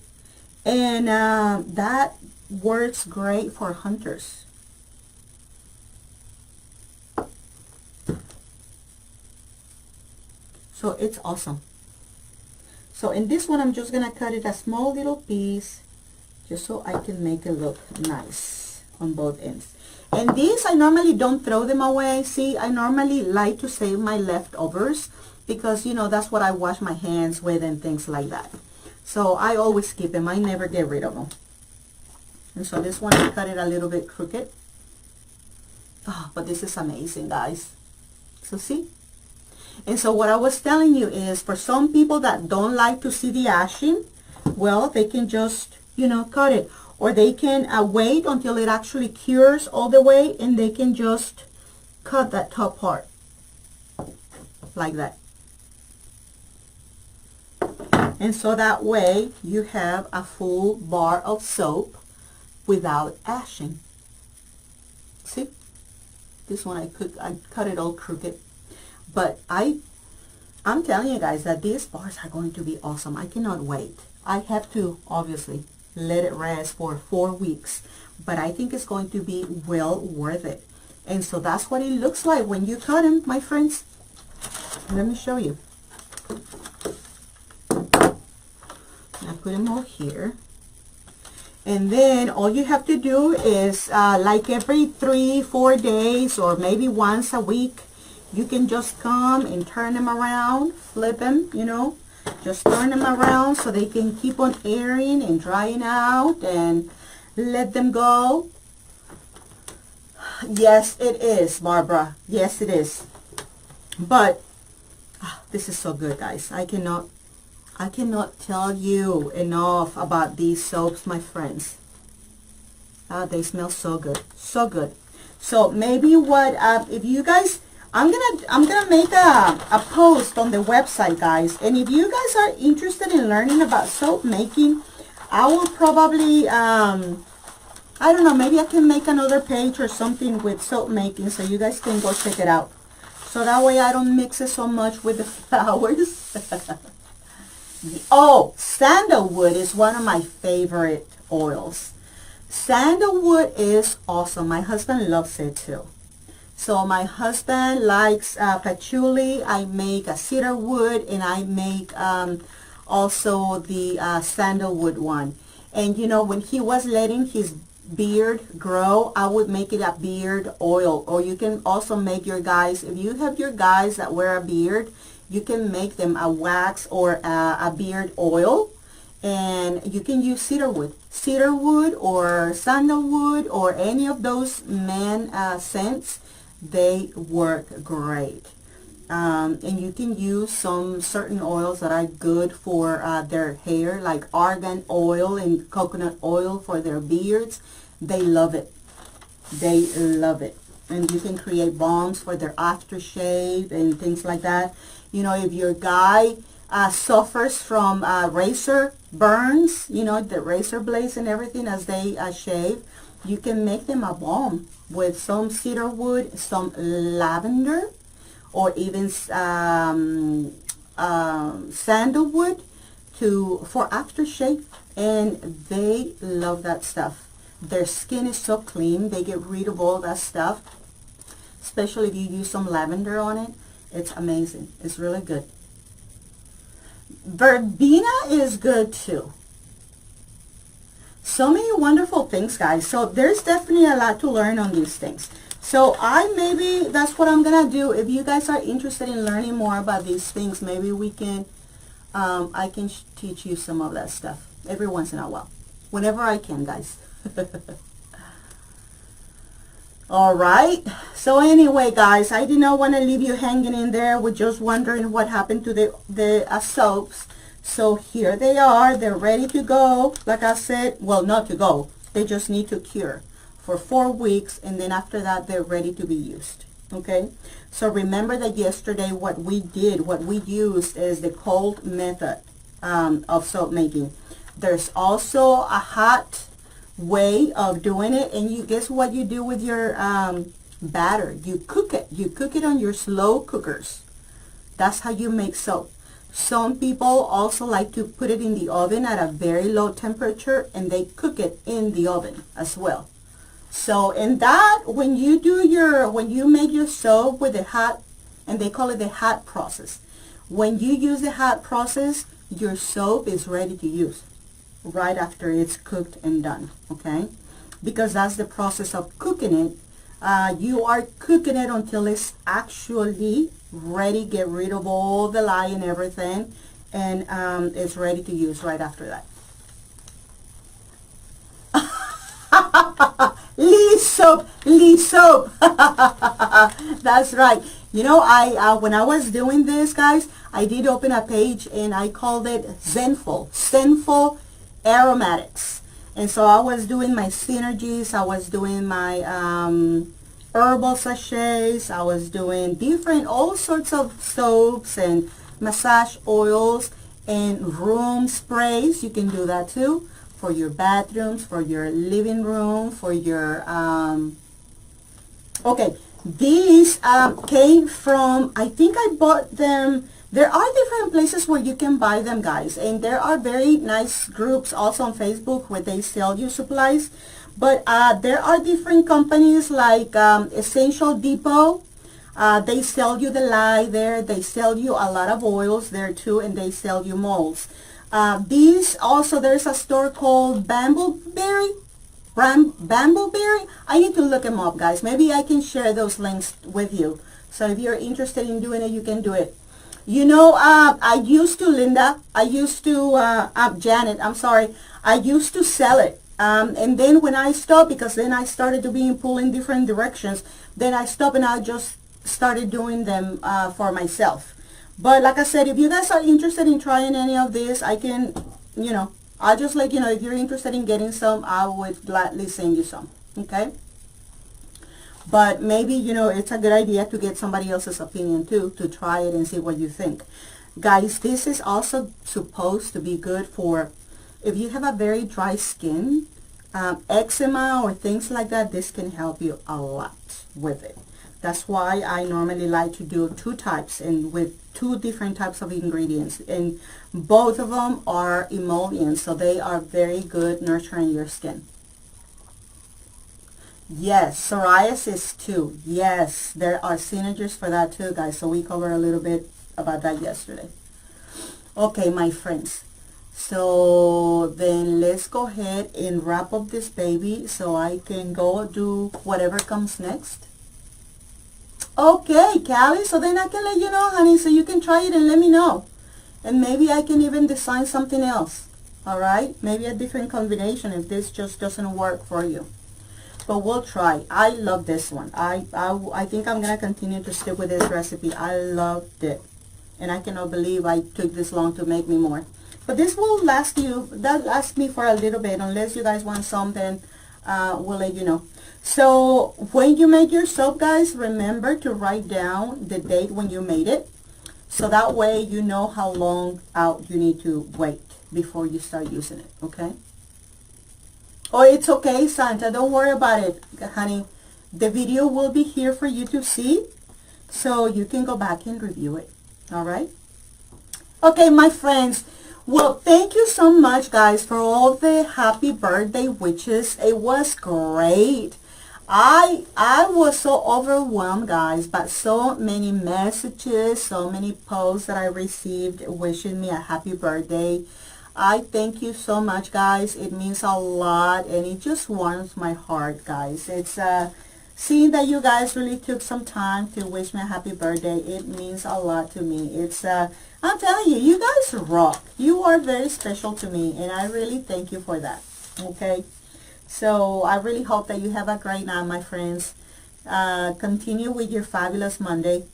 and that works great for hunters. So it's awesome. So in this one, I'm just gonna cut it a small little piece just so I can make it look nice on both ends. And these, I normally don't throw them away. See, I normally like to save my leftovers because, you know, that's what I wash my hands with and things like that. So I always keep them. I never get rid of them. And so this one, I cut it a little bit crooked. Oh, but this is amazing, guys. So see? And so what I was telling you is, for some people that don't like to see the ashing, well, they can just, you know, cut it. or they can wait until it actually cures all the way, and they can just cut that top part like that. And so that way you have a full bar of soap without ashing. See? This one I cut it all crooked. But I'm telling you guys that these bars are going to be awesome. I cannot wait. I have to obviously let it rest for 4 weeks, but I think it's going to be well worth it. And so that's what it looks like when you cut them, my friends. Let me show you. I put them all here. And then all you have to do is like every 3-4 days, or maybe once a week, you can just come and turn them around, flip them, you know, just turn them around so they can keep on airing and drying out, and let them go. Yes, it is, Barbara. Yes, it is. But this is so good, guys. I cannot tell you enough about these soaps, my friends. They smell so good, so good. So maybe what if you guys, I'm gonna make a post on the website, guys, and if you guys are interested in learning about soap making, I will probably I don't know, maybe I can make another page or something with soap making, so you guys can go check it out. So that way I don't mix it so much with the flowers. Oh, sandalwood is one of my favorite oils. Sandalwood is awesome. My husband loves it too. So my husband likes patchouli. I make a cedarwood, and I make also the sandalwood one. And you know, when he was letting his beard grow, I would make it a beard oil. Or you can also make your guys, if you have your guys that wear a beard, you can make them a wax or a beard oil. And you can use cedarwood or sandalwood or any of those men scents. They work great. And you can use some certain oils that are good for their hair, like argan oil and coconut oil for their beards. They love it. They love it. And you can create balms for their aftershave and things like that. You know, if your guy suffers from razor burns, you know, the razor blades and everything as they shave, you can make them a balm with some cedarwood, some lavender, or even sandalwood for aftershave, and they love that stuff. Their skin is so clean, they get rid of all that stuff, especially if you use some lavender on it. It's amazing. It's really good. Verbena is good too. So many wonderful things, guys. So there's definitely a lot to learn on these things. So maybe that's what I'm gonna do. If you guys are interested in learning more about these things, maybe we can I can teach you some of that stuff every once in a while, whenever I can, guys. All right. So anyway, guys, I did not want to leave you hanging in there with just wondering what happened to the soaps. So here they are. They're ready to go. Like I said, well, not to go. They just need to cure for 4 weeks, and then after that, they're ready to be used. Okay. So remember that yesterday what we used is the cold method of soap making. There's also a hot way of doing it, and you guess what you do with your batter? You cook it on your slow cookers. That's how you make soap. Some people also like to put it in the oven at a very low temperature, and they cook it in the oven as well. So in that, when you make your soap with the hot, and they call it the hot process, when you use the hot process, your soap is ready to use right after it's cooked and done. Okay, because that's the process of cooking it. You are cooking it until it's actually ready, get rid of all the lye and everything, and it's ready to use right after that. Lee soap. That's right. You know, when I was doing this, guys, I did open a page and I called it Zenful Aromatics. And so I was doing my synergies, I was doing my herbal sachets, I was doing different, all sorts of soaps and massage oils and room sprays. You can do that too for your bathrooms, for your living room, for your, okay, these came from, I think I bought them. There are different places where you can buy them, guys, and there are very nice groups also on Facebook where they sell you supplies. But there are different companies like Essential Depot. They sell you the lye there. They sell you a lot of oils there too, and they sell you molds. These also, there's a store called Bambleberry. Bambleberry. I need to look them up, guys. Maybe I can share those links with you. So if you're interested in doing it, you can do it. You know, I used to, Linda, I used to, Janet, I'm sorry, I used to sell it. And then when I stopped, because then I started to be pulled in different directions, then I stopped and I just started doing them for myself. But like I said, if you guys are interested in trying any of this, I can, you know, I'll just let you know, if you're interested in getting some, I would gladly send you some, okay? But maybe, you know, it's a good idea to get somebody else's opinion too, to try it and see what you think. Guys, this is also supposed to be good for if you have a very dry skin, eczema or things like that. This can help you a lot with it. That's why I normally like to do 2 types and with 2 different types of ingredients. And both of them are emollients, so they are very good nurturing your skin. Yes, psoriasis too. Yes, there are synergies for that too, guys. So we covered a little bit about that yesterday. Okay, my friends. So then let's go ahead and wrap up this baby so I can go do whatever comes next. Okay, Callie, so then I can let you know, honey, so you can try it and let me know. And maybe I can even design something else. All right? Maybe a different combination if this just doesn't work for you. But we'll try. I love this one. I think I'm going to continue to stick with this recipe. I loved it. And I cannot believe I took this long to make me more. But this will last me for a little bit. Unless you guys want something, we'll let you know. So when you make your soap, guys, remember to write down the date when you made it. So that way you know how long out you need to wait before you start using it. Okay? Oh, it's okay, Santa. Don't worry about it, honey. The video will be here for you to see, so you can go back and review it. All right? Okay, my friends. Well, thank you so much, guys, for all the happy birthday wishes. It was great. I was so overwhelmed, guys, by so many messages, so many posts that I received wishing me a happy birthday. I thank you so much, guys. It means a lot, and it just warms my heart, guys. It's seeing that you guys really took some time to wish me a happy birthday. It means a lot to me. It's I'm telling you, you guys rock. You are very special to me, and I really thank you for that. Okay, so I really hope that you have a great night, my friends. Continue with your fabulous Monday.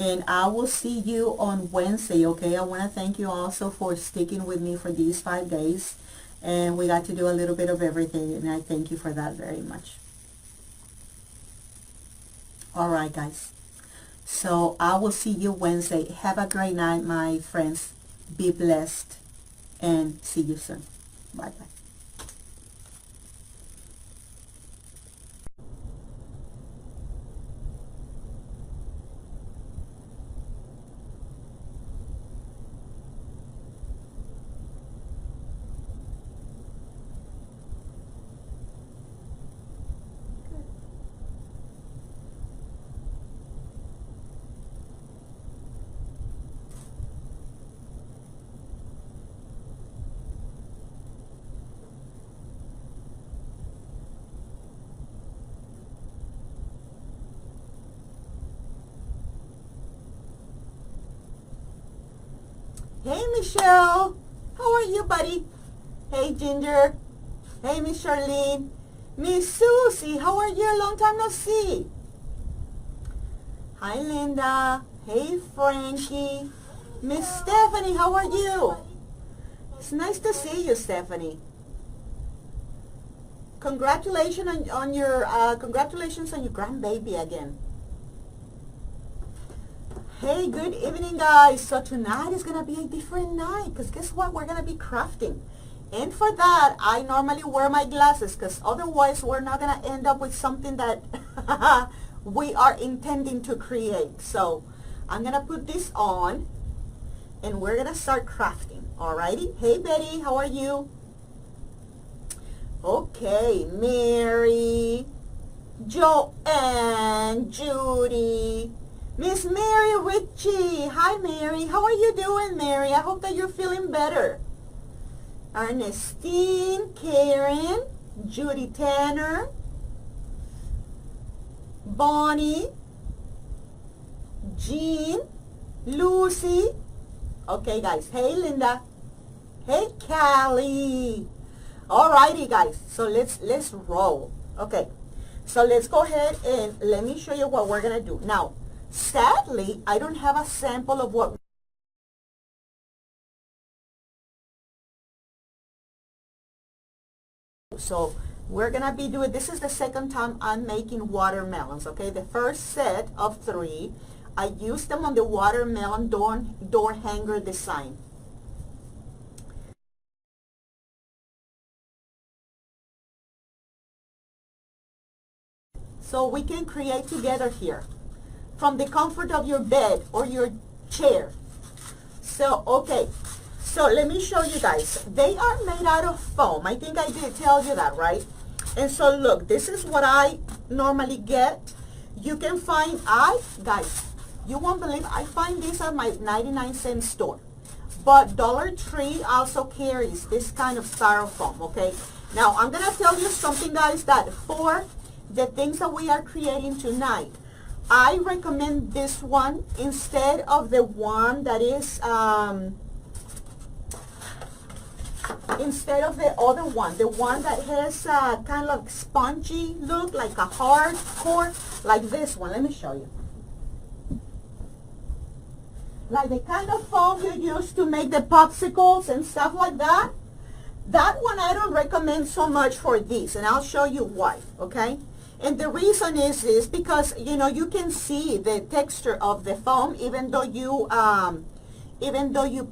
And I will see you on Wednesday, okay? I want to thank you also for sticking with me for these 5 days. And we got to do a little bit of everything, and I thank you for that very much. All right, guys. So I will see you Wednesday. Have a great night, my friends. Be blessed, and see you soon. Bye-bye. Hey, Michelle. How are you, buddy? Hey, Ginger. Hey, Miss Charlene. Miss Susie, how are you? Long time no see. Hi, Linda. Hey, Frankie. Miss Stephanie, how are you? It's nice to see you, Stephanie. Congratulations on your grandbaby again. Hey, good evening, guys. So tonight is gonna be a different night because guess what? We're gonna be crafting. And for that, I normally wear my glasses because otherwise we're not gonna end up with something that we are intending to create. So I'm gonna put this on and we're gonna start crafting. Alrighty. Hey, Betty, how are you? Okay, Mary, Joanne, Judy, Miss Mary Ritchie. Hi, Mary. How are you doing, Mary? I hope that you're feeling better. Ernestine, Karen, Judy Tanner, Bonnie, Jean, Lucy. Okay, guys. Hey, Linda. Hey, Callie. Alrighty, guys. So let's roll. Okay. So let's go ahead and let me show you what we're gonna do. Now, sadly, I don't have a sample of what. So we're gonna be doing, this is the second time I'm making watermelons, okay? The first set of 3, I used them on the watermelon door hanger design. So we can create together here from the comfort of your bed or your chair. So, okay. So let me show you guys. They are made out of foam. I think I did tell you that, right? And so look, this is what I normally get. You can find, guys, you won't believe, I find this at my 99-cent store. But Dollar Tree also carries this kind of styrofoam, okay? Now, I'm going to tell you something, guys, that for the things that we are creating tonight, I recommend this one instead of the one that is, instead of the other one, the one that has kind of like spongy look, like a hard core, like this one. Let me show you. Like the kind of foam you use to make the popsicles and stuff like that. That one I don't recommend so much for this, and I'll show you why, okay? And the reason is because, you know, you can see the texture of the foam, even though you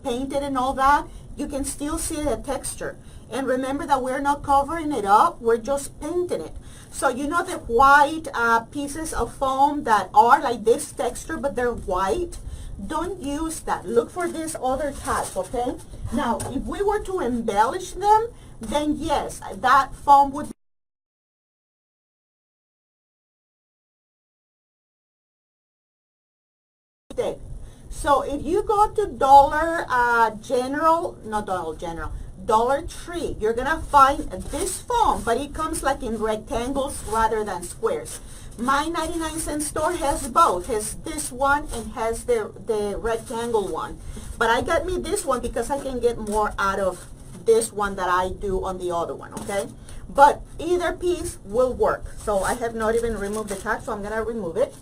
paint it and all that, you can still see the texture. And remember that we're not covering it up, we're just painting it. So you know the white pieces of foam that are like this texture, but they're white? Don't use that. Look for this other type, okay? Now, if we were to embellish them, then yes, that foam would thick. So if you go to Dollar Tree, you're gonna find this foam, but it comes like in rectangles rather than squares. My 99-cent store has both, has this one and has the rectangle one. But I got me this one because I can get more out of this one that I do on the other one, okay? But either piece will work. So I have not even removed the tag, so I'm gonna remove it.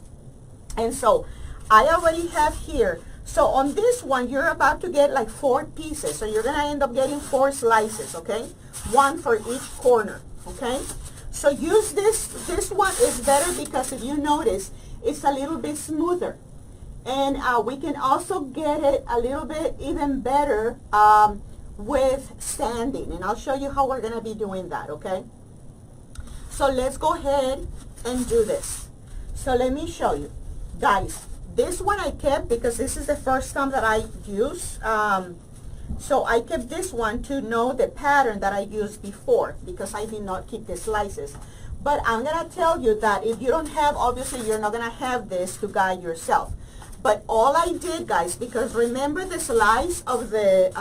And so I already have here, so on this one, you're about to get like 4 pieces. So you're going to end up getting 4 slices, okay? 1 for each corner, okay? So use this one is better because if you notice, it's a little bit smoother. And we can also get it a little bit even better with sanding. And I'll show you how we're going to be doing that, okay? So let's go ahead and do this. So let me show you. Guys, this one I kept because this is the first time that I use. So I kept this one to know the pattern that I used before because I did not keep the slices. But I'm going to tell you that if you don't have, obviously you're not going to have this to guide yourself. But all I did, guys, because remember the slice of the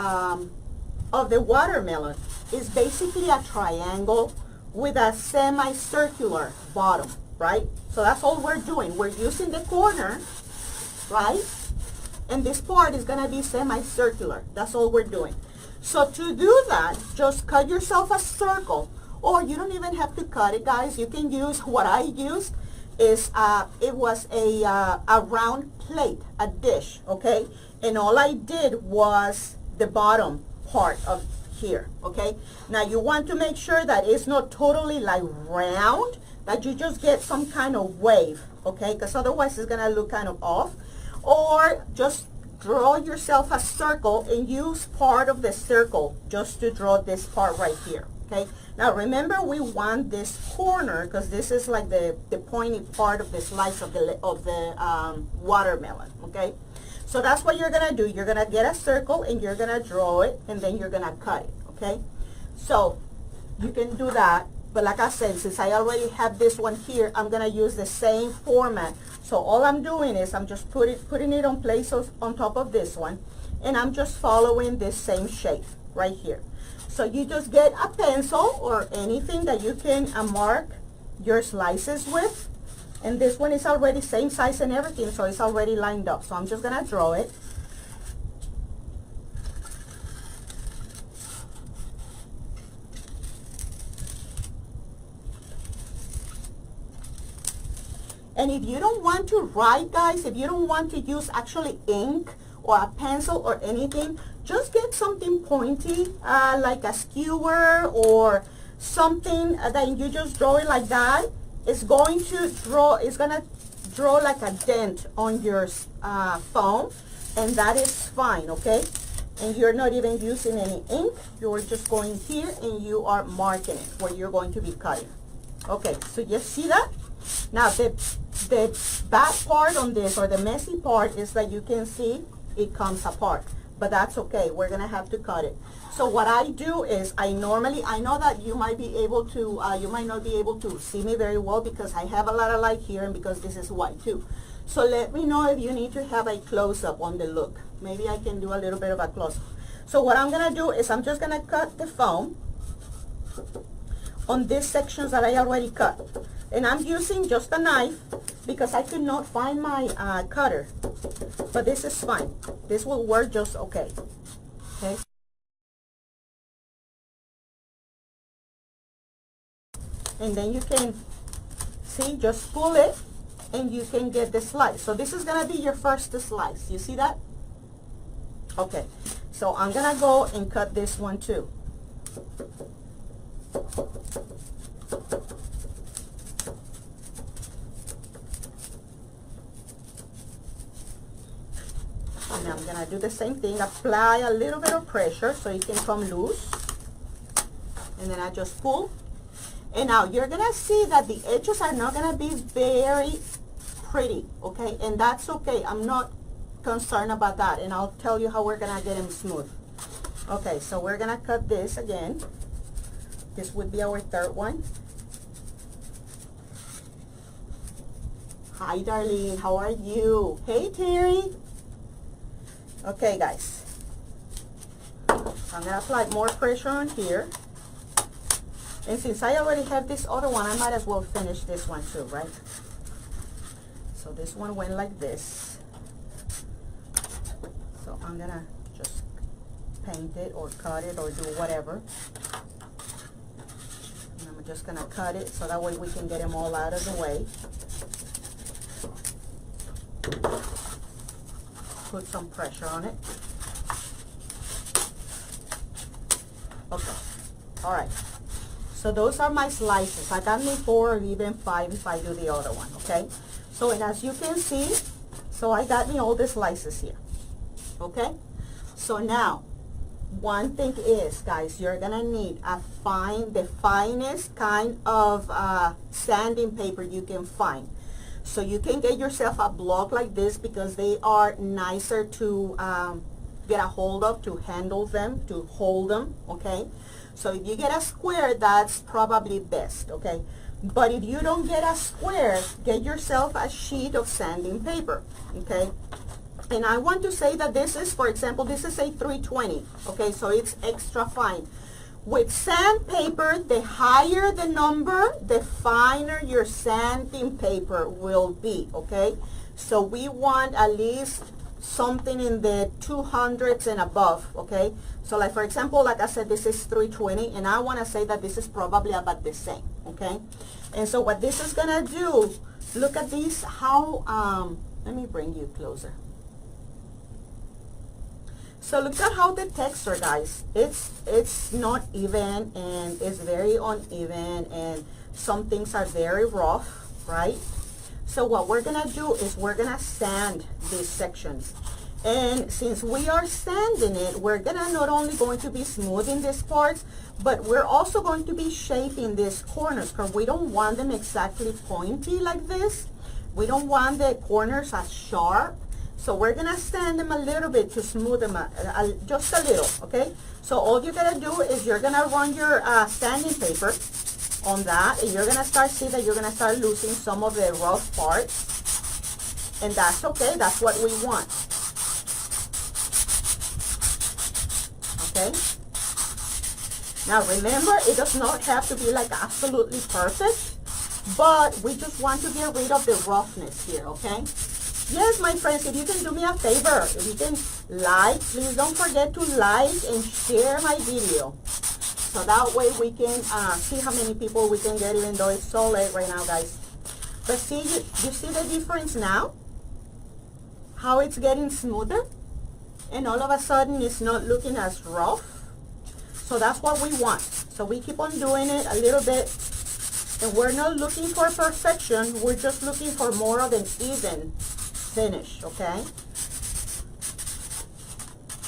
watermelon is basically a triangle with a semicircular bottom, right? So that's all we're doing. We're using the corner, right? And this part is going to be semicircular. That's all we're doing. So to do that, just cut yourself a circle. Or you don't even have to cut it, guys. You can use what I used is it was a round plate, a dish, okay? And all I did was the bottom part of here, okay? Now you want to make sure that it's not totally like round, that you just get some kind of wave, okay? Because otherwise it's gonna look kind of off. Or just draw yourself a circle and use part of the circle just to draw this part right here, okay? Now remember, we want this corner because this is like the pointy part of the slice of the watermelon, okay? So that's what you're gonna do. You're gonna get a circle and you're gonna draw it, and then you're gonna cut it, okay? So you can do that, but like I said, since I already have this one here, I'm gonna use the same format. So all I'm doing is I'm just putting it on place on top of this one, and I'm just following this same shape right here. So you just get a pencil or anything that you can mark your slices with. And this one is already same size and everything, so it's already lined up. So I'm just gonna draw it. And if you don't want to write, guys, if you don't want to use actually ink or a pencil or anything, just get something pointy, like a skewer or something that you just draw it like that. It's going to draw, it's gonna draw like a dent on your phone, and that is fine, okay? And you're not even using any ink. You're just going here and you are marking it where you're going to be cutting. Okay, so you see that? Now the bad part on this, or the messy part, is that you can see it comes apart, but that's okay. We're gonna have to cut it. So what I do is I know that you might be able to, you might not be able to see me very well because I have a lot of light here and because this is white too. So let me know if you need to have a close-up on the look. Maybe I can do a little bit of a close-up. So what I'm gonna do is I'm just gonna cut the foam on these sections that I already cut. And I'm using just a knife because I could not find my cutter. But this is fine. This will work just okay. Okay. And then you can see, just pull it and you can get the slice. So this is gonna be your first slice. You see that? Okay. So I'm gonna go and cut this one too. And I'm gonna do the same thing, apply a little bit of pressure so it can come loose. And then I just pull. And now you're gonna see that the edges are not gonna be very pretty, okay? And that's okay. I'm not concerned about that. And I'll tell you how we're gonna get them smooth. Okay, so we're gonna cut this again. This would be our third one. Hi, Darlene. How are you? Hey, Terry. Okay, guys. I'm gonna apply more pressure on here. And since I already have this other one, I might as well finish this one too, right? So this one went like this. So I'm gonna just paint it or cut it or do whatever. And I'm just gonna cut it so that way we can get them all out of the way. Put some pressure on it. Okay. All right. So those are my slices. I got me 4 or even 5 if I do the other one, okay? So, and as you can see, so I got me all the slices here, okay? So now, one thing is, guys, you're gonna need the finest kind of sanding paper you can find. So you can get yourself a block like this because they are nicer to get a hold of, to handle them, to hold them, okay? So if you get a square, that's probably best, okay? But if you don't get a square, get yourself a sheet of sanding paper, okay? And I want to say that this is, for example, this is a 320, okay? So it's extra fine. With sandpaper, the higher the number, the finer your sanding paper will be, okay? So we want at least something in the 200s and above, okay? So like, for example, like I said, this is 320, and I want to say that this is probably about the same, okay? And so what this is gonna do, look at these, how, let me bring you closer. So look at how the texture, guys. It's not even, and it's very uneven, and some things are very rough, right? So what we're gonna do is we're gonna sand these sections. And since we are sanding it, we're gonna not only going to be smoothing these parts, but we're also going to be shaping these corners, because we don't want them exactly pointy like this. We don't want the corners as sharp. So we're gonna sand them a little bit to smooth them just a little, okay? So all you gotta do is you're gonna run your sanding paper on that, and you're gonna see that you're gonna start losing some of the rough parts. And that's okay, that's what we want. Okay? Now remember, it does not have to be like absolutely perfect, but we just want to get rid of the roughness here, okay? Yes, my friends, if you can do me a favor, if you can like, please don't forget to like and share my video. So that way we can see how many people we can get, even though it's so late right now, guys. But see, you see the difference now? How it's getting smoother? And all of a sudden it's not looking as rough. So that's what we want. So we keep on doing it a little bit. And we're not looking for perfection. We're just looking for more of an even finish, okay?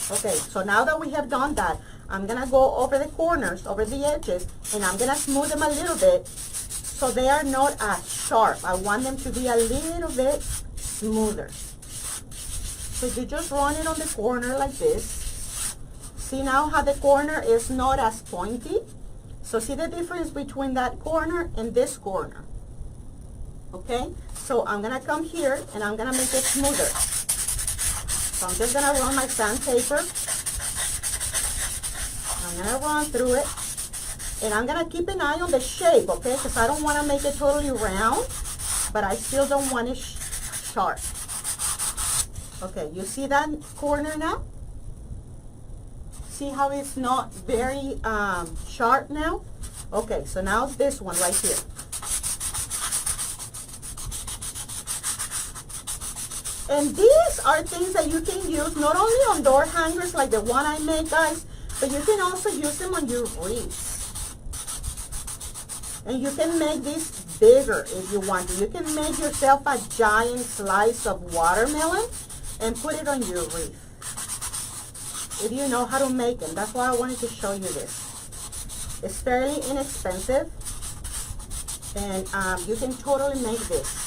Okay, so now that we have done that, I'm gonna go over the corners, over the edges, and I'm gonna smooth them a little bit so they are not as sharp. I want them to be a little bit smoother. So you just run it on the corner like this. See now how the corner is not as pointy? So see the difference between that corner and this corner. Okay? So I'm gonna come here and I'm gonna make it smoother. So I'm just gonna run my sandpaper. I'm gonna run through it. And I'm gonna keep an eye on the shape, okay? Because I don't wanna make it totally round, but I still don't want it sharp. Okay, you see that corner now? See how it's not very sharp now? Okay, so now this one right here. And these are things that you can use not only on door hangers like the one I made, guys, but you can also use them on your wreaths. And you can make this bigger if you want to. You can make yourself a giant slice of watermelon and put it on your wreath. If you know how to make them. That's why I wanted to show you this. It's fairly inexpensive. And you can totally make this.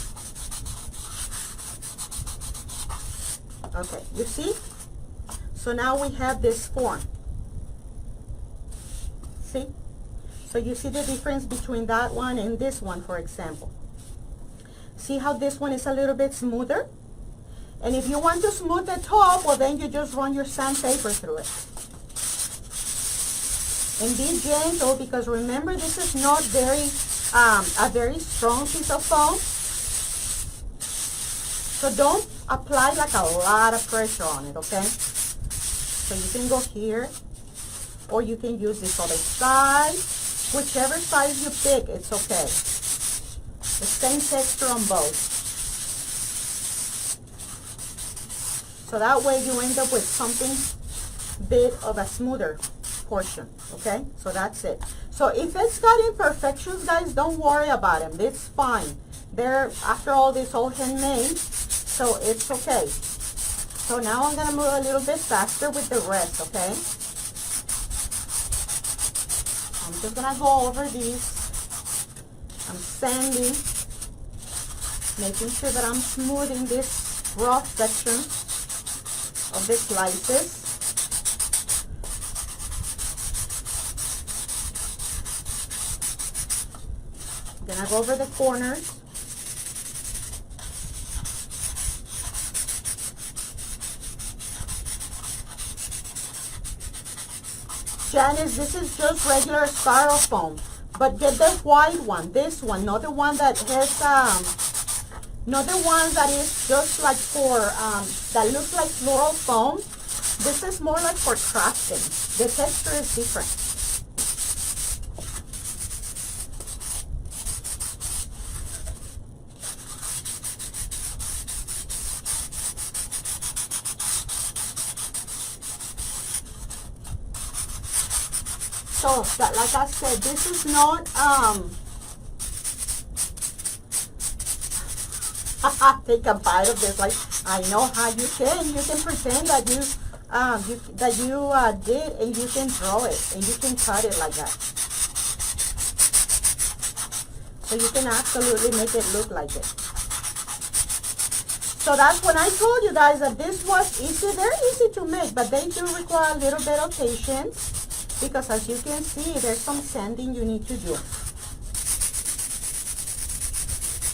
Okay, you see? So now we have this form. See? So you see the difference between that one and this one, for example. See how this one is a little bit smoother? And if you want to smooth the top, well then you just run your sandpaper through it. And be gentle, because remember this is not a very strong piece of foam. So don't apply like a lot of pressure on it, okay? So you can go here, or you can use this other side. Whichever side you pick, it's okay. The same texture on both. So that way you end up with something bit of a smoother portion, okay? So that's it. So if it's got imperfections, guys, don't worry about them. It's fine. They're, after all, this all handmade, so it's okay. So now I'm gonna move a little bit faster with the rest, okay? I'm just gonna go over these. I'm sanding, making sure that I'm smoothing this rough section of the slices. I'm gonna go over the corners. Janice, this is just regular styrofoam, but get the white one, this one, not the one that has, not the one that is just like for, that looks like floral foam. This is more like for crafting. The texture is different. So, that, like I said, this is not, take a bite of this. Like, I know how you can pretend that you did, and you can draw it, and you can cut it like that. So you can absolutely make it look like it. So that's when I told you guys that this was easy, very easy to make, but they do require a little bit of patience, because as you can see, there's some sanding you need to do.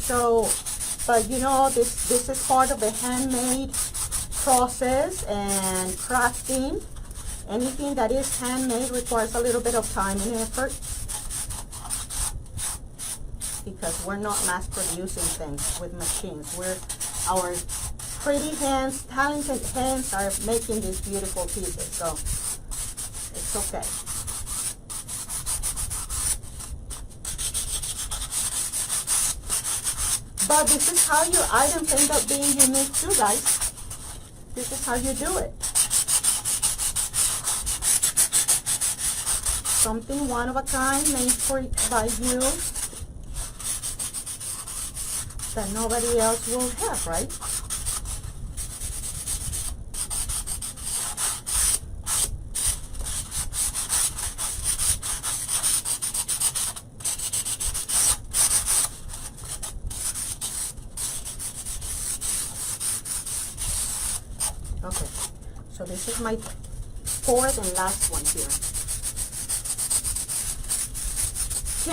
So, but you know, this is part of the handmade process and crafting. Anything that is handmade requires a little bit of time and effort, because we're not mass producing things with machines. Our pretty hands, talented hands are making these beautiful pieces, so it's okay. But this is how your items end up being unique too, guys. This is how you do it. Something one of a kind, made by you, that nobody else will have, right? Okay, so this is my fourth and last one here.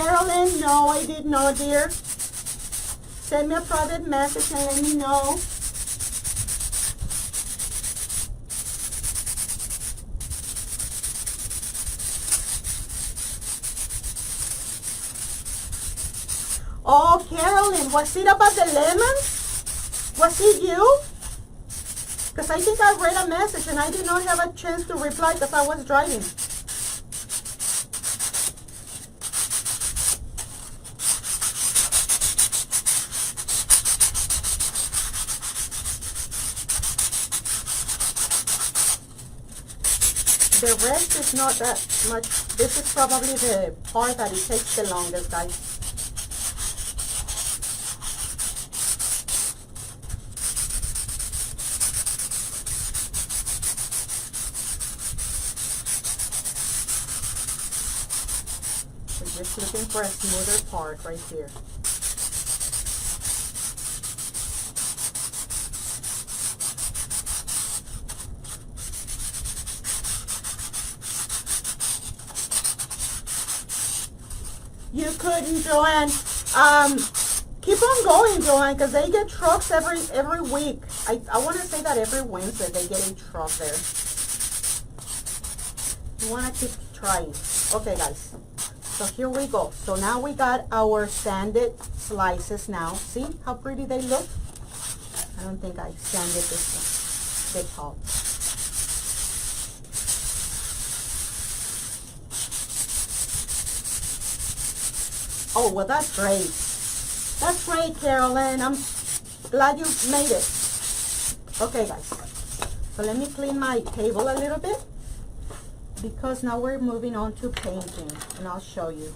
Carolyn, no, I did not, dear. Send me a private message and let me know. Oh, Carolyn, was it about the lemons? Was it you? Because I think I read a message and I did not have a chance to reply because I was driving. The rest is not that much. This is probably the part that it takes the longest, guys. So just looking for a smoother part right here. You couldn't, Joanne. Keep on going, Joanne, because they get trucks every week. I want to say that every Wednesday they get a truck there. You want to keep trying. Okay, guys. So here we go. So now we got our sanded slices now. See how pretty they look? I don't think I sanded this top. Oh, well, that's great. That's great, Carolyn. I'm glad you made it. Okay, guys. So let me clean my table a little bit, because now we're moving on to painting, and I'll show you.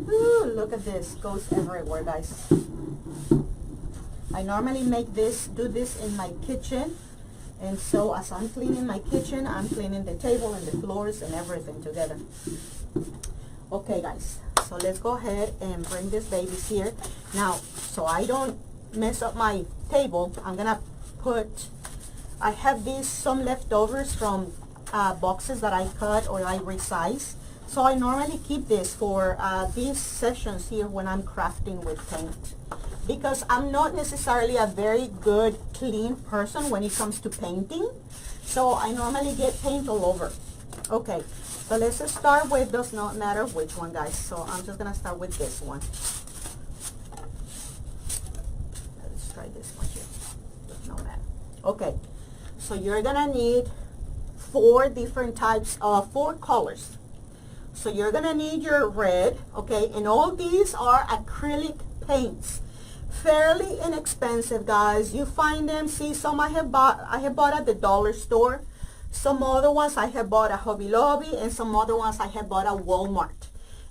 Ooh, look at this. Goes everywhere, guys. I normally do this in my kitchen. And so as I'm cleaning my kitchen, I'm cleaning the table and the floors and everything together. Okay, guys, so let's go ahead and bring these babies here. Now, so I don't mess up my table, I'm gonna I have some leftovers from boxes that I cut or I resize. So I normally keep this for these sessions here when I'm crafting with paint, because I'm not necessarily a very good clean person when it comes to painting. So I normally get paint all over. Okay, so let's just start with, does not matter which one, guys. So I'm just gonna start with this one. Let's try this one here. Does not matter. Okay, so you're gonna need 4 different types of 4 colors. So you're gonna need your red, okay, and all these are acrylic paints. Fairly inexpensive, guys. You find them, see, some I have bought at the dollar store. Some other ones I have bought at Hobby Lobby, and some other ones I have bought at Walmart.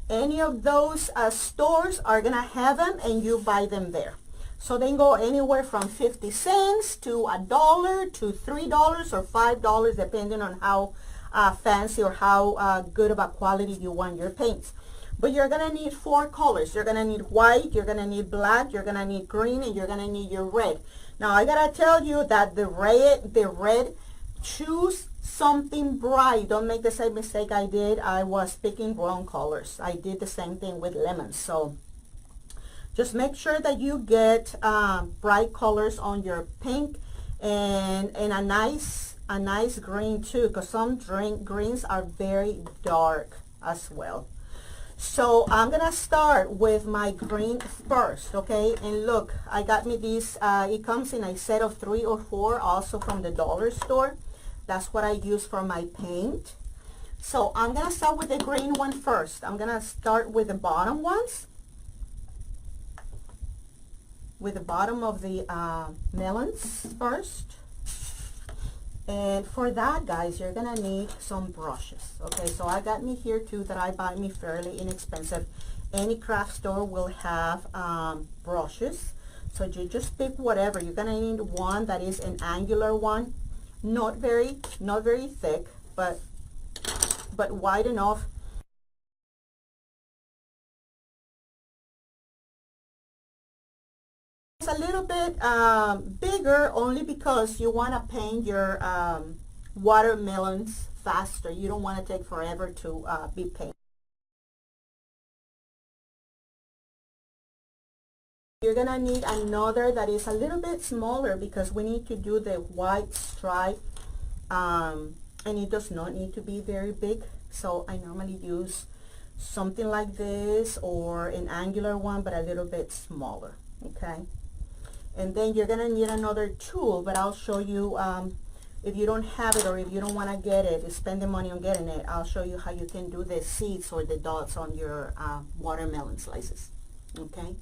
Any of those stores are gonna have them, and you buy them there. So they go anywhere from 50 cents to $1 to $3 or $5, depending on how fancy or how good of a quality you want your paints. But you're gonna need 4 colors. You're gonna need white, you're gonna need black, you're gonna need green, and you're gonna need your red. Now I gotta tell you that the red, choose something bright. Don't make the same mistake I did. I was picking wrong colors. I did the same thing with lemons. So just make sure that you get bright colors on your pink, and a nice green too, because some greens are very dark as well. So I'm gonna start with my green first, okay? And look, I got me these, it comes in a set of 3 or 4, also from the dollar store. That's what I use for my paint. So I'm gonna start with the green one first. I'm gonna start with the bottom ones, with the bottom of the melons first. And for that, guys, you're gonna need some brushes. Okay, so I got me here two that I buy me fairly inexpensive. Any craft store will have brushes, so you just pick whatever. You're gonna need one that is an angular one, not very thick, but wide enough. It's a little bit bigger, only because you want to paint your watermelons faster. You don't want to take forever to be painted. You're going to need another that is a little bit smaller, because we need to do the white stripe, and it does not need to be very big. So I normally use something like this, or an angular one, but a little bit smaller. Okay. And then you're going to need another tool, but I'll show you, if you don't have it, or if you don't want to get it, spend the money on getting it, I'll show you how you can do the seeds or the dots on your watermelon slices. Okay.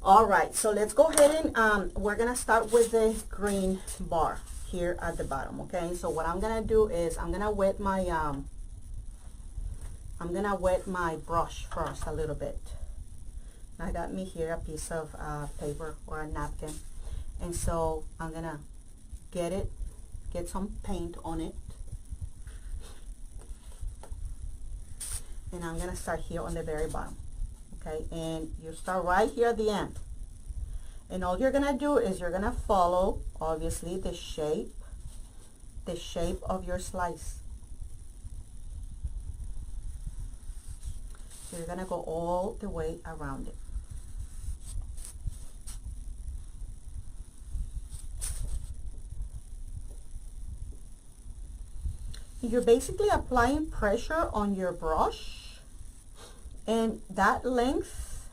All right, so let's go ahead and we're going to start with the green bar here at the bottom. Okay, so what I'm going to do is I'm going to wet my brush first a little bit. I got me here a piece of paper or a napkin, and so I'm gonna get some paint on it, and I'm gonna start here on the very bottom. Okay, and you start right here at the end, and all you're gonna do is you're gonna follow, obviously, the shape of your slice. So you're gonna go all the way around it. You're basically applying pressure on your brush, and that length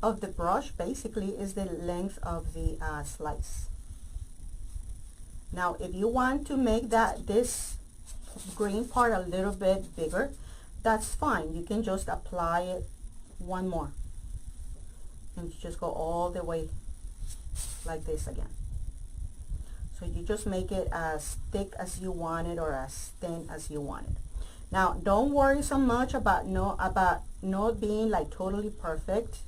of the brush basically is the length of the slice. Now if you want to make this green part a little bit bigger, that's fine. You can just apply it one more, and you just go all the way like this again. So you just make it as thick as you want it, or as thin as you want it. Now don't worry so much about not being like totally perfect,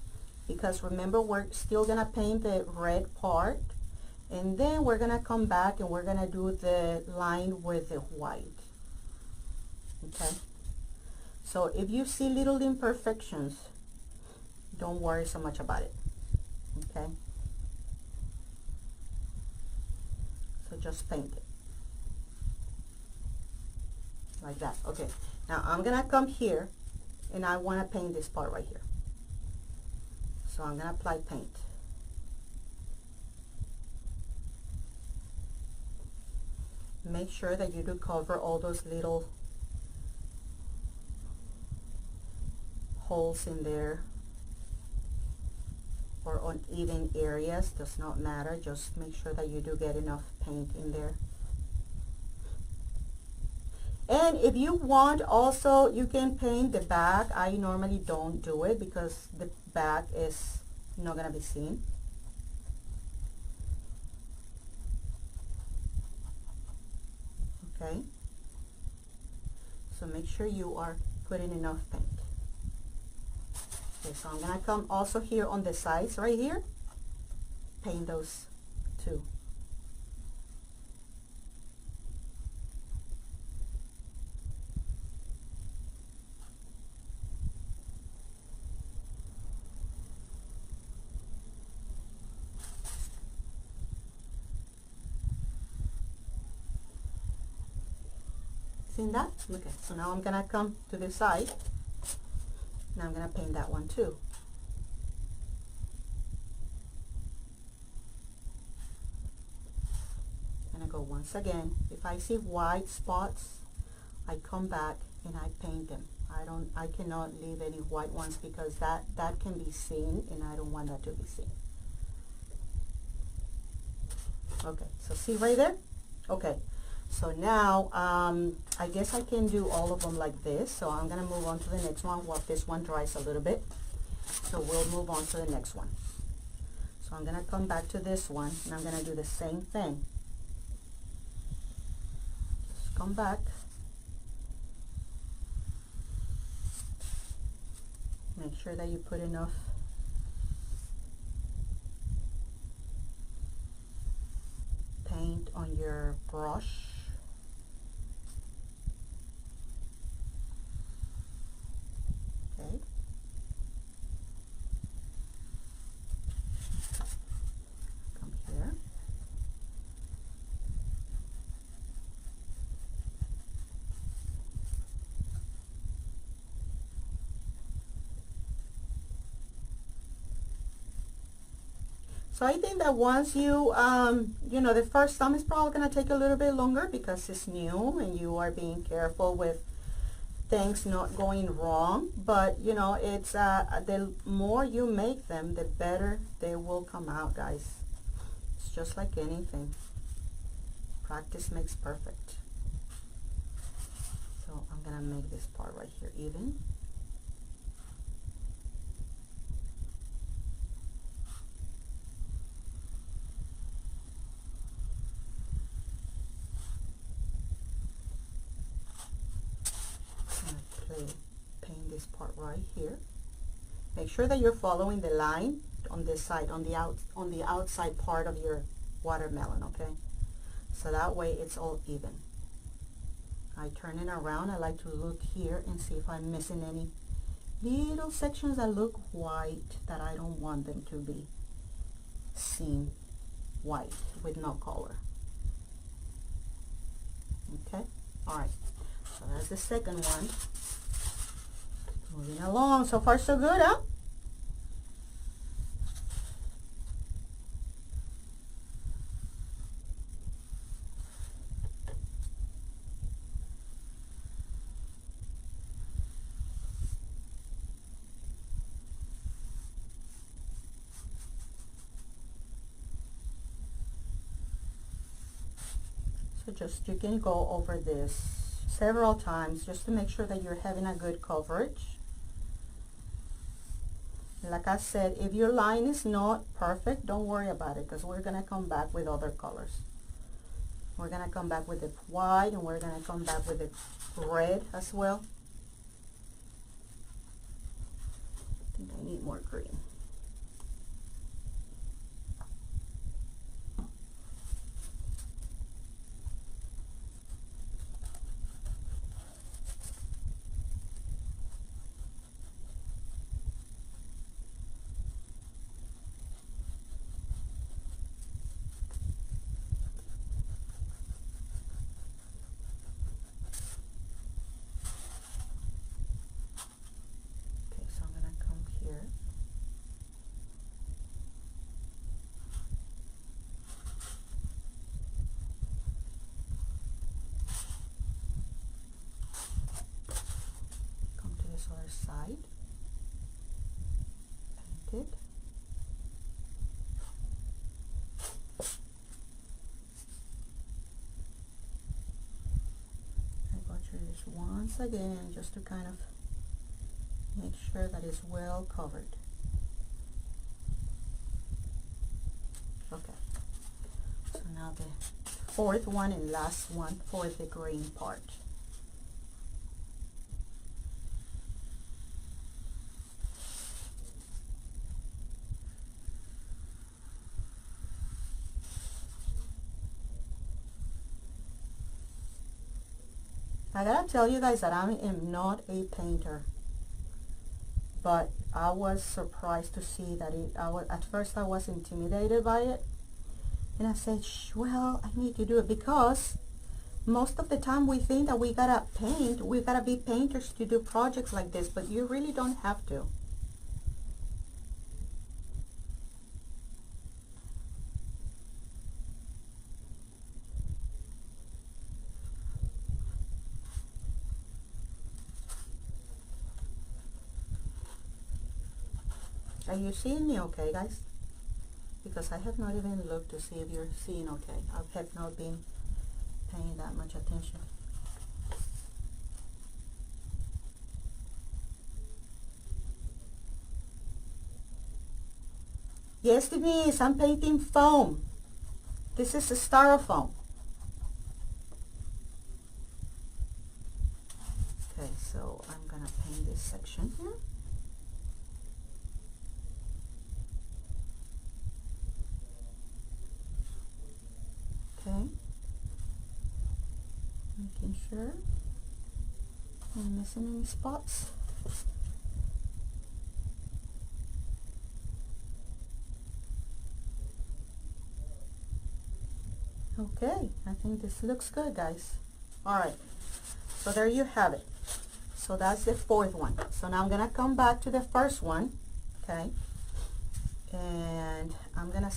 because remember, we're still gonna paint the red part, and then we're gonna come back and we're gonna do the line with the white. Okay, so if you see little imperfections, don't worry so much about it. Okay, so just paint it like that. Okay, now I'm gonna come here and I want to paint this part right here. So I'm gonna apply paint. Make sure that you do cover all those little holes in there, or uneven areas, does not matter. Just make sure that you do get enough paint in there. And if you want, also you can paint the back. I normally don't do it because the back is not gonna be seen. okay? So make sure you are putting enough paint. Okay, so I'm gonna come also here on the sides right here, paint those too. Seen that? Okay, so now I'm gonna come to this side. Now I'm gonna paint that one too. I'm gonna go once again. If I see white spots, I come back and I paint them. I cannot leave any white ones because that can be seen, and I don't want that to be seen. Okay, so see right there? Okay, so now I guess I can do all of them like this. So I'm gonna move on to the next one while this one dries a little bit. So we'll move on to the next one. So I'm gonna come back to this one and I'm gonna do the same thing. Just come back. Make sure that you put enough paint on your brush. Okay. Come here. So I think that once you, you know, the first time is probably going to take a little bit longer because it's new and you are being careful with things not going wrong. But, you know, it's the more you make them, the better they will come out, guys. It's just like anything. Practice makes perfect. So I'm going to make this part right here even. Paint this part right here. Make sure that you're following the line on this side, on the outside part of your watermelon, okay? So that way it's all even. I turn it around. I like to look here and see if I'm missing any little sections that look white that I don't want them to be seen white with no color. Okay, all right. So that's the second one. Moving along. So far so good, huh? So just, you can go over this several times just to make sure that you're having a good coverage. Like I said, if your line is not perfect, don't worry about it because we're going to come back with other colors. We're going to come back with the white and we're going to come back with the red as well. I think I need more green. Side, painted. I go through this once again just to kind of make sure that it's well covered. Okay, so now the fourth one and last one for the green part. I gotta tell you guys that I am not a painter, but I was surprised to see that at first I was intimidated by it, and I said, well, I need to do it, because most of the time we think that we gotta paint, we gotta be painters to do projects like this, but you really don't have to. Are you seeing me okay, guys? Because I have not even looked to see if you're seeing okay. I have not been paying that much attention. Yes, Denise, I'm painting foam. This is a styrofoam. Okay, so I'm gonna paint this section here. Okay, making sure I'm missing any spots. Okay, I think this looks good, guys. All right, so there you have it. So that's the fourth one. So now I'm gonna come back to the first one, okay, and I'm gonna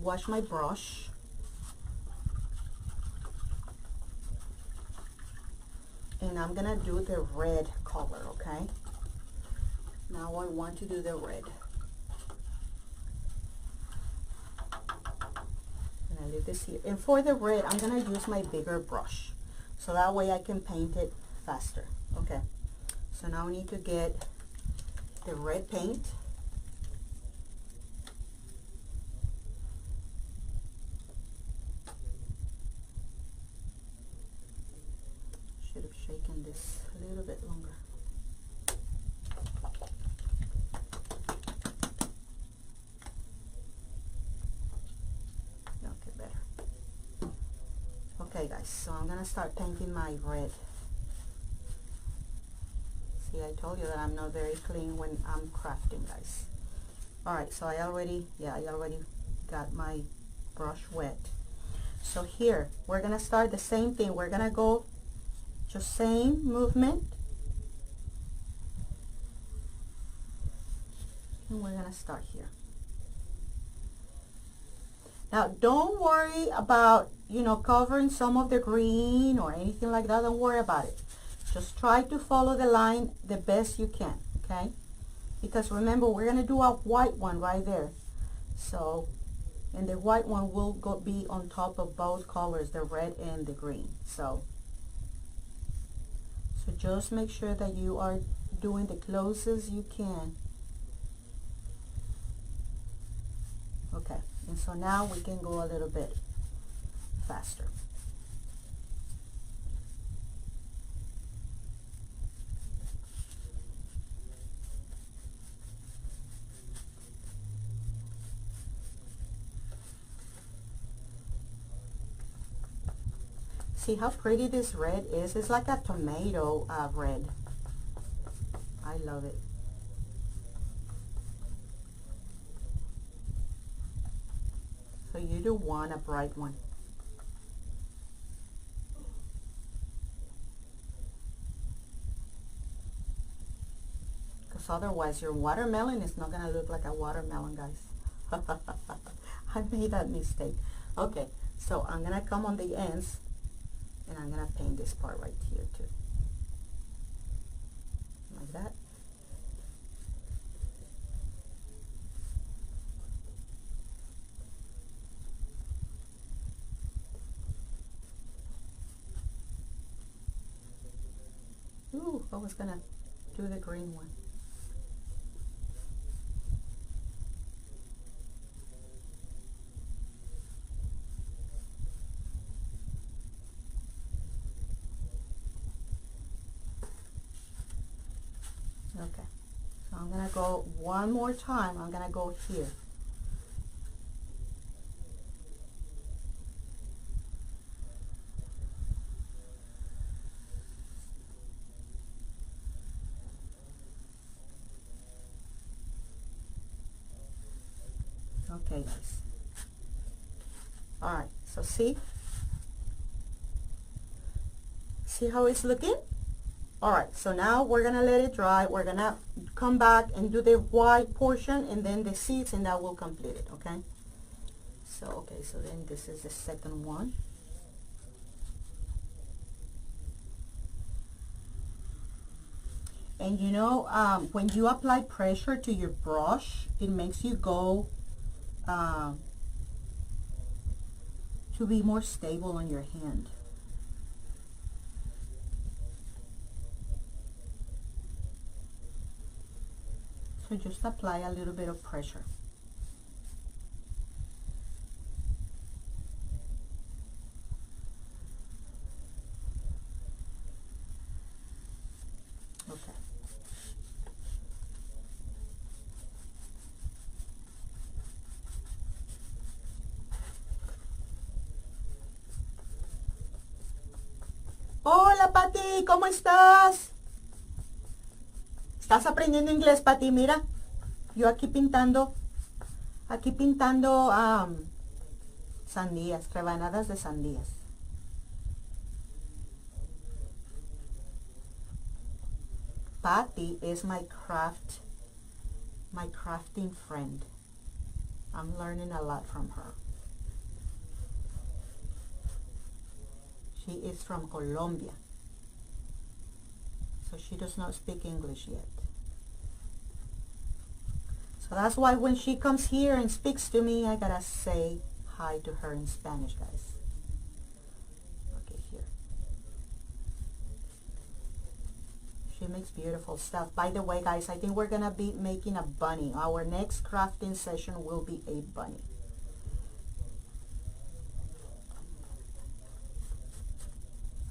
wash my brush. And I'm gonna do the red color, okay? Now I want to do the red. And I leave this here. And for the red, I'm gonna use my bigger brush, so that way I can paint it faster. Okay, so now I need to get the red paint. Should have shaken this a little bit longer. Okay, better. Okay, guys, so I'm gonna start painting my red. See, I told you that I'm not very clean when I'm crafting, guys. All right, so I already got my brush wet. So here, we're gonna start the same thing. We're gonna go just same movement. And we're gonna start here. Now, don't worry about, covering some of the green or anything like that. Don't worry about it. Just try to follow the line the best you can, okay? Because remember, we're gonna do a white one right there. So, and the white one will be on top of both colors, the red and the green. So just make sure that you are doing the closest you can. Okay, and so now we can go a little bit faster. See how pretty this red is? It's like a tomato red. I love it. So you do want a bright one. Because otherwise your watermelon is not going to look like a watermelon, guys. I made that mistake. Okay, so I'm going to come on the ends. And I'm going to paint this part right here too. Like that. Ooh, I was going to do the green one. Okay, so I'm gonna go one more time. I'm gonna go here. Okay, guys. All right, so see how it's looking? All right, so now we're gonna let it dry. We're gonna come back and do the white portion and then the seeds, and that will complete it. Okay, so okay, so then this is the second one. And you know, when you apply pressure to your brush, it makes you go to be more stable on your hand. So just apply a little bit of pressure. Okay. Hola, Pati, ¿cómo estás? ¿Estás aprendiendo inglés, Pati? Mira, yo aquí pintando sandías, rebanadas de sandías. Pati is my crafting friend. I'm learning a lot from her. She is from Colombia, so she does not speak English yet. So that's why when she comes here and speaks to me, I gotta say hi to her in Spanish, guys. Okay, here. She makes beautiful stuff. By the way, guys, I think we're gonna be making a bunny. Our next crafting session will be a bunny.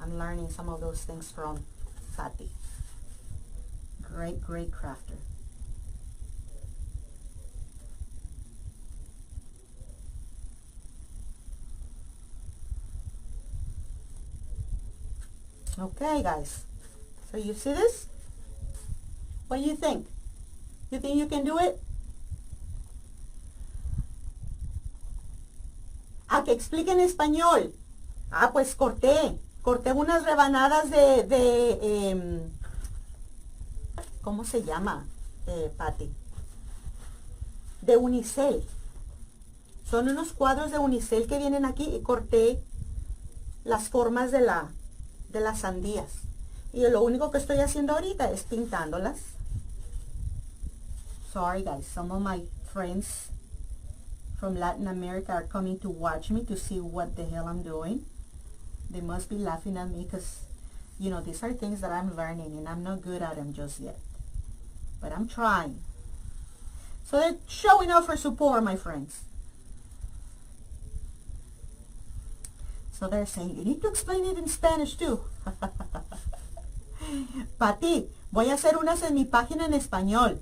I'm learning some of those things from Pati. Great crafter. Okay, guys. So you see this? What do you think? You think you can do it? A que explique en español. Ah, pues corté unas rebanadas de ¿cómo se llama, Pati? De unicel. Son unos cuadros de unicel que vienen aquí y corté las formas de las sandías. Y lo único que estoy haciendo ahorita es pintándolas. Sorry, guys, some of my friends from Latin America are coming to watch me to see what the hell I'm doing. They must be laughing at me because, you know, these are things that I'm learning and I'm not good at them just yet. But I'm trying. So they're showing up for support, my friends. So they're saying, you need to explain it in Spanish too. Pati, voy a hacer unas en mi página en español.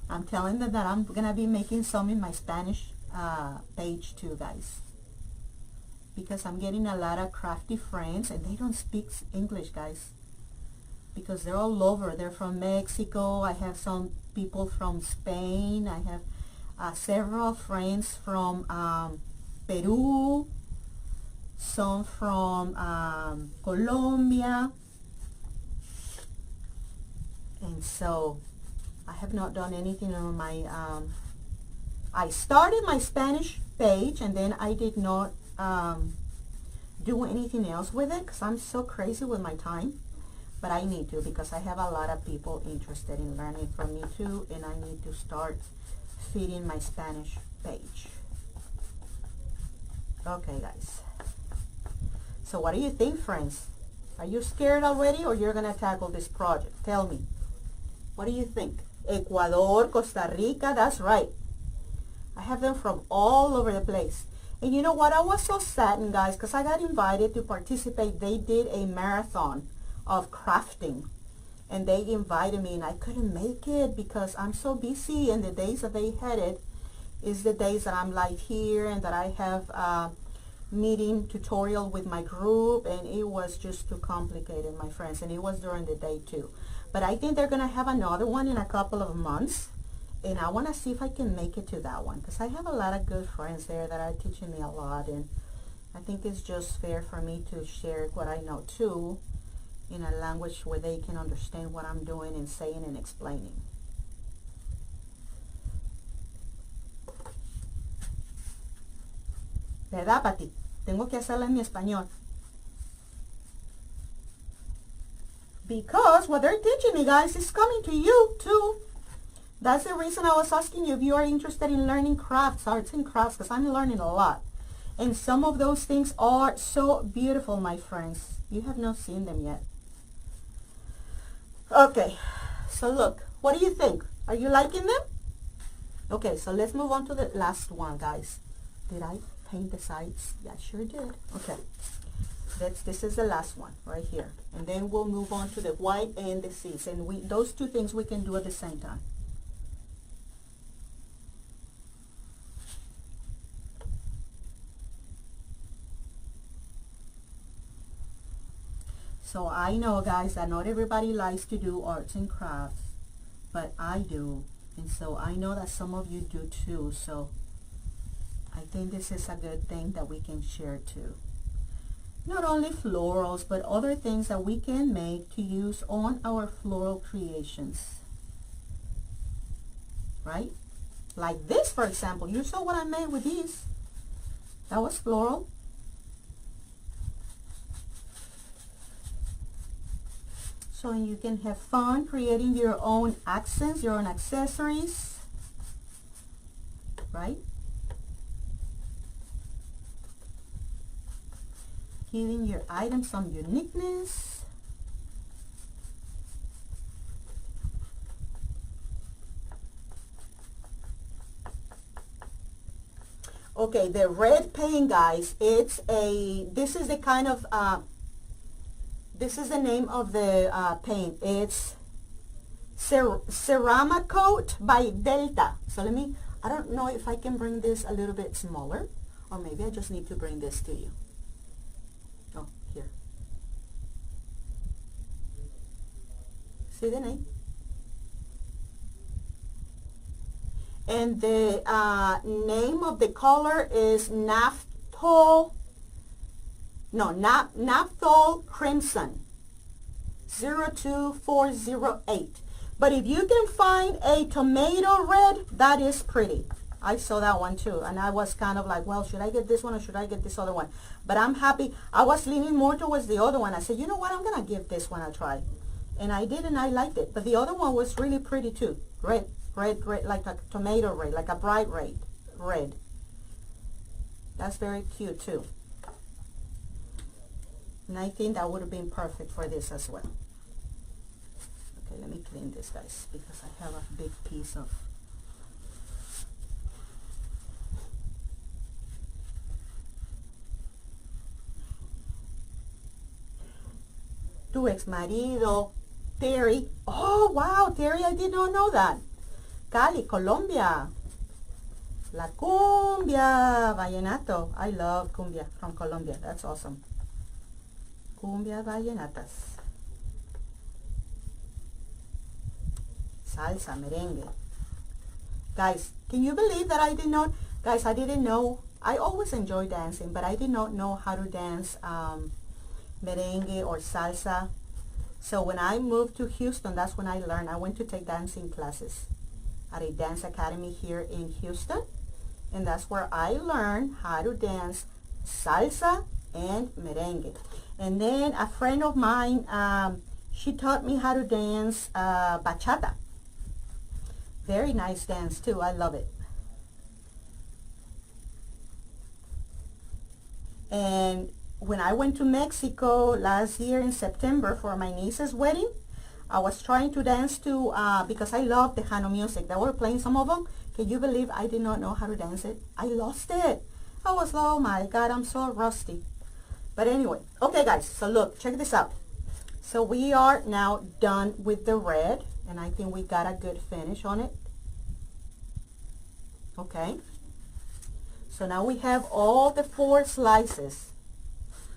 I'm telling them that I'm going to be making some in my Spanish page too, guys. Because I'm getting a lot of crafty friends and they don't speak English, guys. Because they're all over. They're from Mexico. I have some people from Spain. I have several friends from Peru. Some from Colombia. And so I have not done anything on my I started my Spanish page and then I did not do anything else with it because I'm so crazy with my time. But I need to because I have a lot of people interested in learning from me too, and I need to start feeding my Spanish page. Okay, guys. So what do you think, friends? Are you scared already or you're going to tackle this project? Tell me. What do you think? Ecuador, Costa Rica, that's right. I have them from all over the place. And you know what? I was so saddened, guys, because I got invited to participate. They did a marathon of crafting. and they invited me, and I couldn't make it because I'm so busy, and the days that they had it is the days that I'm live here and that I have meeting tutorial with my group, and it was just too complicated, my friends, and it was during the day too. But I think they're gonna have another one in a couple of months, and I want to see if I can make it to that one, because I have a lot of good friends there that are teaching me a lot, and I think it's just fair for me to share what I know too in a language where they can understand what I'm doing and saying and explaining. ¿Verdad, Pati? Tengo que hacerla en mi español. Because what they're teaching me, guys, is coming to you too. That's the reason I was asking you if you are interested in learning crafts, arts and crafts, because I'm learning a lot. And some of those things are so beautiful, my friends. You have not seen them yet. Okay, so look, what do you think? Are you liking them? Okay, so let's move on to the last one, guys. Did I paint the sides? Yeah, I sure did. Okay, this is the last one right here. And then we'll move on to the white and the seeds. And those two things we can do at the same time. So I know, guys, that not everybody likes to do arts and crafts, but I do. And so I know that some of you do too. So I think this is a good thing that we can share too. Not only florals, but other things that we can make to use on our floral creations. Right? Like this, for example. You saw what I made with these. That was floral. So you can have fun creating your own accents, your own accessories, right? Giving your items some uniqueness. Okay, the red paint, guys, this is the kind of, this is the name of the paint. It's Ceramacoat by Delta. So I don't know if I can bring this a little bit smaller, or maybe I just need to bring this to you. Oh, here. See the name? And the name of the color is Naphthol Crimson 02408. But if you can find a tomato red, that is pretty. I saw that one too, and I was kind of like, well, should I get this one or should I get this other one? But I'm happy. I was leaning more towards the other one. I said, you know what, I'm gonna give this one a try. And I did, and I liked it. But the other one was really pretty too. Red, like a tomato red, like a bright red. That's very cute too. And I think that would have been perfect for this as well. Okay, let me clean this, guys, because I have a big piece of... Tu ex-marido, Terry. Oh, wow, Terry, I did not know that. Cali, Colombia. La cumbia, vallenato. I love cumbia from Colombia. That's awesome. Cumbia vallenatas. Salsa, merengue. Guys, can you believe that I did not... Guys, I didn't know... I always enjoy dancing, but I did not know how to dance merengue or salsa. So when I moved to Houston, that's when I learned. I went to take dancing classes at a dance academy here in Houston. And that's where I learned how to dance salsa and merengue. And then a friend of mine, she taught me how to dance bachata. Very nice dance too. I love it. And when I went to Mexico last year in September for my niece's wedding, I was trying to dance to, because I love Tejano music. They were playing some of them. Can you believe I did not know how to dance it? I lost it. I was like, oh my God, I'm so rusty. But anyway, okay guys, so look, check this out. So we are now done with the red, and I think we got a good finish on it. Okay. So now we have all the 4 slices.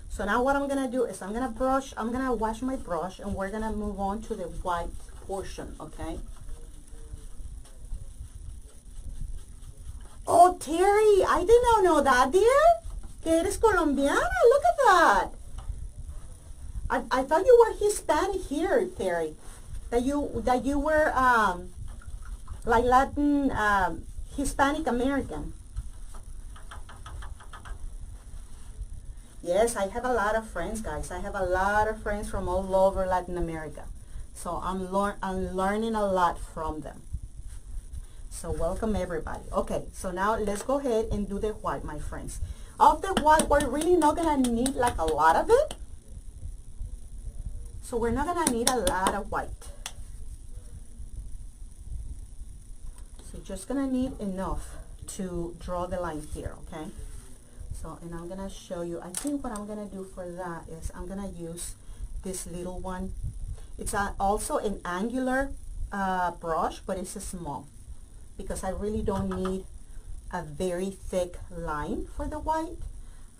So now what I'm going to do is I'm going to wash my brush, and we're going to move on to the white portion, okay? Oh, Terry, I did not know that, dear. Que eres colombiana. Look at that. I thought you were Hispanic here, Terry. That you were like Latin, Hispanic American. Yes, I have a lot of friends, guys. I have a lot of friends from all over Latin America. So I'm learning a lot from them. So welcome everybody. Okay, so now let's go ahead and do the white, my friends. Of the white, we're really not gonna need like a lot of it. So we're not gonna need a lot of white. So you're just gonna need enough to draw the line here, okay? So, and I'm gonna show you, I think what I'm gonna do for that is I'm gonna use this little one. It's also an angular brush, but it's a small, because I really don't need a very thick line for the white.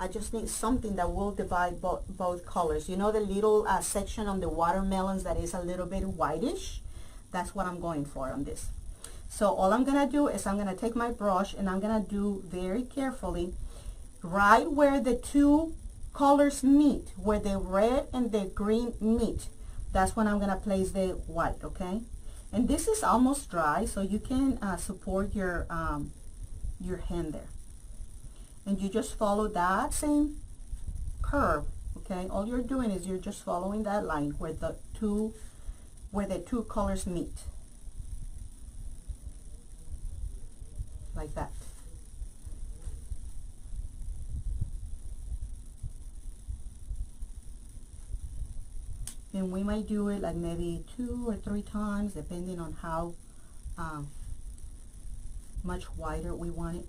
I just need something that will divide both colors. You know the little section on the watermelons that is a little bit whitish? That's what I'm going for on this. So all I'm gonna do is I'm gonna take my brush, and I'm gonna do very carefully right where the 2 colors meet, where the red and the green meet. That's when I'm gonna place the white, okay? And this is almost dry, so you can support your hand there. And you just follow that same curve, okay? All you're doing is you're just following that line where the two colors meet. Like that. And we might do it like maybe 2 or 3 times, depending on how much wider we want it.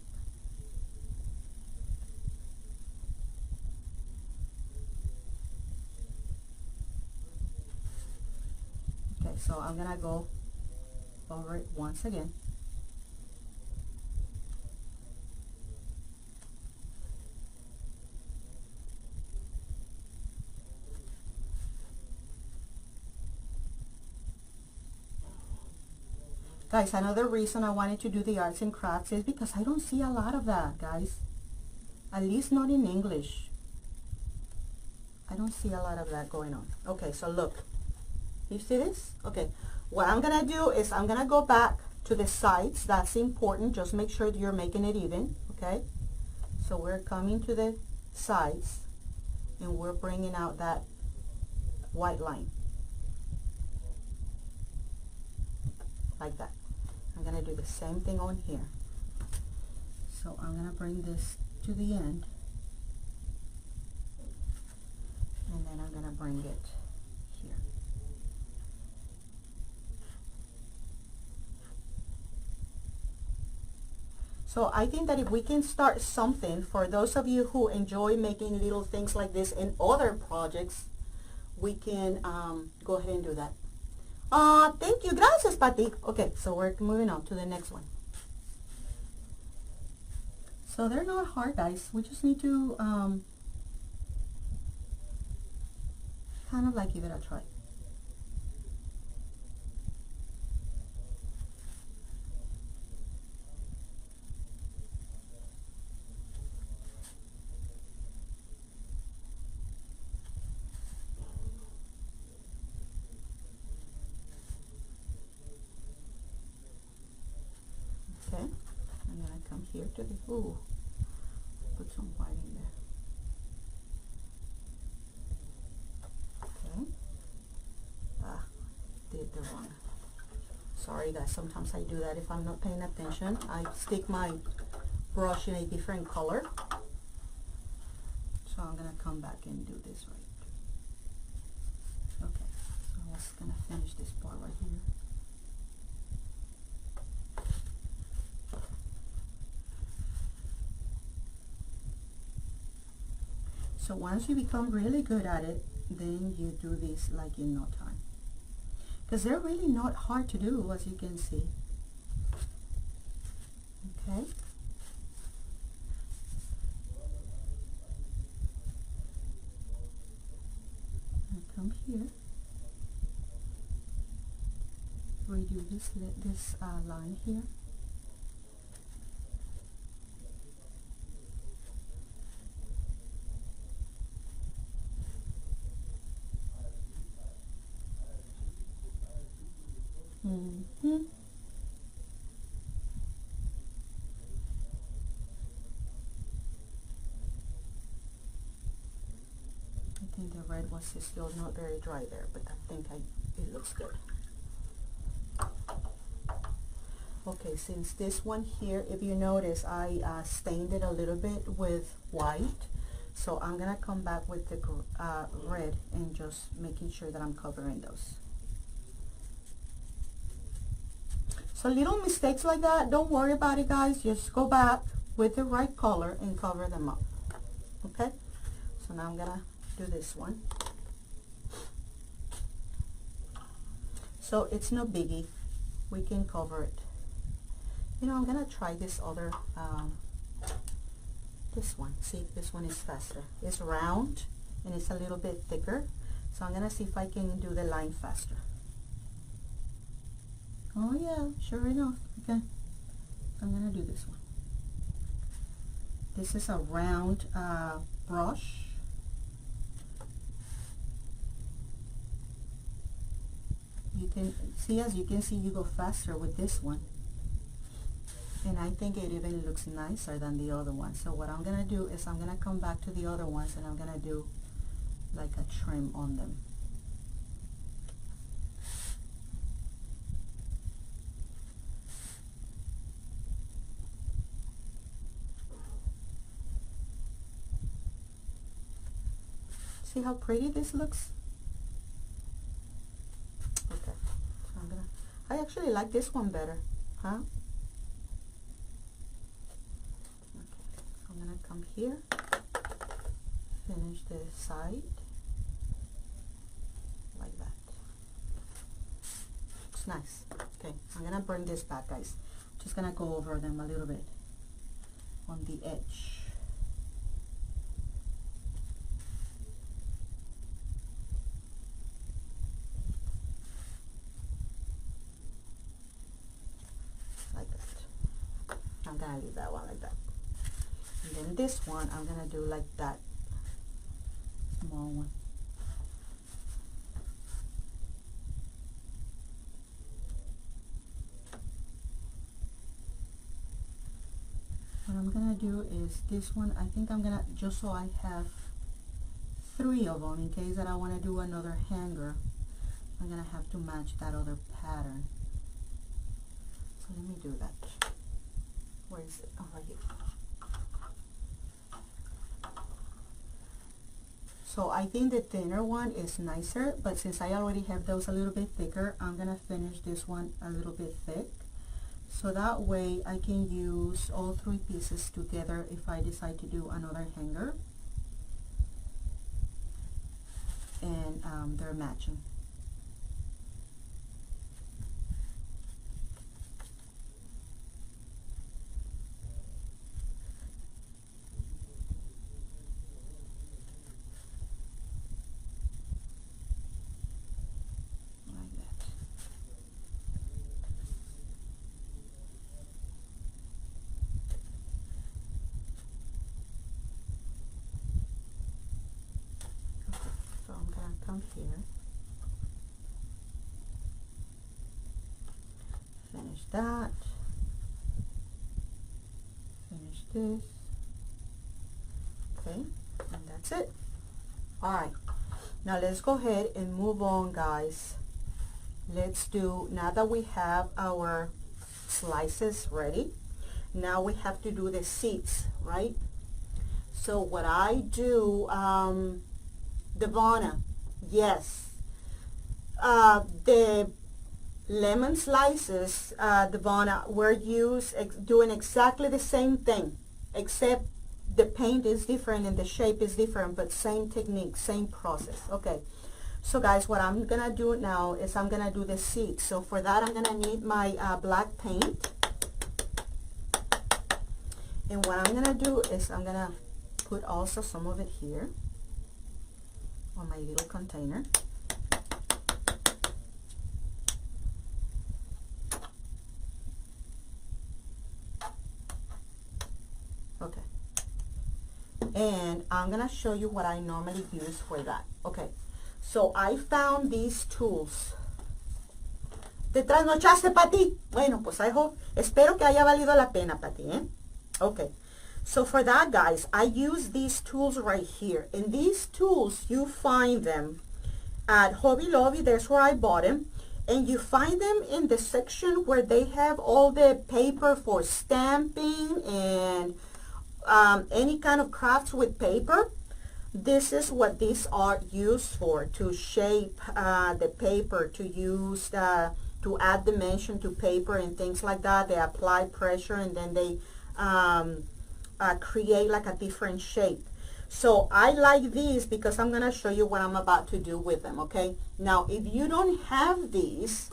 Okay, so I'm gonna go over it once again. Guys, another reason I wanted to do the arts and crafts is because I don't see a lot of that, guys. At least not in English. I don't see a lot of that going on. Okay, so look. You see this? Okay. What I'm going to do is I'm going to go back to the sides. That's important. Just make sure that you're making it even. Okay? So we're coming to the sides, and we're bringing out that white line. Like that. I'm going to do the same thing on here. So I'm going to bring this to the end, and then I'm going to bring it here. So I think that if we can start something, for those of you who enjoy making little things like this in other projects, we can go ahead and do that. Thank you. Gracias, Patty. Okay, so we're moving on to the next one. So they're not hard, guys. We just need to kind of like give it a try. Okay, and then I come here to the, ooh, put some white in there. Okay. Did the wrong. Sorry guys, sometimes I do that if I'm not paying attention. I stick my brush in a different color. So I'm gonna come back and do this right. Okay, so I'm just gonna finish this part right here. So once you become really good at it, then you do this like in no time. Because they're really not hard to do, as you can see. Okay. I come here, redo this line here. Mm-hmm. I think the red was still not very dry there, but I think it looks good. Okay, since this one here, if you notice, I stained it a little bit with white, so I'm gonna come back with the red and just making sure that I'm covering those. So little mistakes like that, don't worry about it, guys. Just go back with the right color and cover them up. Okay, so now I'm gonna do this one. So it's no biggie, we can cover it. You know, I'm gonna try this other this one. See if this one is faster. It's round and it's a little bit thicker, so I'm gonna see if I can do the line faster. Oh yeah, sure enough. Okay, I'm gonna do this one. This is a round brush. You can see, as you can see, you go faster with this one. And I think it even looks nicer than the other one. So what I'm gonna do is I'm gonna come back to the other ones and I'm gonna do like a trim on them. See how pretty this looks? Okay, so I actually like this one better, huh? Come here, finish the side like that. Looks nice. Okay, I'm gonna bring this back, guys. Just gonna go over them a little bit on the edge. Like that. I'm gonna leave that one like that. And then this one, I'm gonna do like that small one. What I'm gonna do is this one, I think I'm gonna, just so I have 3 of them in case that I want to do another hanger, I'm gonna have to match that other pattern. So let me do that. Where is it? Oh, right here. So I think the thinner one is nicer, but since I already have those a little bit thicker, I'm gonna finish this one a little bit thick. So that way I can use all 3 pieces together if I decide to do another hanger. And they're matching. Come here, finish that, finish this. Okay, and that's it. All right, now let's go ahead and move on, guys. Let's do, now that we have our slices ready, now we have to do the seeds, right? So what I do, Devonna, yes, the lemon slices, Devonna, we're doing exactly the same thing, except the paint is different and the shape is different, but same technique, same process. Okay, so guys, what I'm gonna do now is I'm gonna do the seeds. So for that, I'm gonna need my black paint, and what I'm gonna do is I'm gonna put also some of it here on my little container. Okay, and I'm gonna show you what I normally use for that. Okay, so I found these tools. ¿Te trasnochaste, Pati? Bueno, pues espero que haya valido la pena, Pati, ¿eh? Okay, so for that, guys, I use these tools right here. And these tools, you find them at Hobby Lobby. That's where I bought them. And you find them in the section where they have all the paper for stamping and any kind of crafts with paper. This is what these are used for, to shape the paper, to use to add dimension to paper and things like that. They apply pressure and then they create like a different shape. So I like these because I'm going to show you what I'm about to do with them. Okay, now if you don't have these,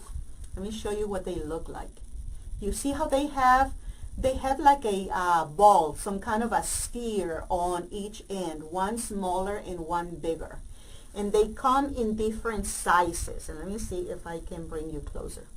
let me show you what they look like. You see how they have like a ball, some kind of a sphere on each end, one smaller and one bigger, and they come in different sizes. And let me see if I can bring you closer.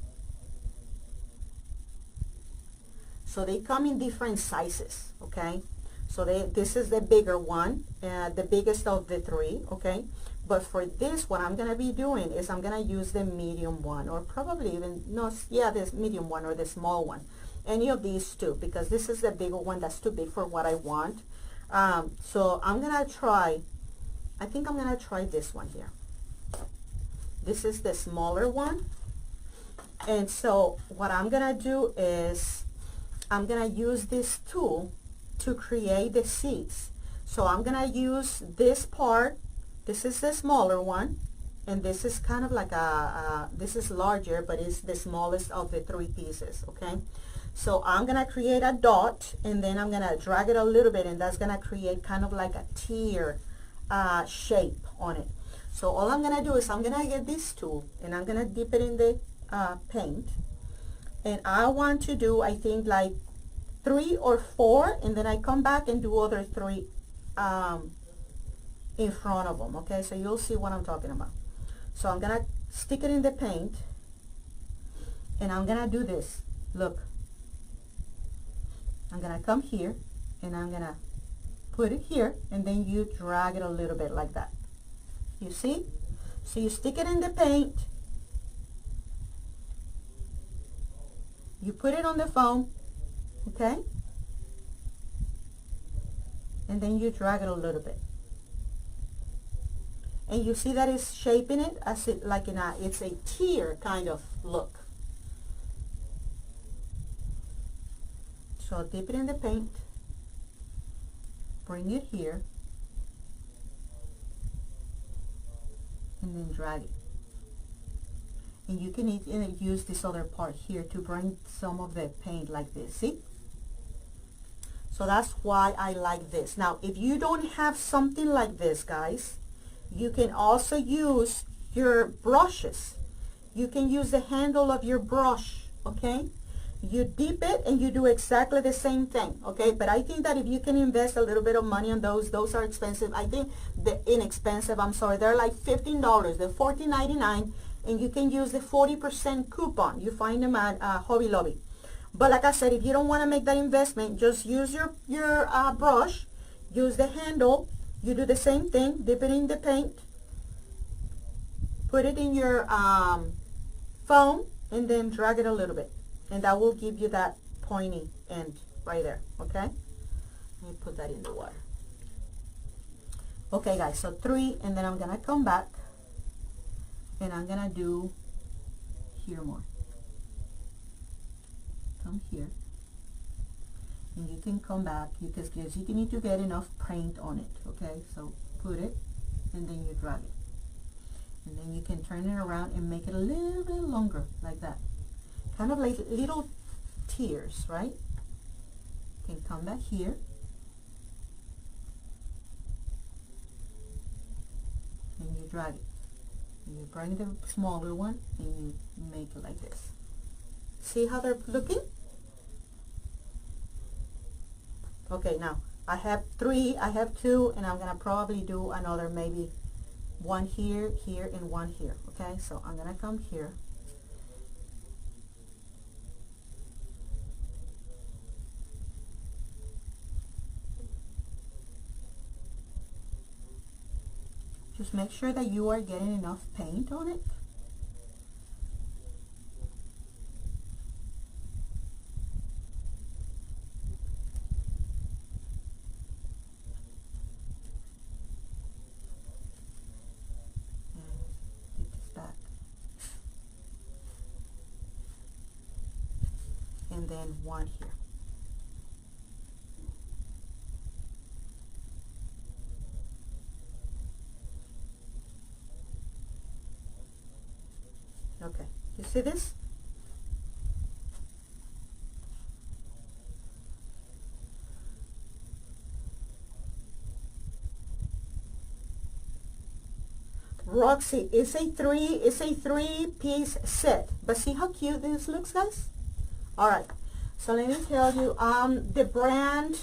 So they come in different sizes. Okay, so this is the bigger one, the biggest of the three. Okay, but for this, what I'm gonna be doing is I'm gonna use the medium one, or probably even this medium one or the small one. Any of these two, because this is the bigger one that's too big for what I want. So I'm gonna try, I think I'm gonna try this one here. This is the smaller one. And so what I'm gonna do is I'm gonna use this tool to create the seeds. So I'm gonna use this part. This is the smaller one, and this is kind of like this is larger, but it's the smallest of the three pieces. Okay, so I'm gonna create a dot, and then I'm gonna drag it a little bit, and that's gonna create kind of like a tear shape on it. So all I'm gonna do is I'm gonna get this tool, and I'm gonna dip it in the paint, and I want to do, I think, like 3 or 4, and then I come back and do other 3 in front of them. Okay, so you'll see what I'm talking about. So I'm gonna stick it in the paint, and I'm gonna do this. Look, I'm gonna come here, and I'm gonna put it here, and then you drag it a little bit like that. You see? So you stick it in the paint, you put it on the foam, okay, and then you drag it a little bit, and you see that it's shaping it as it like it's a tear kind of look. So dip it in the paint, bring it here, and then drag it. And you can use this other part here to bring some of the paint like this, see? So that's why I like this. Now, if you don't have something like this, guys, you can also use your brushes. You can use the handle of your brush, okay? You dip it and you do exactly the same thing, okay? But I think that if you can invest a little bit of money on those are expensive. I think the inexpensive, I'm sorry, they're like $15. They're $14.99, and you can use the 40% coupon. You find them at Hobby Lobby. But like I said, if you don't want to make that investment, just use your brush, use the handle. You do the same thing, dip it in the paint, put it in your foam, and then drag it a little bit. And that will give you that pointy end right there, okay? Let me put that in the water. Okay, guys, so 3, and then I'm going to come back, and I'm going to do here more. Come here. And you can come back, because you need to get enough paint on it, okay? So put it, and then you drag it. And then you can turn it around and make it a little bit longer, like that. Kind of like little tears, right? You can come back here, drag it. You bring the smaller one and you make it like this. See how they're looking? Okay, now I have 3, I have 2, and I'm gonna probably do another, maybe one here, here, and one here. Okay, so I'm gonna come here. Just make sure that you are getting enough paint on it. And then one here. Okay, you see this? Roxy, it's a three-piece set. But see how cute this looks, guys? Alright, so let me tell you, the brand,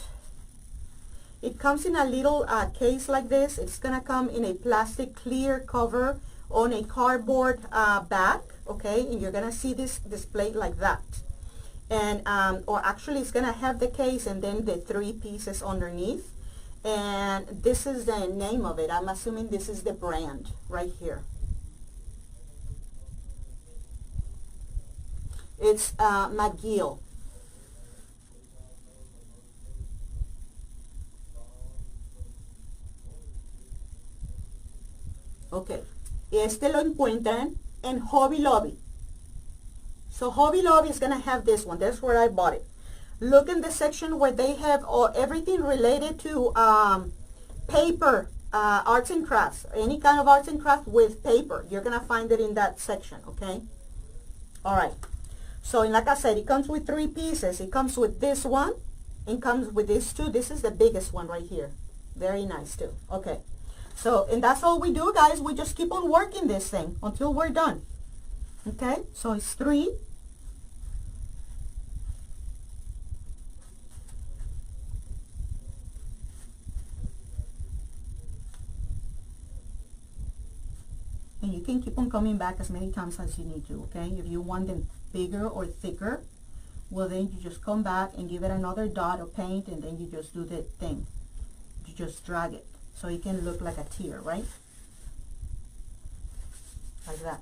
it comes in a little case like this. It's gonna come in a plastic clear cover on a cardboard bag, okay? And you're gonna see this displayed like that. And or actually it's gonna have the case and then the 3 pieces underneath. And this is the name of it. I'm assuming this is the brand right here. It's McGill. Okay, este lo encuentran en Hobby Lobby. So Hobby Lobby is gonna have this one. That's where I bought it. Look in the section where they have everything related to paper, arts and crafts, any kind of arts and crafts with paper. You're gonna find it in that section, okay? All right. So like I said, it comes with 3 pieces. It comes with this one. It comes with this 2. This is the biggest one right here. Very nice too. Okay. So, and that's all we do, guys. We just keep on working this thing until we're done. Okay. So it's 3. And you can keep on coming back as many times as you need to, okay? If you want them bigger or thicker, well then you just come back and give it another dot of paint, and then you just do the thing. You just drag it so it can look like a tear, right? Like that.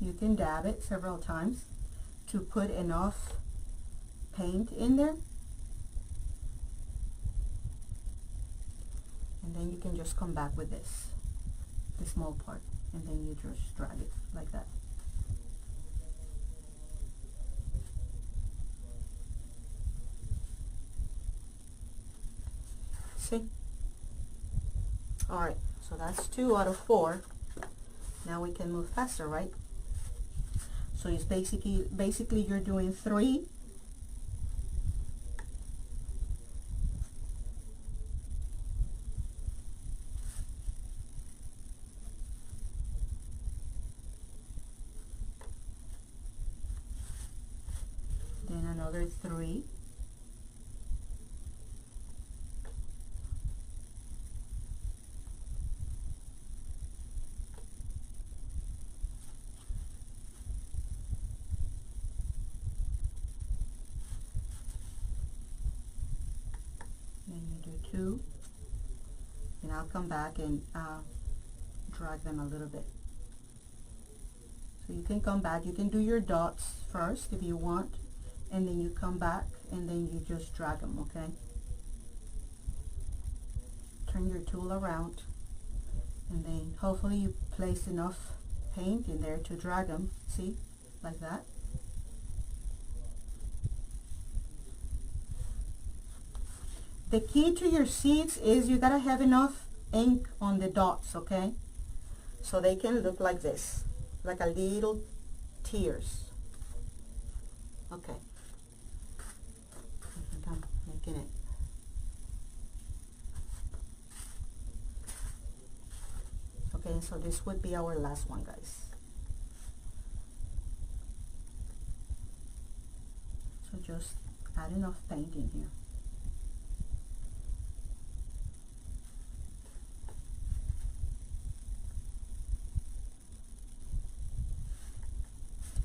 You can dab it several times to put enough paint in there. And then you can just come back with this, the small part, and then you just drag it like that. See? Alright, so that's 2 out of 4. Now we can move faster, right? So it's basically you're doing 3. Then another 3. Then you do 2, and I'll come back and drag them a little bit. So you can come back, you can do your dots first if you want, and then you come back and then you just drag them, okay? Turn your tool around, and then hopefully you place enough paint in there to drag them, see, like that. The key to your seeds is you gotta have enough ink on the dots, okay? So they can look like this, like a little tears. Okay. I think I'm making it. Okay, so this would be our last one, guys. So just add enough paint in here.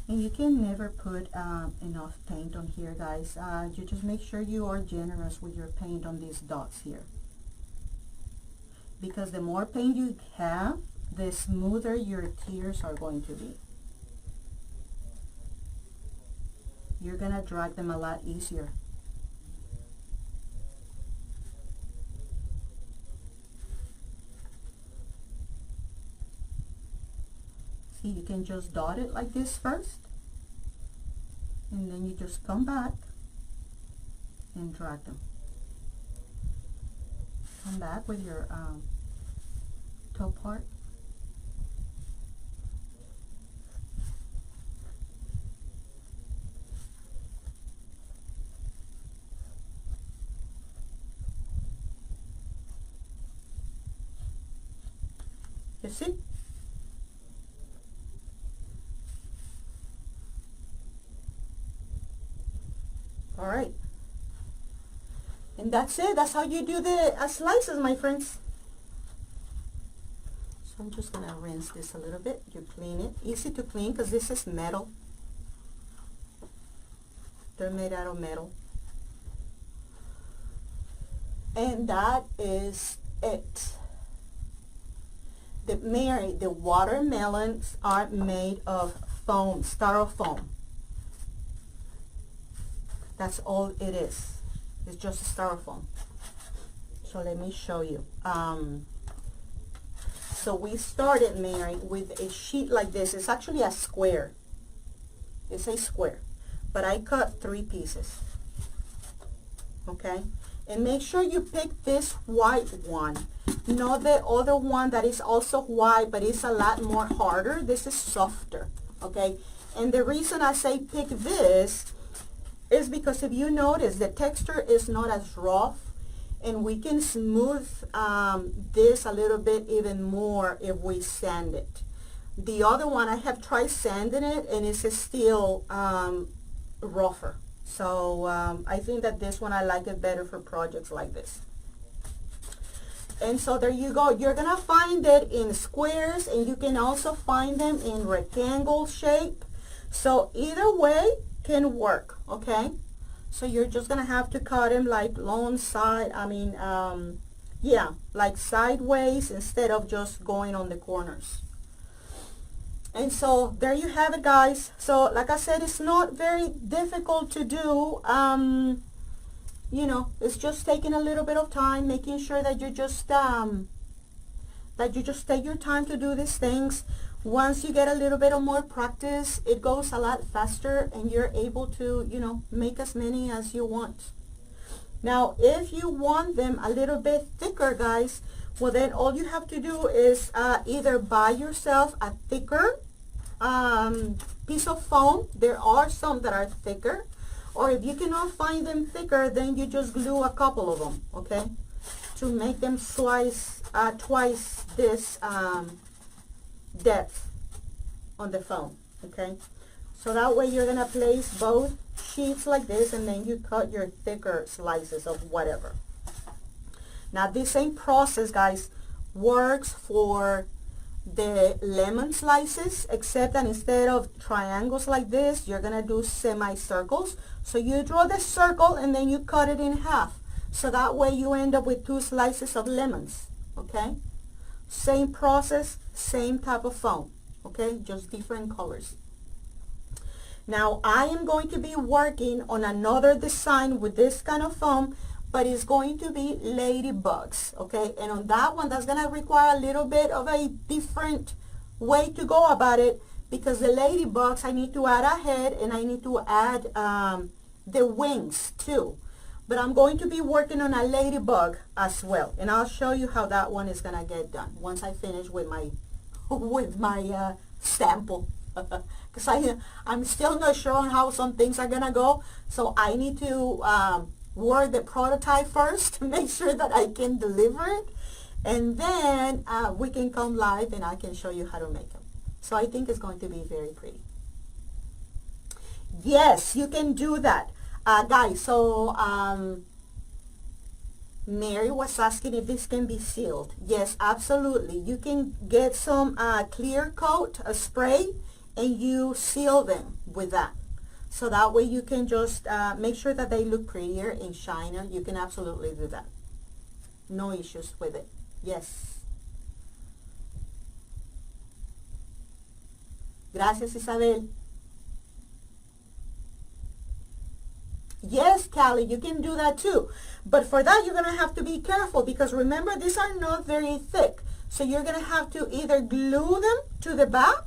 And you can never put enough paint on here, guys. You just make sure you are generous with your paint on these dots here. Because the more paint you have, the smoother your tears are going to be. You're gonna drag them a lot easier. See, you can just dot it like this first, and then you just come back and drag them. Come back with your top part. You see? All right. And that's it. That's how you do the slices, my friends. So I'm just going to rinse this a little bit. You clean it. Easy to clean because this is metal. They're made out of metal. And that is it. The watermelons are made of foam, styrofoam. That's all it is. It's just styrofoam. So let me show you. So we started, Mary, with a sheet like this. It's actually a square. It's a square. But I cut 3 pieces. Okay? And make sure you pick this white one. Not the other one that is also white, but it's a lot more harder. This is softer. Okay? And the reason I say pick this is because if you notice, the texture is not as rough, and we can smooth this a little bit even more if we sand it. The other one, I have tried sanding it, and it's still rougher. So I think that this one, I like it better for projects like this. And so there you go. You're going to find it in squares, and you can also find them in rectangle shape. So either way can work, okay? So you're just going to have to cut them like long side, yeah, like sideways instead of just going on the corners. And so there you have it, guys. So like I said, it's not very difficult to do. You know, it's just taking a little bit of time, making sure that you just take your time to do these things. Once you get a little bit of more practice, it goes a lot faster, and you're able to, you know, make as many as you want. Now, if you want them a little bit thicker, guys, well, then all you have to do is either buy yourself a thicker piece of foam. There are some that are thicker. Or if you cannot find them thicker, then you just glue a couple of them, okay, to make them twice this depth on the foam, okay. So that way you're going to place both sheets like this, and then you cut your thicker slices of whatever. Now this same process, guys, works for the lemon slices, except that instead of triangles like this, you're going to do semicircles. So you draw the circle, and then you cut it in half. So that way you end up with 2 slices of lemons, okay? Same process, same type of foam, okay? Just different colors. Now I am going to be working on another design with this kind of foam, but it's going to be ladybugs, okay? And on that one, that's going to require a little bit of a different way to go about it, because the ladybugs, I need to add a head and I need to add the wings too. But I'm going to be working on a ladybug as well, and I'll show you how that one is gonna get done once I finish with my sample. Because I'm still not sure on how some things are gonna go, so I need to work the prototype first to make sure that I can deliver it, and then we can come live and I can show you how to make them. So I think it's going to be very pretty. Yes, you can do that. Guys, so Mary was asking if this can be sealed. Yes, absolutely. You can get some clear coat, a spray, and you seal them with that. So that way you can just make sure that they look prettier and shinier. You can absolutely do that. No issues with it. Yes. Gracias, Isabel. Yes, Callie, you can do that too. But for that, you're going to have to be careful, because remember, these are not very thick. So you're going to have to either glue them to the back,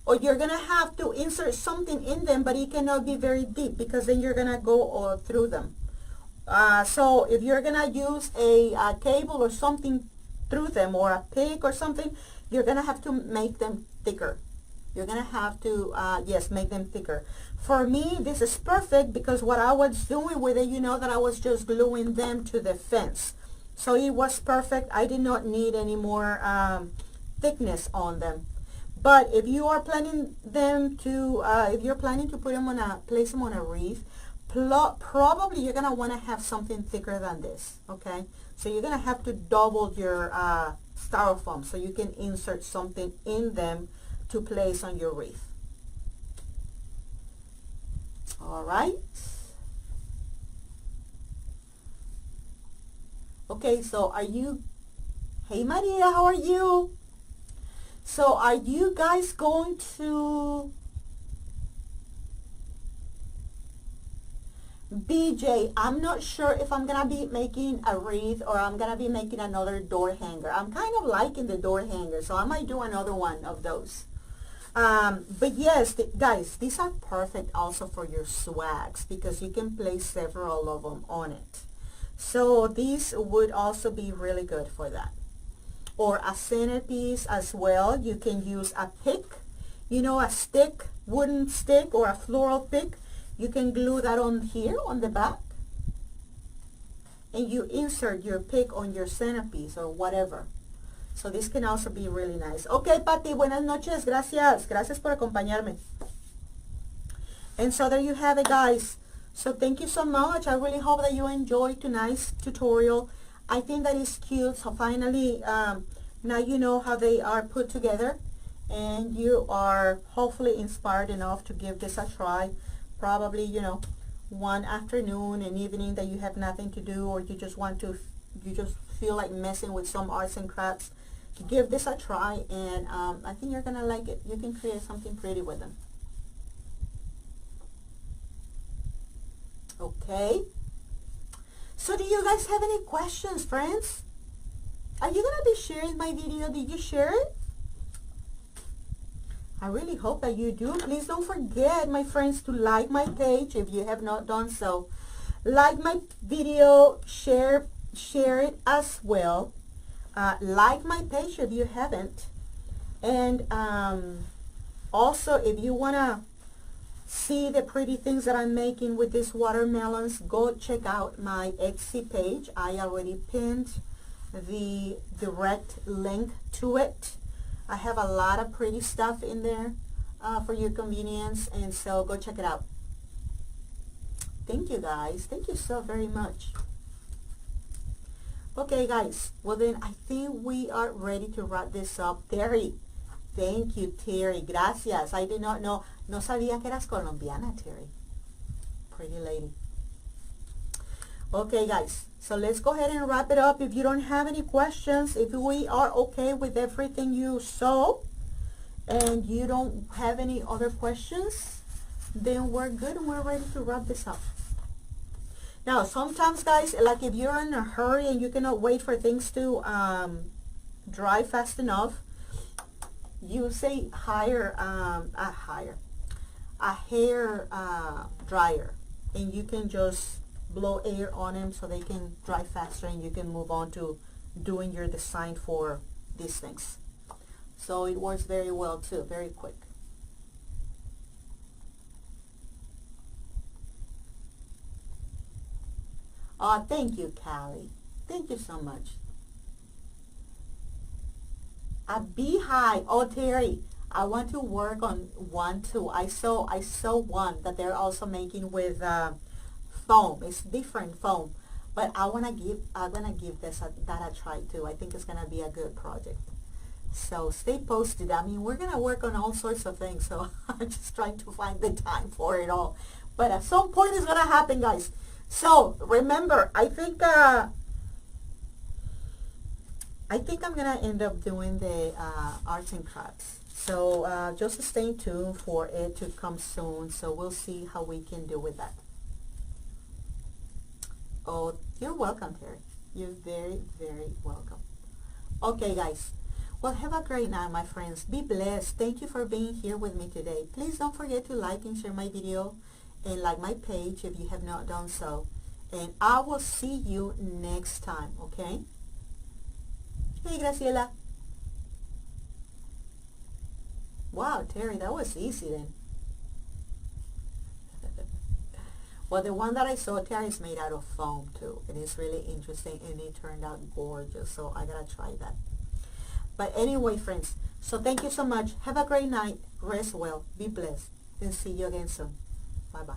or you're going to have to insert something in them, but it cannot be very deep, because then you're going to go through them. So if you're going to use a cable or something through them, or a pick or something, you're going to have to make them thicker. You're going to have to, yes, make them thicker. For me, this is perfect, because what I was doing with it, you know that I was just gluing them to the fence. So it was perfect. I did not need any more thickness on them. But if you are planning them to, if you're planning to put them on place them on a wreath, probably you're going to want to have something thicker than this, okay? So you're going to have to double your styrofoam so you can insert something in them to place on your wreath. All right. Okay, so are you, hey Maria, how are you? So are you guys going to, BJ, I'm not sure if I'm going to be making a wreath or I'm going to be making another door hanger. I'm kind of liking the door hanger, so I might do another one of those. But yes, guys, these are perfect also for your swags, because you can place several of them on it. So these would also be really good for that. Or a centerpiece as well. You can use a pick, you know, a stick, wooden stick, or a floral pick. You can glue that on here on the back, and you insert your pick on your centerpiece or whatever. So this can also be really nice. Okay, Patty, buenas noches. Gracias. Gracias por acompañarme. And so there you have it, guys. So thank you so much. I really hope that you enjoyed tonight's tutorial. I think that is cute. So finally, now you know how they are put together, and you are hopefully inspired enough to give this a try. Probably, you know, one afternoon and evening that you have nothing to do, or you just want to, you just feel like messing with some arts and crafts. Give this a try, and I think you're gonna like it. You can create something pretty with them. Okay. So do you guys have any questions, friends? Are you gonna be sharing my video? Did you share it? I really hope that you do. Please don't forget, my friends, to like my page if you have not done so. Like my video, share it as well. Like my page if you haven't, and also if you want to see the pretty things that I'm making with these watermelons, go check out my Etsy page. I already pinned the direct link to it. I have a lot of pretty stuff in there for your convenience, and so go check it out. Thank you, guys. Thank you so very much. Okay, guys, well then I think we are ready to wrap this up. Terry, thank you, Terry. Gracias. I did not know. No sabía que eras colombiana, Terry. Pretty lady. Okay, guys, so let's go ahead and wrap it up. If you don't have any questions, if we are okay with everything you saw, and you don't have any other questions, then we're good and we're ready to wrap this up. Now, sometimes, guys, like if you're in a hurry and you cannot wait for things to dry fast enough, use a hair dryer, and you can just blow air on them so they can dry faster, and you can move on to doing your design for these things. So it works very well too, very quick. Oh, thank you, Callie. Thank you so much. A beehive. Oh, Terry, I want to work on one too. I saw one that they're also making with foam. It's different foam, but I'm gonna give that a try too. I think it's gonna be a good project. So stay posted. I mean, we're gonna work on all sorts of things. So I'm just trying to find the time for it all. But at some point, it's gonna happen, guys. So remember, I think I'm gonna end up doing the arts and crafts. So just stay tuned for it to come soon. So we'll see how we can do with that. Oh, you're welcome, Terry. You're very, very welcome. Okay, guys. Well, have a great night, my friends. Be blessed. Thank you for being here with me today. Please don't forget to like and share my video and like my page if you have not done so. And I will see you next time, okay? Hey, Graciela. Wow, Terry, that was easy then. Well, the one that I saw, Terry, is made out of foam too. And it's really interesting, and it turned out gorgeous. So I gotta try that. But anyway, friends, so thank you so much. Have a great night. Rest well. Be blessed. And see you again soon. Bye-bye.